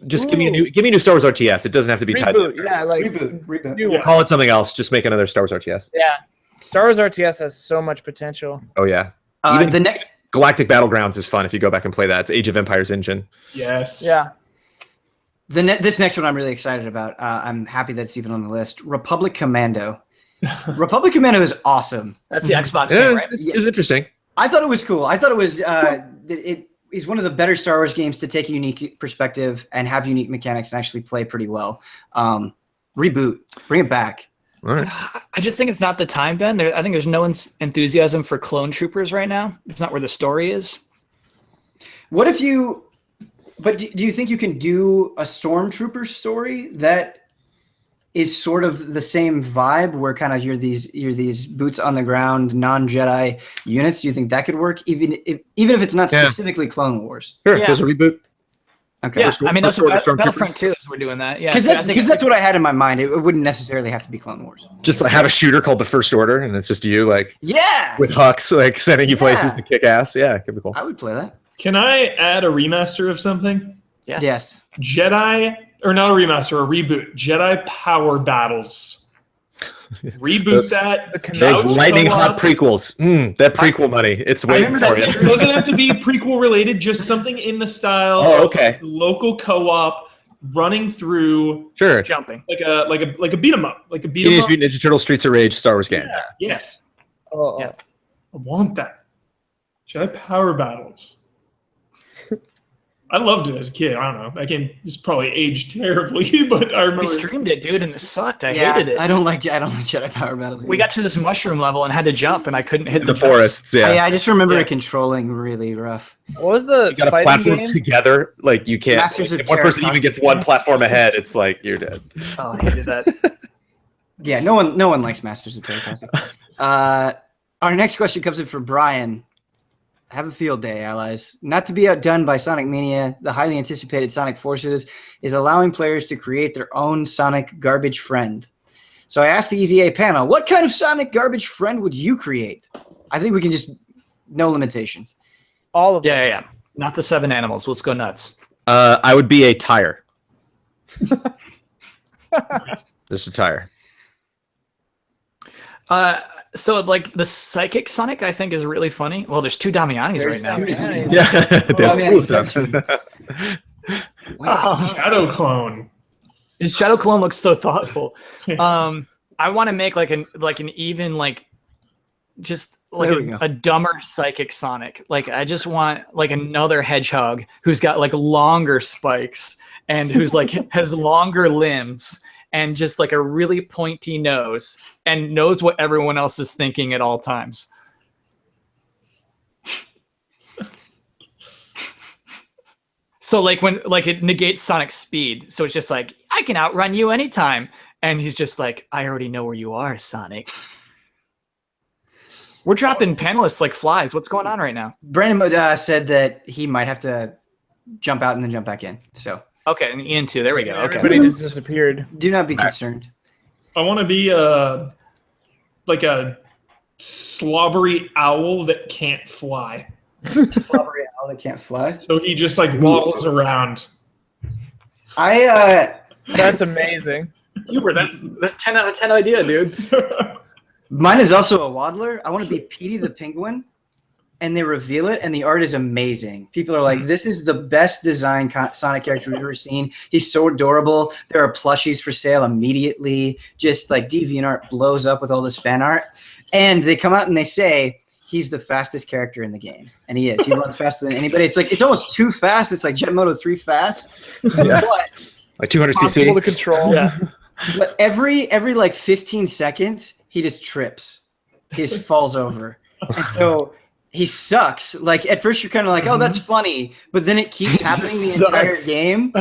S4: just give me a new Star Wars RTS. It doesn't have to be tied.
S5: Yeah, like
S1: Reboot.
S4: Call it something else. Just make another Star Wars RTS.
S5: Yeah, Star Wars RTS has so much potential.
S4: Oh yeah.
S1: Even
S4: the Galactic Battlegrounds is fun if you go back and play that. It's Age of Empires engine.
S2: Yes.
S5: Yeah.
S1: This next one I'm really excited about. I'm happy that's even on the list. Republic Commando. Republic Commando is awesome.
S3: That's the Xbox game, right?
S4: It was interesting.
S1: I thought it was cool. I thought it was it is one of the better Star Wars games to take a unique perspective and have unique mechanics and actually play pretty well. Reboot, bring it back.
S4: All right.
S3: I just think it's not the time, Ben. I think there's no enthusiasm for clone troopers right now. It's not where the story is.
S1: What if you? But do you think you can do a stormtrooper story that is sort of the same vibe, where kind of you're these boots on the ground non-Jedi units? Do you think that could work, even if it's not specifically Clone Wars?
S4: Sure, there's a reboot.
S1: Okay.
S3: Yeah, I mean that's what Battlefront 2 is. We're doing that. Yeah,
S1: because that's what I had in my mind. It wouldn't necessarily have to be Clone Wars.
S4: Just like have a shooter called the First Order, and it's just you like with Hux like sending you places to kick ass. Yeah, it could be cool.
S1: I would play that.
S2: Can I add a remaster of something?
S1: Yes.
S2: Jedi, or not a remaster, a reboot. Jedi Power Battles. Reboot
S4: Those lightning hot prequels. That prequel money. It's waiting for you.
S2: It doesn't have to be prequel related, just something in the style of local co-op running through
S3: jumping.
S2: Like a beat 'em up. Like a beat 'em
S4: Teenage
S2: up.
S4: Mutant Ninja Turtles Streets of Rage Star Wars game.
S2: Yeah. Yes.
S5: Yeah.
S2: I want that. Jedi Power Battles. I loved it as a kid. I don't know. That game is probably aged terribly, but I remember.
S3: We streamed it, dude, and it sucked. I hated it.
S1: I don't like Jedi Power Battles.
S3: We got to this mushroom level and had to jump, and I couldn't hit
S4: the forests. Yeah,
S1: I just remember it controlling really rough.
S5: What was the
S4: you got a platform together? Like you can't.
S1: Masters of
S4: if one person even gets one platform ahead, it's like you're dead.
S3: Oh, I hated that.
S1: Yeah, no one likes Masters of Terracotta. Our next question comes in from Brian. Have a field day, allies. Not to be outdone by Sonic Mania, the highly anticipated Sonic Forces is allowing players to create their own Sonic garbage friend. So I asked the EZA panel, what kind of Sonic garbage friend would you create? I think we can just, no limitations.
S5: All of them.
S3: Yeah. Not the 7 animals. Let's go nuts.
S4: I would be a tire. Just a tire.
S3: So like the psychic Sonic, I think is really funny. Well, there's 2 Damianis right now.
S4: Yeah, there's two of them.
S2: Shadow clone.
S3: His shadow clone looks so thoughtful. I want to make like an even like just like a dumber psychic Sonic. Like I just want like another hedgehog who's got like longer spikes and who's like has longer limbs and just like a really pointy nose and knows what everyone else is thinking at all times. So like when like it negates Sonic's speed. So it's just like, I can outrun you anytime. And he's just like, I already know where you are, Sonic. We're dropping panelists like flies. What's going on right now?
S1: Brandon said that he might have to jump out and then jump back in. So
S3: okay, and Ian too. There we go. Okay.
S5: Everybody just disappeared.
S1: Do not be concerned.
S2: I want to be like a slobbery owl that can't fly.
S1: Slobbery owl that can't fly.
S2: So he just like waddles around.
S5: That's amazing.
S3: Hubert, that's 10 out of 10 idea, dude.
S1: Mine is also a waddler. I want to be Petey the Penguin, and they reveal it, and the art is amazing. People are like, this is the best design Sonic character we've ever seen. He's so adorable. There are plushies for sale immediately. Just like DeviantArt blows up with all this fan art. And they come out and they say, he's the fastest character in the game. And he is. He runs faster than anybody. It's like, it's almost too fast. It's like Jet Moto 3 fast.
S4: Yeah. Like 200
S5: Possible to
S4: cc.
S5: control.
S3: Yeah.
S1: But every like 15 seconds, he just trips. He just falls over. And so he sucks. Like at first you're kind of like, oh, that's funny. But then it keeps happening the entire game.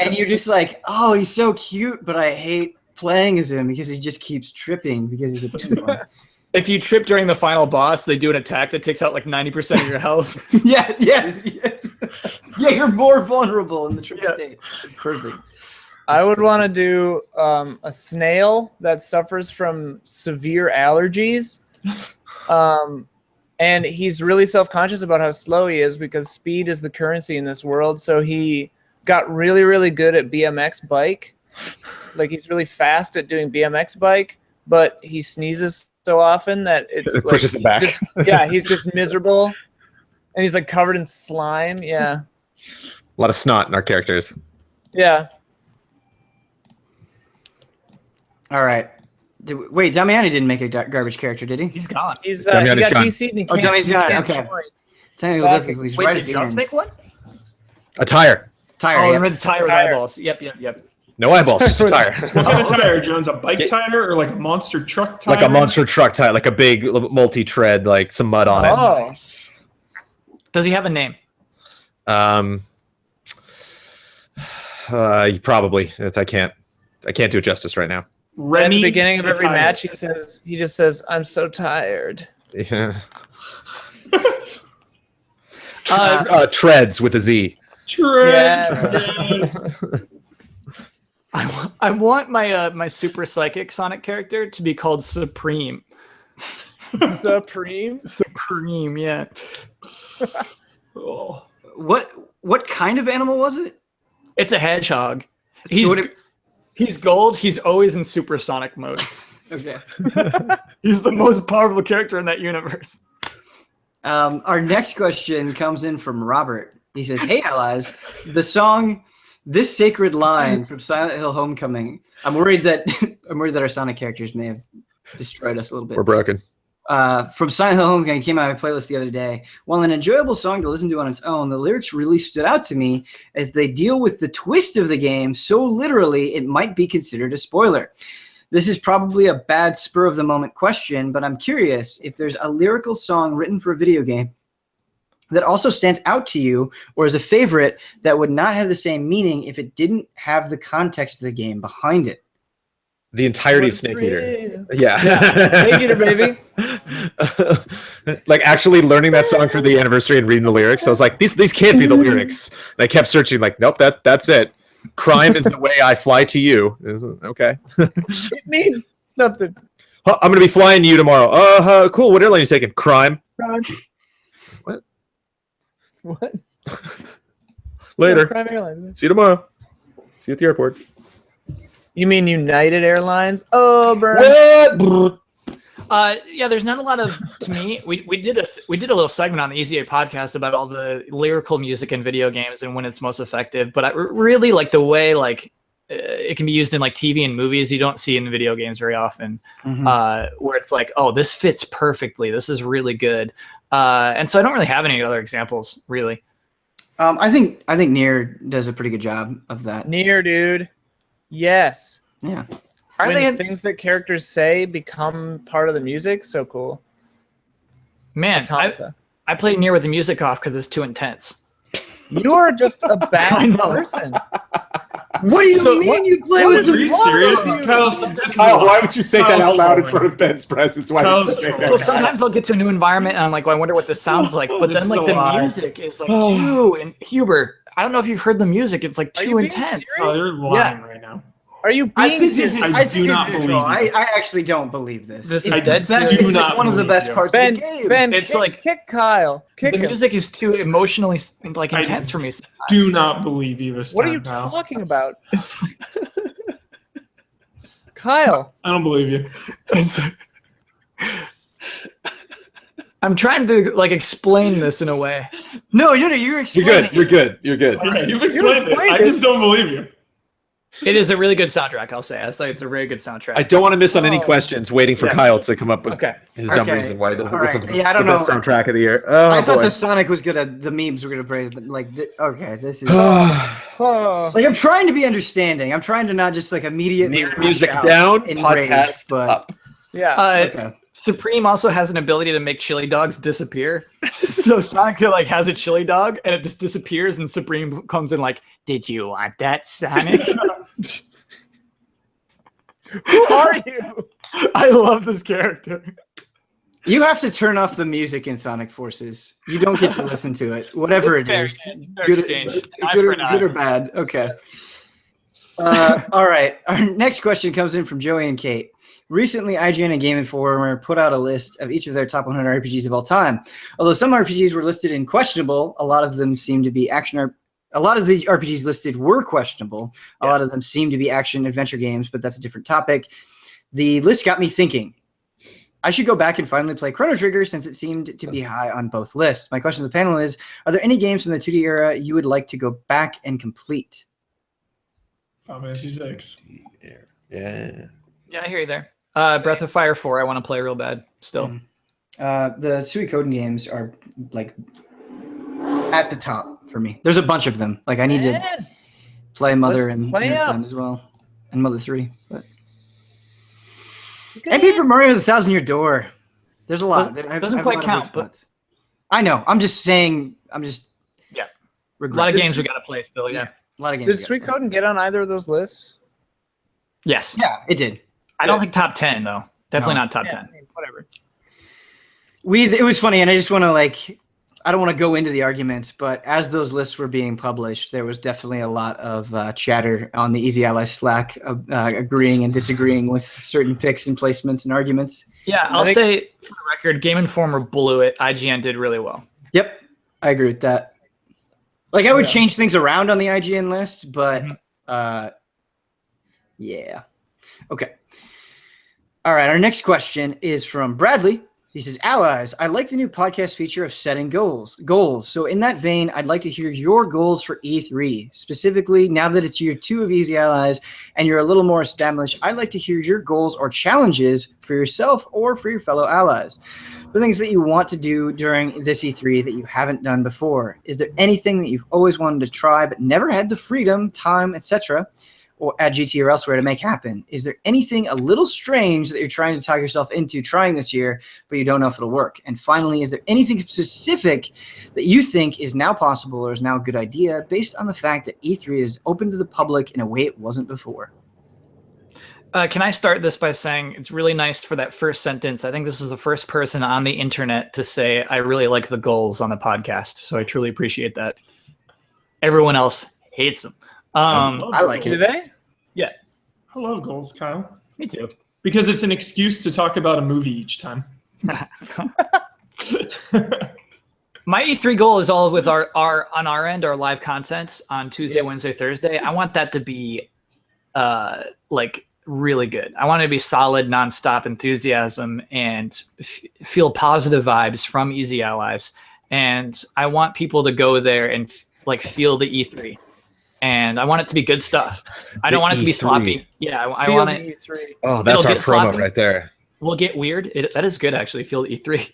S1: And you're just like, oh, he's so cute, but I hate playing as him because he just keeps tripping because he's a penguin.
S3: If you trip during the final boss, they do an attack that takes out like 90% of your health.
S1: Yes. Yeah, you're more vulnerable in the trip state. It's perfect.
S5: I would want to do a snail that suffers from severe allergies. And he's really self-conscious about how slow he is because speed is the currency in this world. So he got really, really good at BMX bike. Like he's really fast at doing BMX bike, but he sneezes so often that it
S4: pushes it back.
S5: He's just miserable. And he's like covered in slime. Yeah.
S4: A lot of snot in our characters.
S5: Yeah.
S1: All right. Wait, Damiani didn't make a garbage character, did he?
S3: He's gone.
S5: He's he
S4: Damiani's
S5: got
S4: gone.
S5: DC'd and he
S1: Oh,
S5: can't,
S1: Damiani's
S5: he
S1: gone.
S5: can't
S1: Okay.
S5: join.
S1: Technically, he's
S3: Wait,
S1: right
S3: did
S1: at the
S3: Jones
S1: end.
S3: make one?
S4: A tire.
S1: Tire.
S3: Oh,
S1: Yeah.
S3: remember the tire with eyeballs. Yep.
S4: No eyeballs, just a tire.
S2: What kind of tire, Jones? A bike tire or like a monster truck tire?
S4: Like a monster truck tire, like a big multi-tread, like some mud on it.
S5: Oh.
S3: Does he have a name?
S4: Probably. I can't do it justice right now.
S5: At the beginning of
S2: the
S5: every
S2: tire.
S5: match, he just says, "I'm so tired."
S4: Yeah. Treads with a Z.
S2: Tread.
S3: I want my super psychic Sonic character to be called Supreme.
S5: Supreme.
S3: Supreme, yeah.
S2: Oh.
S1: What kind of animal was it?
S3: It's a hedgehog.
S1: Sort of-
S3: He's gold. He's always in supersonic mode.
S1: Okay.
S3: He's the most powerful character in that universe.
S1: Our next question comes in from Robert. He says, "Hey, allies, the song 'This Sacred Line' from Silent Hill Homecoming. I'm worried that our Sonic characters may have destroyed us a little bit.
S4: We're broken.
S1: From Silent Hill Homecoming came out of my playlist the other day. While an enjoyable song to listen to on its own, the lyrics really stood out to me as they deal with the twist of the game so literally it might be considered a spoiler. This is probably a bad spur-of-the-moment question, but I'm curious if there's a lyrical song written for a video game that also stands out to you or is a favorite that would not have the same meaning if it didn't have the context of the game behind it.
S4: The entirety of Snake Eater. Yeah.
S5: Snake Eater, baby.
S4: Like actually learning that song for the anniversary and reading the lyrics. I was like, these can't be the lyrics. And I kept searching, like, nope, that's it. Crime is the way I fly to you. Okay.
S5: It means something.
S4: I'm gonna be flying to you tomorrow. Cool. What airline are you taking? Crime. What?
S5: What?
S4: Later.
S5: Crime Airlines.
S4: See you tomorrow. See you at the airport.
S5: You mean United Airlines? Oh, burn.
S4: What?
S3: Yeah, there's not a lot of, to me, we did a little segment on the Easy A podcast about all the lyrical music in video games and when it's most effective. But I really like the way like it can be used in like TV and movies. You don't see in video games very often, where it's like, oh, this fits perfectly. This is really good. And so I don't really have any other examples, really.
S1: I think Nier does a pretty good job of that.
S5: Nier, dude. Yes.
S1: Yeah.
S5: When things that characters say become part of the music, so cool.
S3: Man, I play Nier with the music off because it's too intense.
S5: You are just a bad person.
S1: What do you mean you play with the
S2: Are you serious?
S6: Kyle, why would you say that out loud in front of Ben's presence? Why did you say that?
S3: So sometimes I'll get to a new environment and I'm like, well, I wonder what this sounds like. But then like the music is like too, and Huber, I don't know if you've heard the music. It's like too intense.
S2: Oh, you're lying right now.
S5: Are you being serious?
S2: I do not believe you.
S1: I actually don't believe this.
S3: This is
S1: It's
S3: dead
S1: best-
S3: serious.
S1: It's like one of the best parts of the game.
S5: Ben,
S3: It's
S5: kick,
S3: like-
S5: kick Kyle. Kick
S3: The
S5: him.
S3: music is too emotionally like
S2: I
S3: intense for me.
S2: Do not believe you this
S5: What
S2: time,
S5: are you
S2: pal.
S5: talking about? Kyle.
S2: I don't believe you.
S3: I'm trying to like explain this in a way.
S1: No, you're explaining.
S4: You're good. You're good.
S2: Yeah, you've explained it. I just don't believe you.
S3: It is a really good soundtrack, I'll say. I say it's a very good soundtrack.
S4: I don't want to miss on any
S5: Oh.
S4: questions. Waiting for
S3: Yeah.
S4: Kyle to come up with
S3: Okay.
S4: his dumb
S1: Okay.
S4: reason why he doesn't
S1: All
S4: listen
S1: right.
S4: to
S1: Yeah, I don't
S4: the best
S1: know.
S4: soundtrack of the year. Oh,
S1: I thought
S4: boy.
S1: the Sonic was gonna, the memes were gonna praise, but like, okay, this is
S5: Oh.
S1: like I'm trying to be understanding. I'm trying to not just like immediately
S4: Music
S1: lash out
S4: down,
S1: in
S4: podcast
S1: rage, but
S4: up.
S5: Yeah.
S1: okay.
S3: Supreme also has an ability to make chili dogs disappear. So Sonic like has a chili dog and it just disappears and Supreme comes in like, did you want that, Sonic?
S5: Who are you?
S3: I love this character.
S1: You have to turn off the music in Sonic Forces. You don't get to listen to it, whatever
S3: It's
S1: it
S3: fair,
S1: is.
S3: it's fair
S1: Good,
S3: exchange.
S1: good,
S3: Eye
S1: good
S3: for
S1: or,
S3: an eye.
S1: good or bad. Okay. All right. Our next question comes in from Joey and Kate. Recently, IGN and Game Informer put out a list of each of their top 100 RPGs of all time. Although some RPGs were listed in questionable, a lot of them seem to be action. A lot of the RPGs listed were questionable. A lot of them seem to be action adventure games, but that's a different topic. The list got me thinking. I should go back and finally play Chrono Trigger since it seemed to be high on both lists. My question to the panel is, are there any games from the 2D era you would like to go back and complete?
S2: Final Fantasy 6.
S4: Yeah.
S3: Yeah, I hear you there. Breath of Fire 4, I want to play real bad still.
S1: The Suikoden games are like at the top for me. There's a bunch of them. Like I need to play Mother
S5: Let's
S1: and
S5: play
S1: Mother
S5: up.
S1: as well, and Mother 3. But and Paper Mario: The Thousand Year Door. There's a lot.
S3: Doesn't quite count, but
S1: I know. I'm just saying.
S3: Yeah. A
S1: regret.
S3: lot of
S1: There's
S3: games we got to play still, yeah.
S1: A lot of games.
S5: Did
S1: we got.
S5: Suikoden get on either of those lists?
S3: Yes.
S1: Yeah, it did.
S3: I don't think top 10 though. Definitely
S1: No.
S3: not top
S5: Yeah,
S3: 10.
S5: I mean, whatever.
S1: It was funny, and I just want to I don't want to go into the arguments, but as those lists were being published, there was definitely a lot of chatter on the Easy Ally Slack, agreeing and disagreeing with certain picks and placements and arguments.
S3: Yeah, I'll say for the record, Game Informer blew it. IGN did really well.
S1: Yep, I agree with that. Like I would change things around on the IGN list, but yeah. Okay. All right, our next question is from Bradley. He says, Allies, I like the new podcast feature of setting goals. So in that vein, I'd like to hear your goals for E3. Specifically, now that it's year 2 of Easy Allies and you're a little more established, I'd like to hear your goals or challenges for yourself or for your fellow allies. For things that you want to do during this E3 that you haven't done before. Is there anything that you've always wanted to try but never had the freedom, time, etc., or at GT or elsewhere to make happen? Is there anything a little strange that you're trying to talk yourself into trying this year, but you don't know if it'll work? And finally, is there anything specific that you think is now possible or is now a good idea based on the fact that E3 is open to the public in a way it wasn't before?
S3: Can I start this by saying it's really nice for that first sentence. I think this is the first person on the internet to say, I really like the goals on the podcast. So I truly appreciate that. Everyone else hates them.
S1: I like it.
S5: Do they?
S3: Yeah.
S2: I love goals, Kyle.
S3: Me too.
S2: Because it's an excuse to talk about a movie each time.
S3: My E3 goal is all with our on our end, our live content on Tuesday, Wednesday, Thursday. I want that to be like really good. I want it to be solid, nonstop enthusiasm and feel positive vibes from Easy Allies. And I want people to go there and like feel the E3. And I want it to be good stuff. I don't want it to be sloppy. Yeah, I want it.
S5: E3.
S4: Oh, that's our promo
S3: sloppy.
S4: right there.
S3: We'll get weird. That is good, actually. Feel the E3.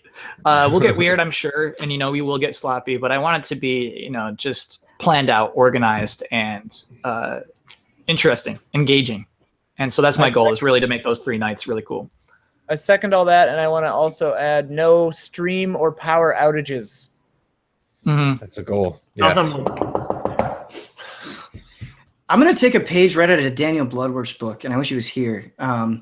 S3: We'll get weird, I'm sure, and we will get sloppy. But I want it to be, just planned out, organized, and interesting, engaging. And so that's my goal, is really to make those 3 nights really cool.
S5: I second all that, and I want to also add no stream or power outages.
S3: Mm-hmm.
S4: That's a goal. Yes.
S1: I'm going to take a page right out of Daniel Bloodworth's book, and I wish he was here. I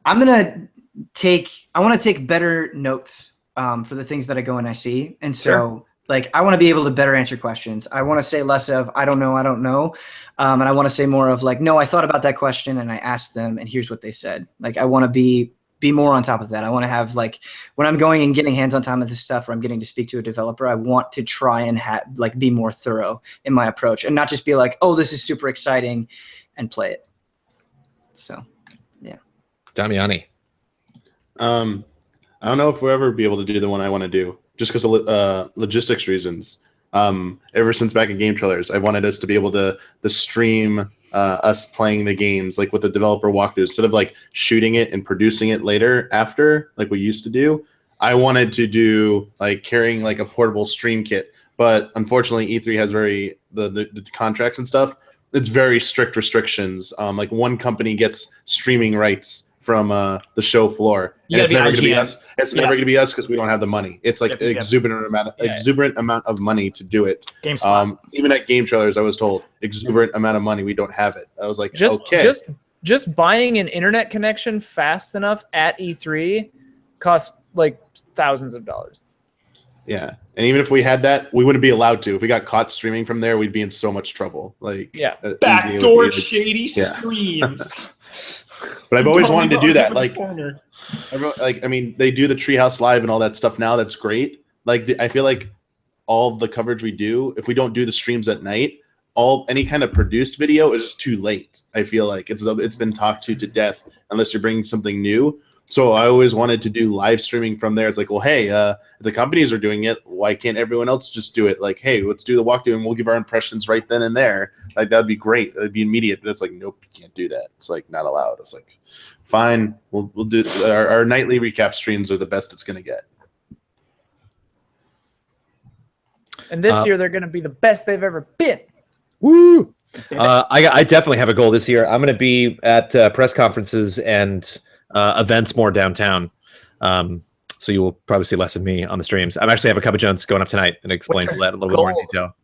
S1: want to take better notes for the things that I go and I see. And so I want to be able to better answer questions. I want to say less of, I don't know. And I want to say more of no, I thought about that question and I asked them and here's what they said. I want to be more on top of that. I want to have when I'm going and getting hands-on time with this stuff, or I'm getting to speak to a developer, I want to try and be more thorough in my approach and not just be oh, this is super exciting and play it. So, yeah.
S4: Damiani.
S6: I don't know if we'll ever be able to do the one I want to do, just because of logistics reasons. Ever since back in Game Trailers, I've wanted us to be able to stream us playing the games with the developer walkthrough instead of shooting it and producing it later after like we used to do. I wanted to do carrying a portable stream kit, but unfortunately E3 has the contracts and stuff. It's very strict restrictions. One company gets streaming rights from the show floor. And it's never going to be us. It's never going to be us because we don't have the money. It's exuberant amount of money to do it. Even at Game Trailers, I was told exuberant amount of money. We don't have it. I was okay.
S5: Just buying an internet connection fast enough at E3 costs thousands of dollars.
S6: Yeah, and even if we had that, we wouldn't be allowed to. If we got caught streaming from there, we'd be in so much trouble.
S2: Backdoor shady streams.
S6: But I've always wanted to do that. They do the Treehouse Live and all that stuff now. That's great. I feel like all the coverage we do, if we don't do the streams at night, any kind of produced video is just too late. I feel like it's been talked to death unless you're bringing something new. So I always wanted to do live streaming from there. It's hey, if the companies are doing it, why can't everyone else just do it? Hey, let's do the walkthrough and we'll give our impressions right then and there. That'd be great. That'd be immediate. But it's nope, you can't do that. It's not allowed. It's fine. We'll do our nightly recap streams are the best it's gonna get.
S5: And this year they're gonna be the best they've ever been.
S4: Woo! I definitely have a goal this year. I'm gonna be at press conferences and events more downtown. So you will probably see less of me on the streams. I actually have a Cup of Jones going up tonight and explains that a little bit more in detail.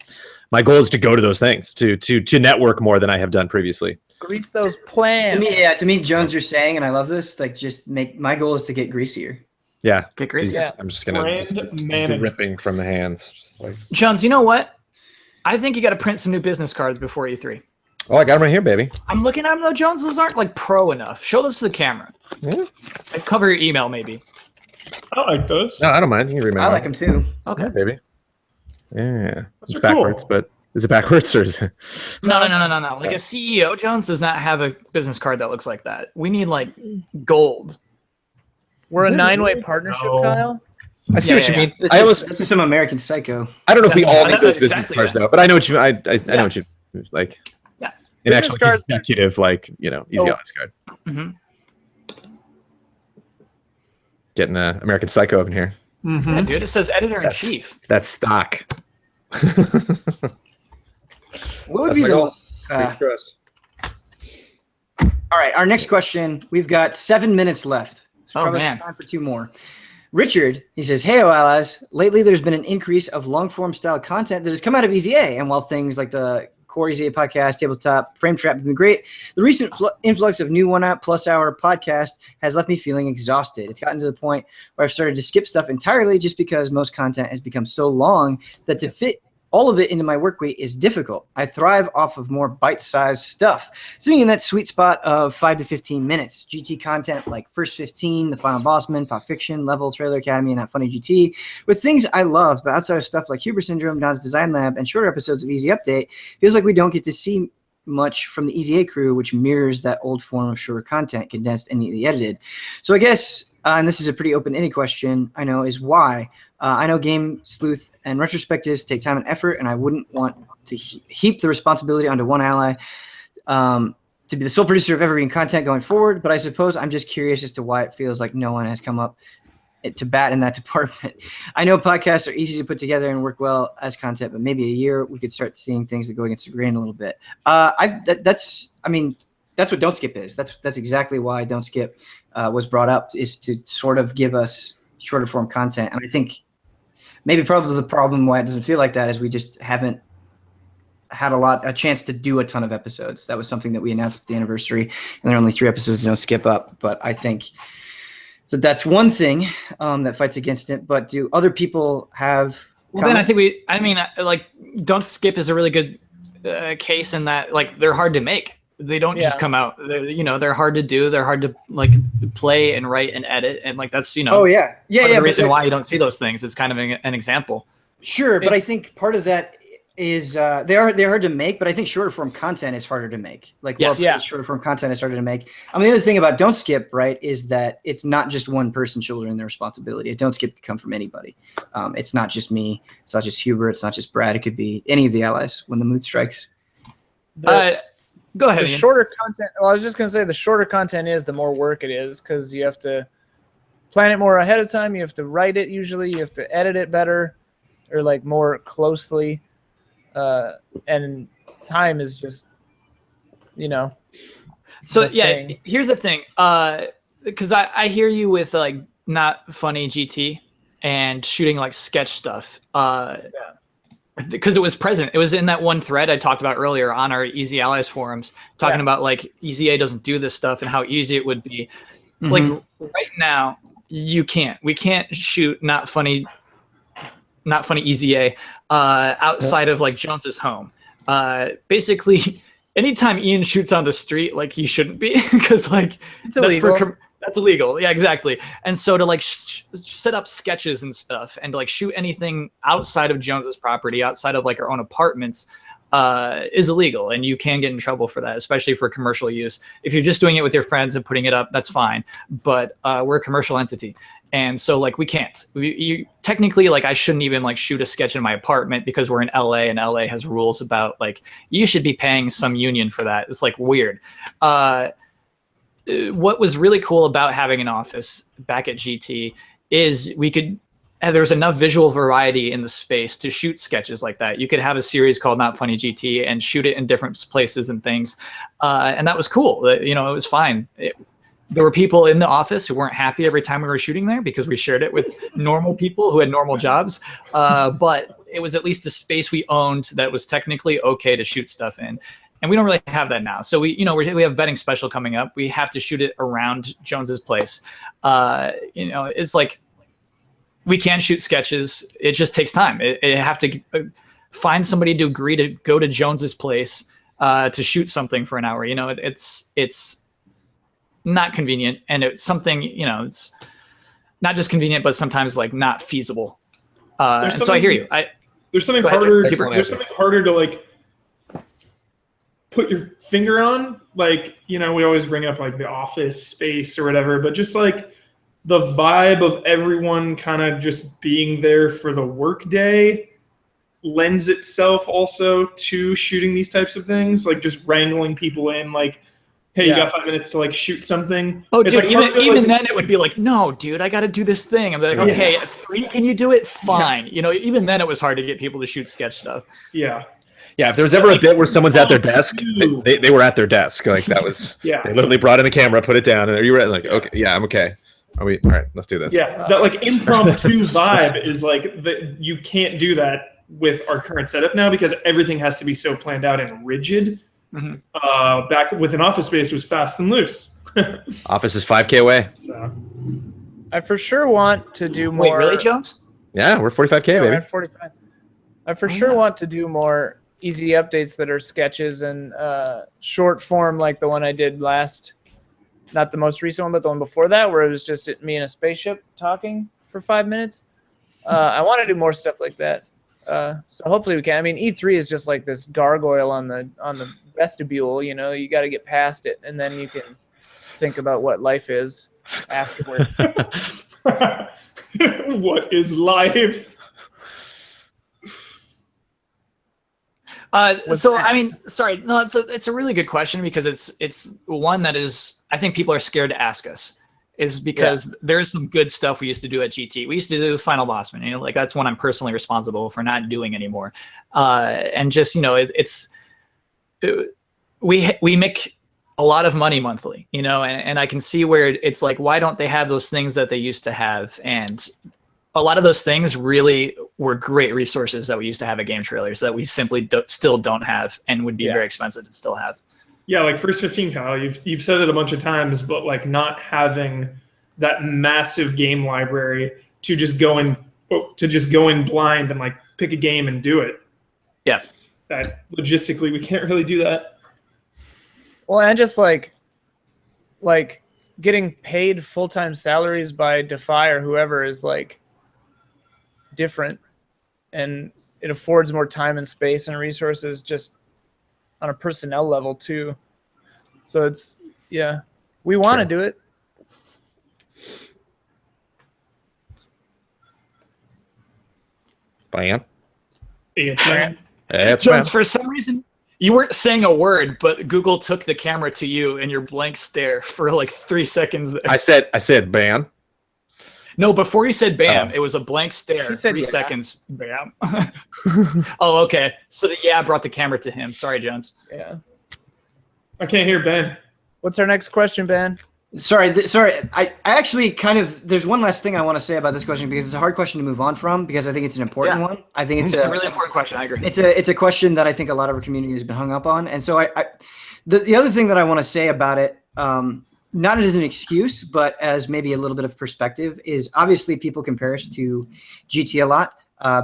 S4: My goal is to go to those things, to network more than I have done previously.
S5: Grease those plans.
S1: To me, Jones, you're saying, and I love this, my goal is to get greasier.
S4: Yeah.
S3: Get greasier.
S5: Yeah.
S4: I'm just gonna dripping from the hands.
S3: Jones, you know what? I think you got to print some new business cards before E3.
S4: Oh, I got them right here, baby.
S3: I'm looking at them though, Jones. Those aren't pro enough. Show those to the camera.
S4: Yeah.
S3: Cover your email, maybe.
S2: I like those.
S4: No, I don't mind. You can read my
S1: I like them too.
S3: Okay,
S4: yeah, baby. Yeah, it's backwards, but is it backwards or is it?
S3: No. A CEO, Jones, does not have a business card that looks like that. We need gold.
S5: We're a 9-way partnership, Kyle.
S4: I see what you mean.
S1: This is some American Psycho.
S4: I don't know if we all need those business cards though, but I know what you. I know what you like.
S3: Yeah,
S4: an actual executive, Easy Allies card.
S3: Mm-hmm.
S4: Getting American Psycho up in here.
S3: Mm-hmm. Yeah, dude, it says editor-in-chief.
S4: That's stock.
S1: What would be the all right, our next question. We've got 7 minutes left. So probably time for 2 more. Richard, he says, "Hey, allies. Lately, there's been an increase of long-form style content that has come out of EZA, and while things like the core EZA podcast, tabletop, frame trap have been great. The recent influx of new 1 plus hour podcast has left me feeling exhausted. It's gotten to the point where I've started to skip stuff entirely just because most content has become so long that to fit all of it into my work week is difficult. I thrive off of more bite-sized stuff, sitting in that sweet spot of 5 to 15 minutes. GT content like First 15, The Final Bossman, Pop Fiction, Level, Trailer Academy, and That Funny GT, with things I love, but outside of stuff like Hubris Syndrome, Don's Design Lab, and shorter episodes of Easy Update, feels like we don't get to see much from the EZA crew, which mirrors that old form of shorter content, condensed and neatly edited. So I guess, and this is a pretty open-ended question, I know, is why? I know game sleuth and retrospectives take time and effort, and I wouldn't want to heap the responsibility onto one ally to be the sole producer of evergreen content going forward, but I suppose I'm just curious as to why it feels like no one has come up to bat in that department. I know podcasts are easy to put together and work well as content, but maybe a year we could start seeing things that go against the grain a little bit. That's what Don't Skip is. That's exactly why Don't Skip was brought up, is to sort of give us shorter form content. And I think maybe probably the problem why it doesn't feel like that is we just haven't had a chance to do a ton of episodes. That was something that we announced at the anniversary, and there are only 3 episodes to Don't Skip up. But I think that's one thing that fights against it. But do other people have
S3: Well, then I think like Don't Skip is a really good case in that, like, they're hard to make. They don't just come out. They're hard to do. They're hard to like play and write and edit, and like that's part of the reason why you don't see those things. It's kind of an example.
S1: Sure, but I think part of that is they're hard to make, but I think shorter form content is harder to make. Like, shorter form content is harder to make. I mean, the other thing about Don't Skip, right, is that it's not just one person shouldering their responsibility. A Don't Skip could come from anybody. It's not just me. It's not just Hubert. It's not just Brad. It could be any of the allies when the mood strikes.
S3: Go ahead.
S5: The shorter content. Well, I was just gonna say the shorter content is the more work it is, because you have to plan it more ahead of time. You have to write it usually. You have to edit it better, or like more closely. And time is just,
S3: So here's the thing. Because I hear you with like Not Funny GT and shooting like sketch stuff. Because it was present. It was in that one thread I talked about earlier on our Easy Allies forums, talking about like EZA doesn't do this stuff and how easy it would be. Mm-hmm. Like right now, we can't shoot Not Funny EZA outside of like Jones's home. Basically, anytime Ian shoots on the street, like he shouldn't be, because like
S5: it's illegal.
S3: That's illegal. Yeah, exactly. And so to like set up sketches and stuff and to like shoot anything outside of Jones's property, outside of like our own apartments, is illegal, and you can get in trouble for that, especially for commercial use. If you're just doing it with your friends and putting it up, that's fine. But we're a commercial entity, and so like we can't. You technically, like, I shouldn't even like shoot a sketch in my apartment because we're in LA, and LA has rules about like you should be paying some union for that. It's like weird. What was really cool about having an office back at GT is there's enough visual variety in the space to shoot sketches like that. You could have a series called Not Funny GT and shoot it in different places and things. And that was cool. It was fine. There were people in the office who weren't happy every time we were shooting there because we shared it with normal people who had normal jobs. But it was at least a space we owned that was technically okay to shoot stuff in. And we don't really have that now. So we have betting special coming up. We have to shoot it around Jones's place. It's like we can shoot sketches. It just takes time. It have to find somebody to agree to go to Jones's place to shoot something for an hour. It's not convenient, and it's something. It's not just convenient, but sometimes like not feasible. And so I hear you.
S2: There's something harder. There's something harder to like put your finger on, like, we always bring up like the office space or whatever, but just like the vibe of everyone kind of just being there for the work day lends itself also to shooting these types of things, like just wrangling people in, like, hey, you got 5 minutes to like shoot something.
S3: Oh, dude, like, even then it would be like, no, dude, I got to do this thing. I'm like, okay, at 3, can you do it? Fine. Even then it was hard to get people to shoot sketch stuff.
S2: Yeah.
S4: Yeah, if there was ever a bit where someone's at their desk, they were at their desk. Like that was, they literally brought in the camera, put it down, and are you ready? Like, okay, yeah, I'm okay. Are we? All right, let's do this.
S2: Yeah, that like impromptu vibe is like that. You can't do that with our current setup now because everything has to be so planned out and rigid. Back with an Office Space was fast and loose.
S4: Office is 5K away.
S2: So.
S5: I for sure want to do more.
S3: Wait, really, Jones?
S4: Yeah, we're 45K,
S5: Yeah, we're
S4: baby.
S5: at 45. I for sure want to do more easy updates that are sketches and short form, like the one I did last. Not the most recent one, but the one before that, where it was just me in a spaceship talking for 5 minutes. I want to do more stuff like that. So hopefully we can. I mean, E3 is just like this gargoyle on the vestibule. You know, you got to get past it, and then you can think about what life is afterwards.
S2: What is life?
S3: So I mean, sorry, no, it's a really good question because it's one that is I think people are scared to ask us is because there's some good stuff we used to do at GT. We used to do Final Bossman, you know, like that's one I'm personally responsible for not doing anymore. And just, you know, we make a lot of money monthly, you know, and I can see where it's like, why don't they have those things that they used to have? And a lot of those things really were great resources that we used to have at Game Trailers that we simply still don't have and would be very expensive to still have.
S2: Yeah, like First 15, Kyle, you've said it a bunch of times, but like not having that massive game library to just go in blind and like pick a game and do it.
S3: Yeah.
S2: That logistically we can't really do that.
S5: Well, and just like getting paid full-time salaries by Defy or whoever is like different, and it affords more time and space and resources just on a personnel level too. So it's we want to do it.
S4: Bam.
S3: Jones, for some reason you weren't saying a word, but Google took the camera to you and your blank stare for like 3 seconds there.
S4: I said ban.
S3: No, before you said bam, it was a blank stare. 3 seconds. Bam. Oh, okay. So the brought the camera to him. Sorry, Jones.
S5: Yeah.
S2: I can't hear Ben.
S5: What's our next question, Ben?
S1: Sorry. I actually there's one last thing I want to say about this question because it's a hard question to move on from because I think it's an important one. I think it's
S3: a really important question. I agree.
S1: It's a question that I think a lot of our community has been hung up on. And so the other thing that I want to say about it, not as an excuse, but as maybe a little bit of perspective, is obviously people compare us to GT a lot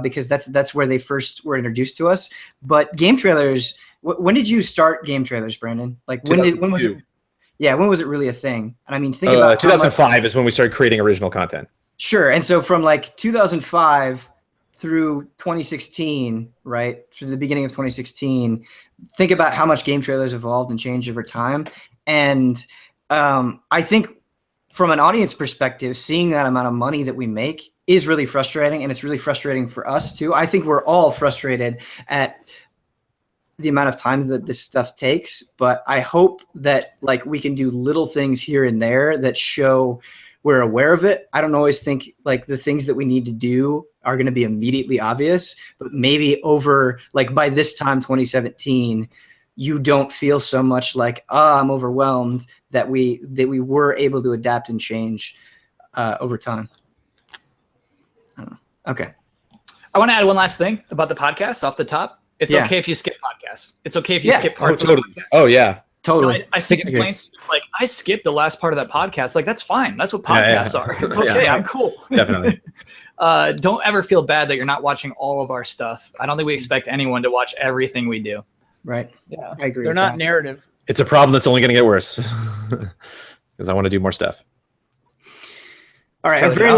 S1: because that's where they first were introduced to us. But Game Trailers, when did you start Game Trailers, Brandon? Like when was it? Yeah, when was it really a thing? And I mean, think about
S4: 2005 is when we started creating original content.
S1: Sure, and so from like 2005 through 2016, right, through the beginning of 2016, think about how much Game Trailers evolved and changed over time. And I think from an audience perspective, seeing that amount of money that we make is really frustrating, and it's really frustrating for us too. I think we're all frustrated at the amount of time that this stuff takes, but I hope that like we can do little things here and there that show we're aware of it. I don't always think like the things that we need to do are going to be immediately obvious, but maybe over like by this time, 2017, you don't feel so much like, I'm overwhelmed, that we were able to adapt and change over time. I don't know. Okay.
S3: I want to add one last thing about the podcast off the top. It's okay if you skip podcasts. It's okay if you skip parts of the podcast.
S4: Oh, yeah.
S1: Totally.
S3: You know, I see complaints. It's like, I skipped the last part of that podcast. Like, that's fine. That's what podcasts are. It's okay. I'm cool.
S4: Definitely.
S3: Don't ever feel bad that you're not watching all of our stuff. I don't think we expect anyone to watch everything we do.
S1: Right.
S5: Yeah.
S1: I agree.
S5: They're not narrative.
S4: It's a problem that's only going to get worse because I want to do more stuff.
S1: All right, a very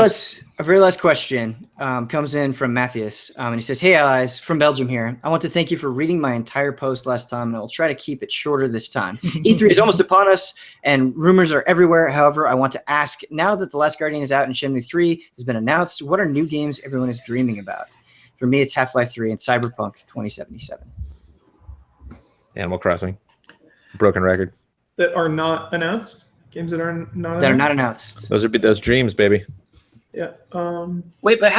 S1: last question comes in from Matthias, and he says, "Hey, allies, from Belgium here. I want to thank you for reading my entire post last time, and I'll try to keep it shorter this time. E3 is almost upon us, and rumors are everywhere. However, I want to ask, now that The Last Guardian is out and Shenmue 3 has been announced, what are new games everyone is dreaming about? For me, it's Half-Life 3 and Cyberpunk 2077.
S4: Animal Crossing. Broken record.
S2: That are not announced? Games that are not announced?
S4: Those are those dreams, baby.
S2: Yeah.
S3: Wait, but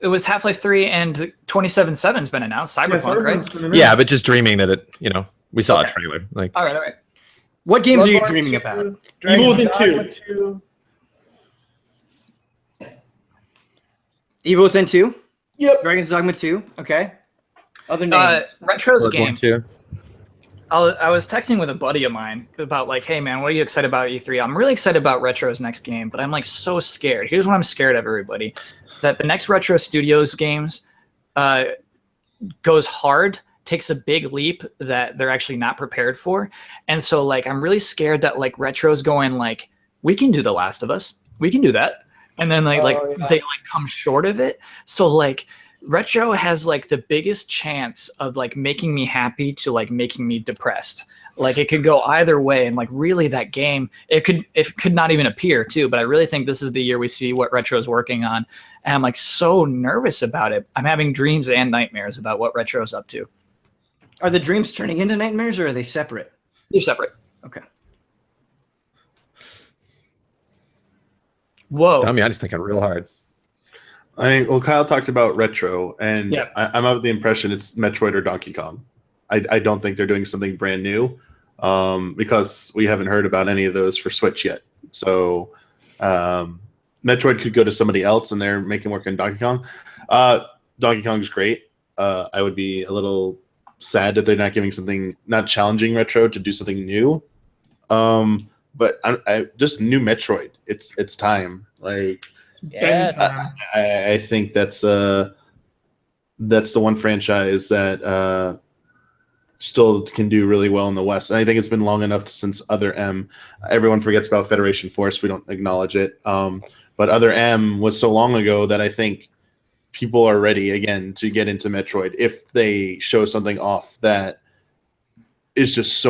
S3: it was Half-Life 3 and 2077's been announced. Cyberpunk, right?
S4: Yeah, but just dreaming that we saw a trailer. Like,
S3: all right.
S1: What games are you dreaming about?
S2: Evil Within 2.
S1: Evil Within 2?
S6: Yep.
S1: Dragon's Dogma 2. Okay. Other names.
S3: Retro's game.
S4: Too.
S3: I was texting with a buddy of mine about like, hey man, what are you excited about at E3? I'm really excited about Retro's next game, but I'm like so scared. Here's what I'm scared of, everybody. That the next Retro Studios games goes hard, takes a big leap that they're actually not prepared for. And so like I'm really scared that like Retro's going like, we can do The Last of Us. We can do that. And then they like come short of it. So like Retro has like the biggest chance of like making me happy to like making me depressed. Like it could go either way, and like really that game it could not even appear too. But I really think this is the year we see what Retro's working on, and I'm like so nervous about it. I'm having dreams and nightmares about what Retro's up to.
S1: Are the dreams turning into nightmares, or are they separate?
S3: They're separate.
S1: Okay.
S3: Whoa.
S4: Tommy, I'm just thinking real hard.
S6: Well, Kyle talked about Retro, and
S3: Yeah.
S6: I'm of the impression it's Metroid or Donkey Kong. I don't think they're doing something brand new, because we haven't heard about any of those for Switch yet. So Metroid could go to somebody else, and they're making work on Donkey Kong. Donkey Kong's great. I would be a little sad that they're not challenging Retro to do something new. But I just new Metroid. It's time. Like.
S5: Yes.
S6: I think that's the one franchise that still can do really well in the West. And I think it's been long enough since Other M. Everyone forgets about Federation Force. We don't acknowledge it. But Other M was so long ago that I think people are ready again to get into Metroid if they show something off that is just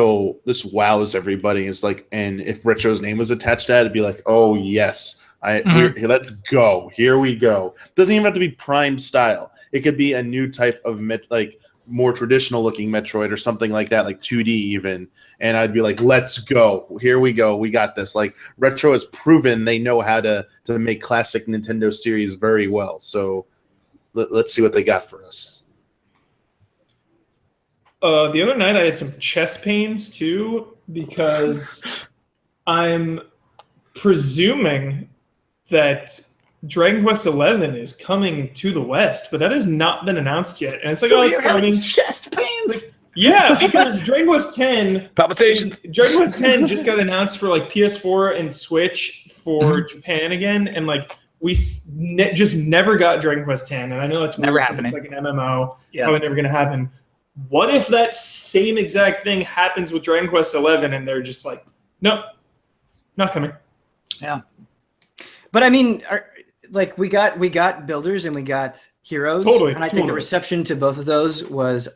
S6: this wows everybody. It's like, and if Retro's name was attached to that, it'd be like, oh yes. Let's go. Here we go. Doesn't even have to be Prime style. It could be a new type of like more traditional looking Metroid or something like that, like 2D even. And I'd be like, let's go. Here we go. We got this. Like Retro has proven they know how to make classic Nintendo series very well. So let's see what they got for us.
S2: The other night I had some chest pains too because I'm presuming that Dragon Quest XI is coming to the West, but that has not been announced yet. And it's like,
S3: So
S2: it's
S3: you're having
S2: coming.
S3: chest pains.
S2: Like, yeah, because Dragon Quest X,
S4: Palpitations.
S2: Dragon Quest X just got announced for like PS4 and Switch for Japan again, and like we just never got Dragon Quest X, and I know that's
S3: Never
S2: weird 'cause
S3: happening.
S2: It's like an MMO,
S3: Yeah.
S2: probably never gonna happen. What if that same exact thing happens with Dragon Quest XI, and they're just like, nope, not coming.
S3: Yeah.
S1: But I mean, like we got builders and we got heroes,
S2: Totally,
S1: and I think the
S2: totally.
S1: reception to both of those was.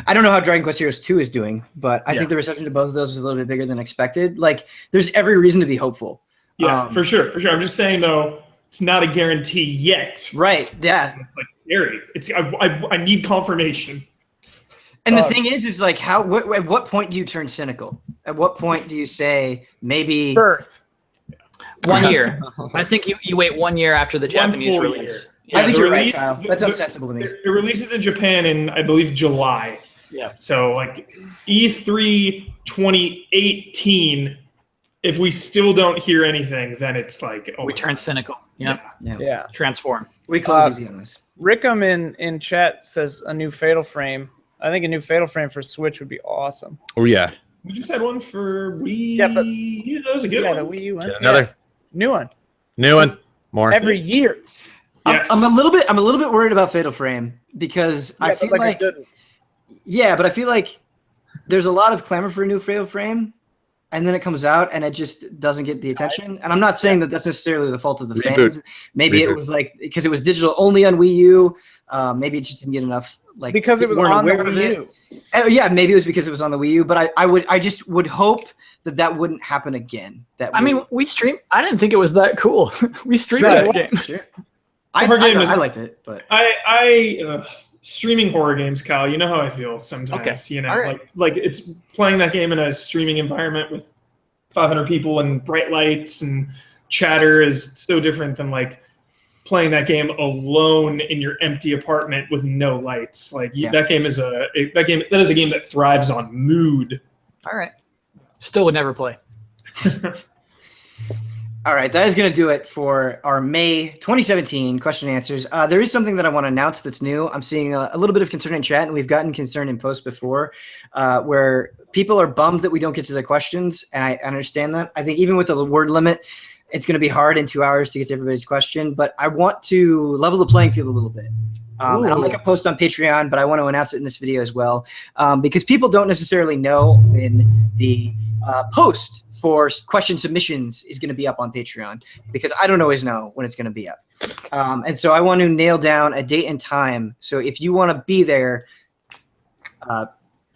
S1: I don't know how Dragon Quest Heroes 2 is doing, but I think the reception to both of those was a little bit bigger than expected. Like, there's every reason to be hopeful.
S2: Yeah, for sure. I'm just saying though, it's not a guarantee yet.
S1: Right? Yeah.
S2: It's like scary. I need confirmation.
S1: And the thing is like, at what point do you turn cynical? At what point do you say maybe
S5: Birth.
S3: 1 year. I think you wait 1 year after the Japanese
S2: full
S3: release.
S2: year.
S3: Yeah,
S1: I think
S2: the
S1: you're right,
S2: release-
S1: Kyle. That's unsensible to me.
S2: It releases in Japan in, I believe, July.
S3: Yeah.
S2: So like E3 2018, if we still don't hear anything, then it's like, oh,
S3: we turn cynical. Yeah.
S5: Yeah.
S3: Transform.
S1: We close easy on this.
S5: Rickham in chat says a new Fatal Frame. I think a new Fatal Frame for Switch would be awesome.
S4: Oh yeah.
S2: we just had one for Wii.
S5: Yeah, but-
S2: yeah, that was a good
S5: Yeah, the
S2: one.
S5: Wii U one.
S4: Get another
S5: New one.
S4: new one. More.
S5: Every year.
S2: Yes.
S1: I'm a little bit worried about Fatal Frame because I feel like but I feel like there's a lot of clamor for a new Fatal Frame, and then it comes out and it just doesn't get the attention. And I'm not saying that that's necessarily the fault of the fans. Maybe it was like because it was digital only on Wii U. Maybe it just didn't get enough like
S5: Because it was
S1: weren't
S5: on the
S1: aware of
S5: Wii
S1: it.
S5: U.
S1: Yeah, maybe it was because it was on the Wii U. But I just would hope that wouldn't happen again.
S3: I mean, we stream. I didn't think it was that cool. We streamed
S5: Right.
S3: that game.
S1: sure.
S2: It's a hard game,
S1: I liked it, but
S2: I streaming horror games, Kyle. You know how I feel sometimes.
S3: Okay.
S2: You know,
S3: All right.
S2: like it's playing that game in a streaming environment with 500 people and bright lights and chatter is so different than like playing that game alone in your empty apartment with no lights. Like that game is a game that thrives on mood.
S3: All right. Still would never play.
S1: All right, that is going to do it for our May 2017 question and answers. There is something that I want to announce that's new. I'm seeing a little bit of concern in chat, and we've gotten concern in posts before, where people are bummed that we don't get to their questions, and I understand that. I think even with the word limit, it's going to be hard in 2 hours to get to everybody's question, but I want to level the playing field a little bit. And I'll make a post on Patreon, but I want to announce it in this video as well, because people don't necessarily know when the post for question submissions is going to be up on Patreon, because I don't always know when it's going to be up. And so I want to nail down a date and time. So if you want to be there,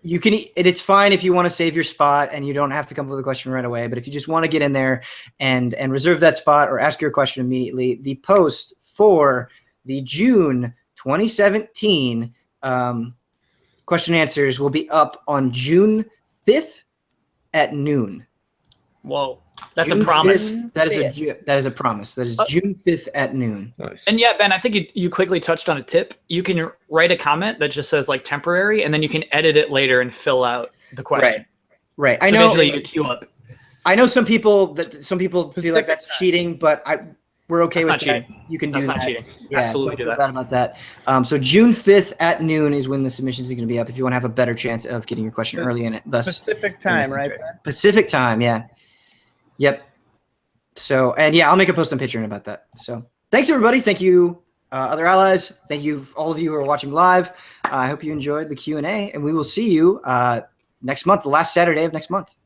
S1: you can. It's fine if you want to save your spot and you don't have to come up with a question right away. But if you just want to get in there and reserve that spot or ask your question immediately, the post for the June 2017 question and answers will be up on June 5th at noon.
S3: Whoa, that's
S1: June
S3: a promise.
S1: 5th, that is a promise. That is June 5th at noon.
S4: Nice.
S3: And yeah, Ben, I think you quickly touched on a tip. You can write a comment that just says like temporary, and then you can edit it later and fill out the question.
S1: Right.
S3: So
S1: I know.
S3: basically you queue up.
S1: I know some people feel like that's cheating, but we're okay with
S3: That's not
S1: that.
S3: cheating.
S1: You can
S3: That's
S1: do
S3: not
S1: that.
S3: cheating.
S1: Yeah,
S3: Absolutely
S1: don't
S3: do
S1: feel
S3: that.
S1: bad about that. So June 5th at noon is when the submissions are going to be up. If you want to have a better chance of getting your question early in it, thus
S5: Pacific time, right?
S1: Pacific time, yeah. Yep. So, and yeah, I'll make a post on Patreon about that. So thanks, everybody. Thank you, other allies. Thank you, all of you who are watching live. I hope you enjoyed the Q&A, and we will see you next month, the last Saturday of next month.